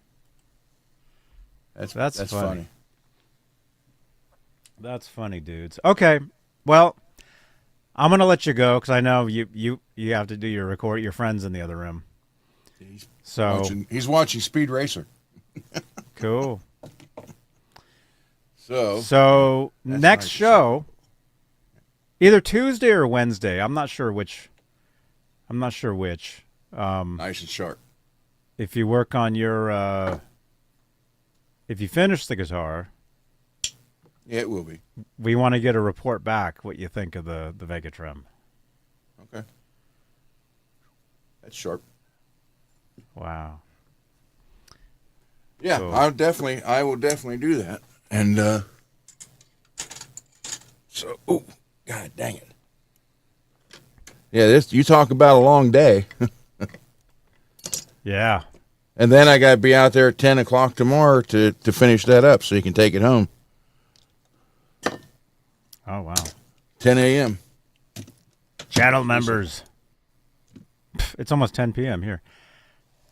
That's funny. That's funny, dudes. Okay, well, I'm gonna let you go because I know you have to do your record. Your friends in the other room. He's watching Speed Racer. Cool. So next show, either Tuesday or Wednesday. I'm not sure which. Nice and sharp. If you work on your, if you finish the guitar, yeah, it will be. We want to get a report back. What you think of the Vega-Trem? Okay. That's sharp. Wow. Yeah, Cool. I will definitely do that. And so, oh, God dang it. Yeah, you talk about a long day. Yeah. And then I got to be out there at 10 o'clock tomorrow to finish that up so you can take it home. Oh, wow. 10 a.m. Channel members. It's almost 10 p.m. here.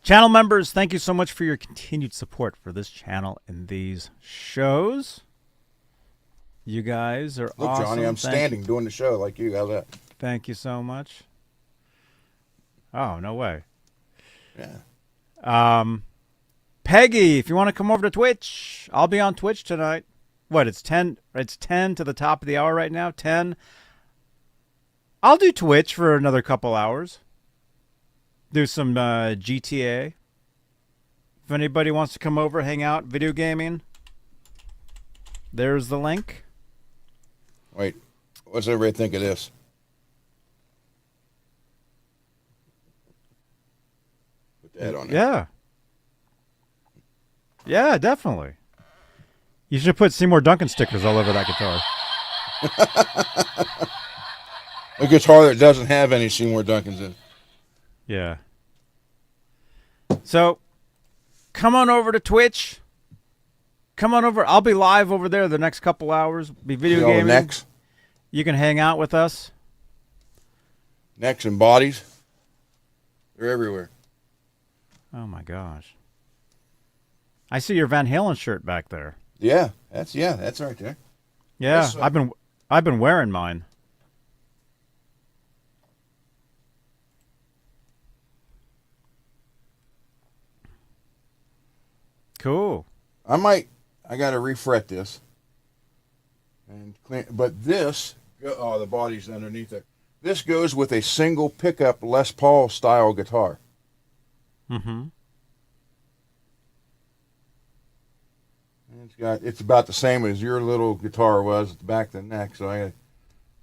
Channel members, thank you so much for your continued support for this channel and these shows. You guys are Look, awesome. Johnny, I'm standing doing the show like you. How's that? Thank you so much. Oh, no way. Yeah. Peggy, if you want to come over to Twitch, I'll be on Twitch tonight. What, it's 10 to the top of the hour right now? 10. I'll do Twitch for another couple hours. Do some GTA. If anybody wants to come over, hang out, video gaming, there's the link. Wait, what's everybody think of this? Put that on there. Yeah. Yeah, definitely. You should put Seymour Duncan stickers all over that guitar. A guitar that doesn't have any Seymour Duncans in it. Yeah. So, come on over to Twitch. Come on over. I'll be live over there the next couple hours. Be video gaming. Necks. You can hang out with us. Necks and bodies. They're everywhere. Oh my gosh. I see your Van Halen shirt back there. Yeah, that's right there. Yeah, Yes, I've been wearing mine. Cool. I got to refret this. And clean, but this, the body's underneath there. This goes with a single pickup Les Paul style guitar. Mm-hmm. And it's about the same as your little guitar was at the back of the neck. So I got to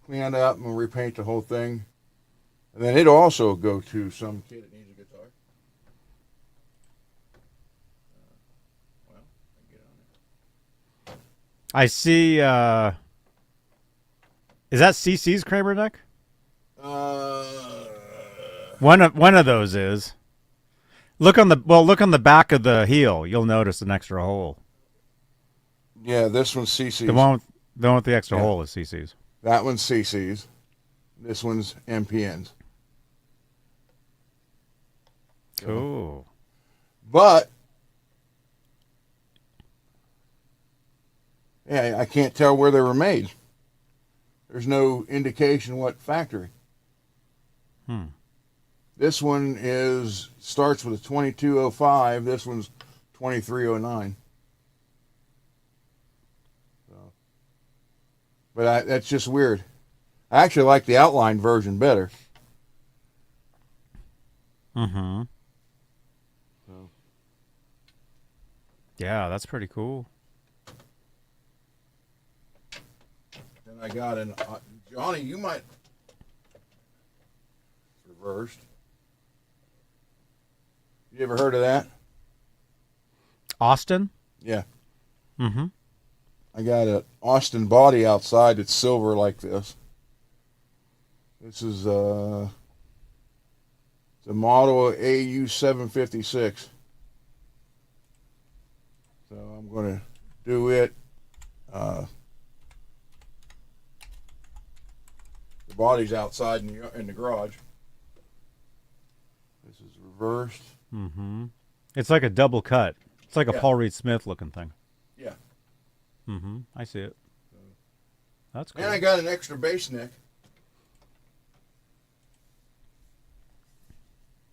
clean it up and repaint the whole thing. And then it'll also go to some kid that needs a guitar. I see. Is that CC's Kramer neck? One of those is. Look on the back of the heel. You'll notice an extra hole. Yeah, this one's CC's. The one with the extra hole is CC's. That one's CC's. This one's MPN's. Cool. But yeah, I can't tell where they were made. There's no indication what factory. This one starts with a 2205. This one's 2309. So, but that's just weird. I actually like the outline version better. Mm-hmm. So. Yeah, that's pretty cool. Then I got an Johnny. You might reversed. You ever heard of that? Austin? Yeah. Mm-hmm. I got an Austin body outside that's silver like this. This is the model AU756. So I'm going to do it. The body's outside in the garage. This is reversed. Mm-hmm. It's like a double cut. It's like a Paul Reed Smith looking thing. Yeah. Mm-hmm. I see it. That's cool. And I got an extra bass neck.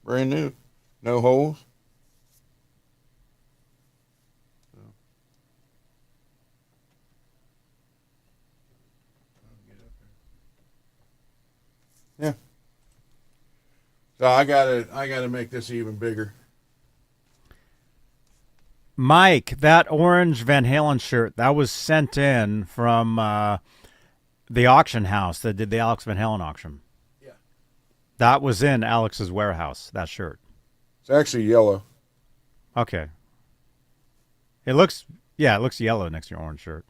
Brand new. No holes. Yeah. So I gotta make this even bigger. Mike, that orange Van Halen shirt, that was sent in from the auction house that did the Alex Van Halen auction. Yeah. That was in Alex's warehouse, that shirt. It's actually yellow. Okay. It looks yellow next to your orange shirt.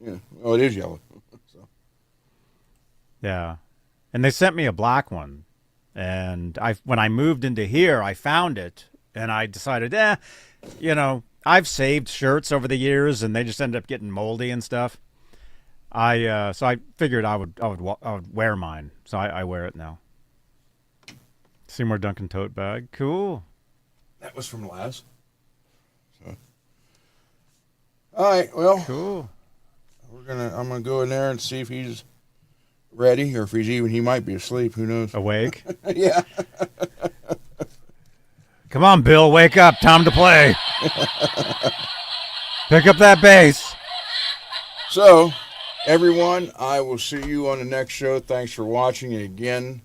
Yeah. Oh, it is yellow. So. Yeah. And they sent me a black one. And when I moved into here, I found it. And I decided, I've saved shirts over the years, and they just end up getting moldy and stuff. So I figured I would wear mine. So I wear it now. Seymour Duncan tote bag. Cool. That was from Laz. So. All right, well. Cool. I'm gonna go in there and see if he's ready, or if he might be asleep. Who knows? Awake? Yeah. Come on, Bill, wake up. Time to play. Pick up that bass. So, everyone, I will see you on the next show. Thanks for watching. And again,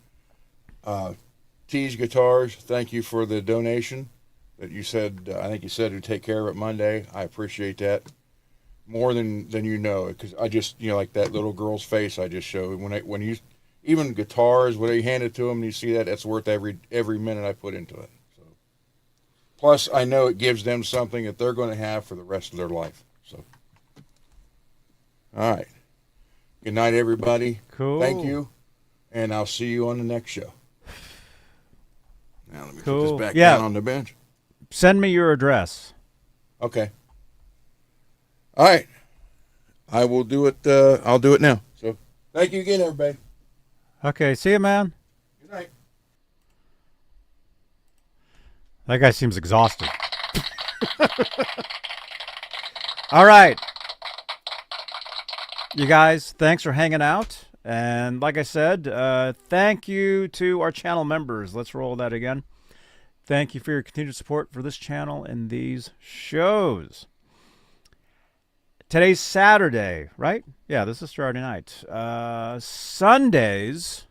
Tease Guitars, thank you for the donation that you said. I think you said to take care of it Monday. I appreciate that more than you know, because I just, like that little girl's face I just showed. When you, even guitars, when you hand it to them and you see that, that's worth every minute I put into it. Plus, I know it gives them something that they're going to have for the rest of their life. So, all right. Good night, everybody. Cool. Thank you, and I'll see you on the next show. Now, let me put this back down on the bench. Send me your address. Okay. All right. I will do it. I'll do it now. So, thank you again, everybody. Okay. See you, man. Good night. That guy seems exhausted. All right. You guys, thanks for hanging out. And like I said, thank you to our channel members. Let's roll that again. Thank you for your continued support for this channel and these shows. Today's Saturday, right? Yeah, this is Straturday night. Sundays.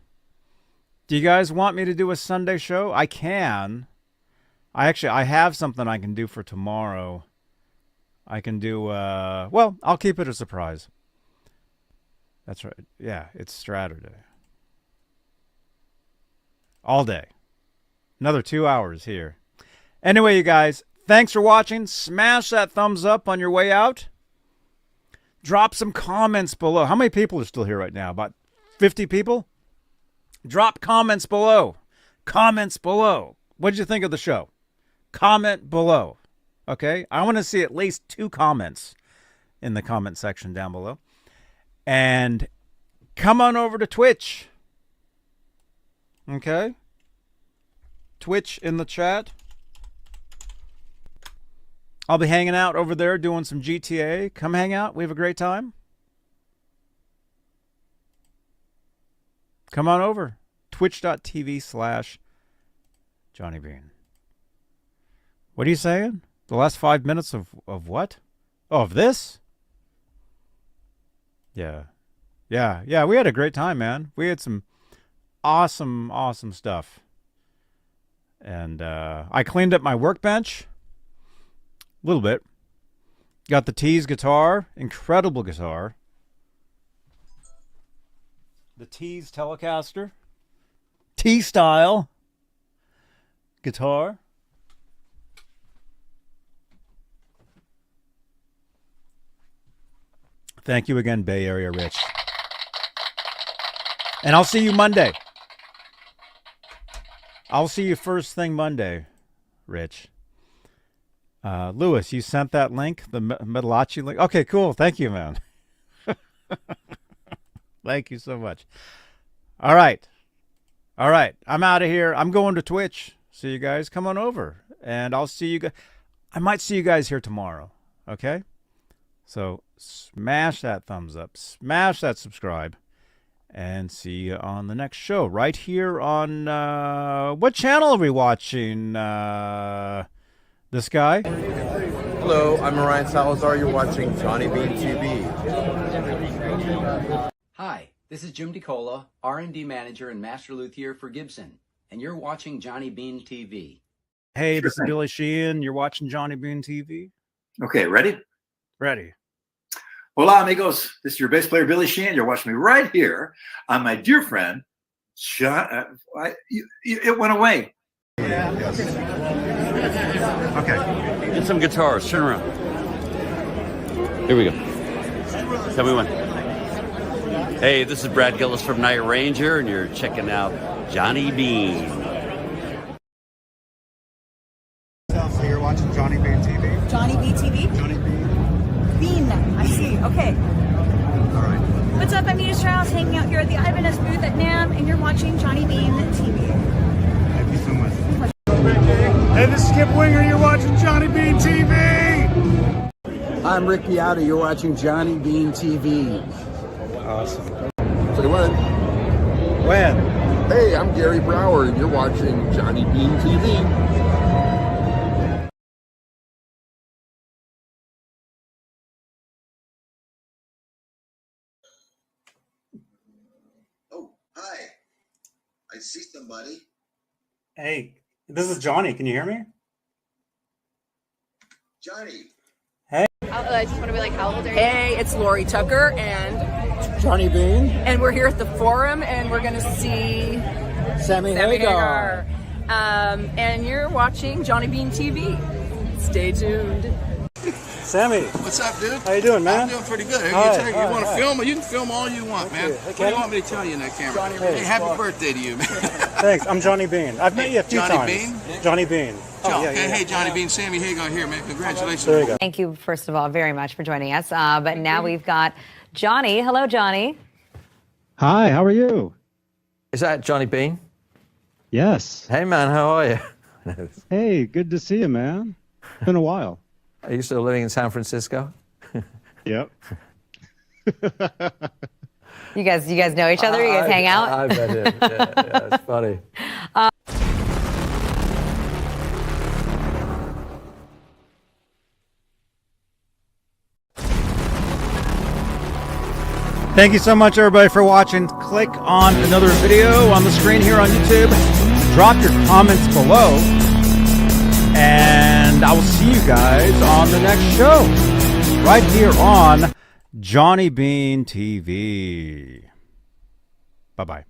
Do you guys want me to do a Sunday show? I can. I have something I can do for tomorrow. I can do, well, I'll keep it a surprise. That's right. Yeah, it's Straturday. All day. Another 2 hours here. Anyway, you guys, thanks for watching. Smash that thumbs up on your way out. Drop some comments below. How many people are still here right now? About 50 people? Drop comments below. Comments below. What did you think of the show? Comment below. Okay? I want to see at least 2 comments in the comment section down below. And come on over to Twitch. Okay? Twitch in the chat. I'll be hanging out over there doing some GTA. Come hang out. We have a great time. Come on over. Twitch.tv/Johnny Beane. What are you saying? The last 5 minutes of what? Oh, of this? Yeah. Yeah, we had a great time, man. We had some awesome stuff. And I cleaned up my workbench a little bit. Got the Tease guitar, incredible guitar. The Tease Telecaster, T-style guitar. Thank you again, Bay Area Rich. And I'll see you Monday. I'll see you first thing Monday, Rich. Lewis, you sent that link, the Metalachi link? Okay, cool. Thank you, man. Thank you so much. All right. I'm out of here. I'm going to Twitch. See you guys. Come on over. And I'll see you guys. I might see you guys here tomorrow. Okay? So smash that thumbs up. Smash that subscribe. And see you on the next show. Right here on, what channel are we watching? This guy? Hello, I'm Ryan Salazar. You're watching Johnny Beane TV. Hi, this is Jim DeCola, R&D Manager and Master Luthier for Gibson, and you're watching Johnny Beane TV. Hey, this is Billy Sheehan. You're watching Johnny Beane TV. Okay, ready? Ready. Hola, amigos. This is your bass player, Billy Sheehan. You're watching me right here on my dear friend, It went away. Okay. Get some guitars. Turn around. Here we go. Tell me when. Hey, this is Brad Gillis from Night Ranger, and you're checking out Johnny Beane. So you're watching Johnny Beane TV? Johnny Beane TV? Johnny Beane. Beane, I see. Okay. All right. What's up? I'm Nita Strauss, hanging out here at the Ibanez booth at NAMM, and you're watching Johnny Beane TV. Thank you so much. Hey, this is Skip Winger. You're watching Johnny Beane TV. I'm Rick Beata. You're watching Johnny Beane TV. Awesome. Say when? When? Hey, I'm Gary Brower, and you're watching Johnny Beane TV. Oh, hi. I see somebody. Hey, this is Johnny. Can you hear me? Johnny. Hey. I just want to be like, how old are you? Hey, it's Lori Tucker and Johnny Beane. And we're here at the Forum, and we're going to see Sammy Hagar. And you're watching Johnny Beane TV. Stay tuned. Sammy. What's up, dude? How you doing, man? I'm doing pretty good. Hi, you want to film? You can film all you want, man. What do you want me to tell you in that camera? Hey, happy birthday to you, man. Thanks. I'm Johnny Beane. I've met you a few times. Johnny Beane? Johnny Beane. Hey, Johnny Beane. Sammy Hagar here, man. Congratulations. There you go. Thank you, first of all, very much for joining us. But now we've got Johnny. Hello, Johnny. Hi, how are you? Is that Johnny Beane? Yes. Hey, man, how are you? Hey, good to see you, man. Been a while. Are you still living in San Francisco? Yep. You guys know each other? You guys hang out? I bet it. Yeah, it's funny. Thank you so much, everybody, for watching. Click on another video on the screen here on YouTube. Drop your comments below. And I will see you guys on the next show. Right here on Johnny Beane TV. Bye-bye.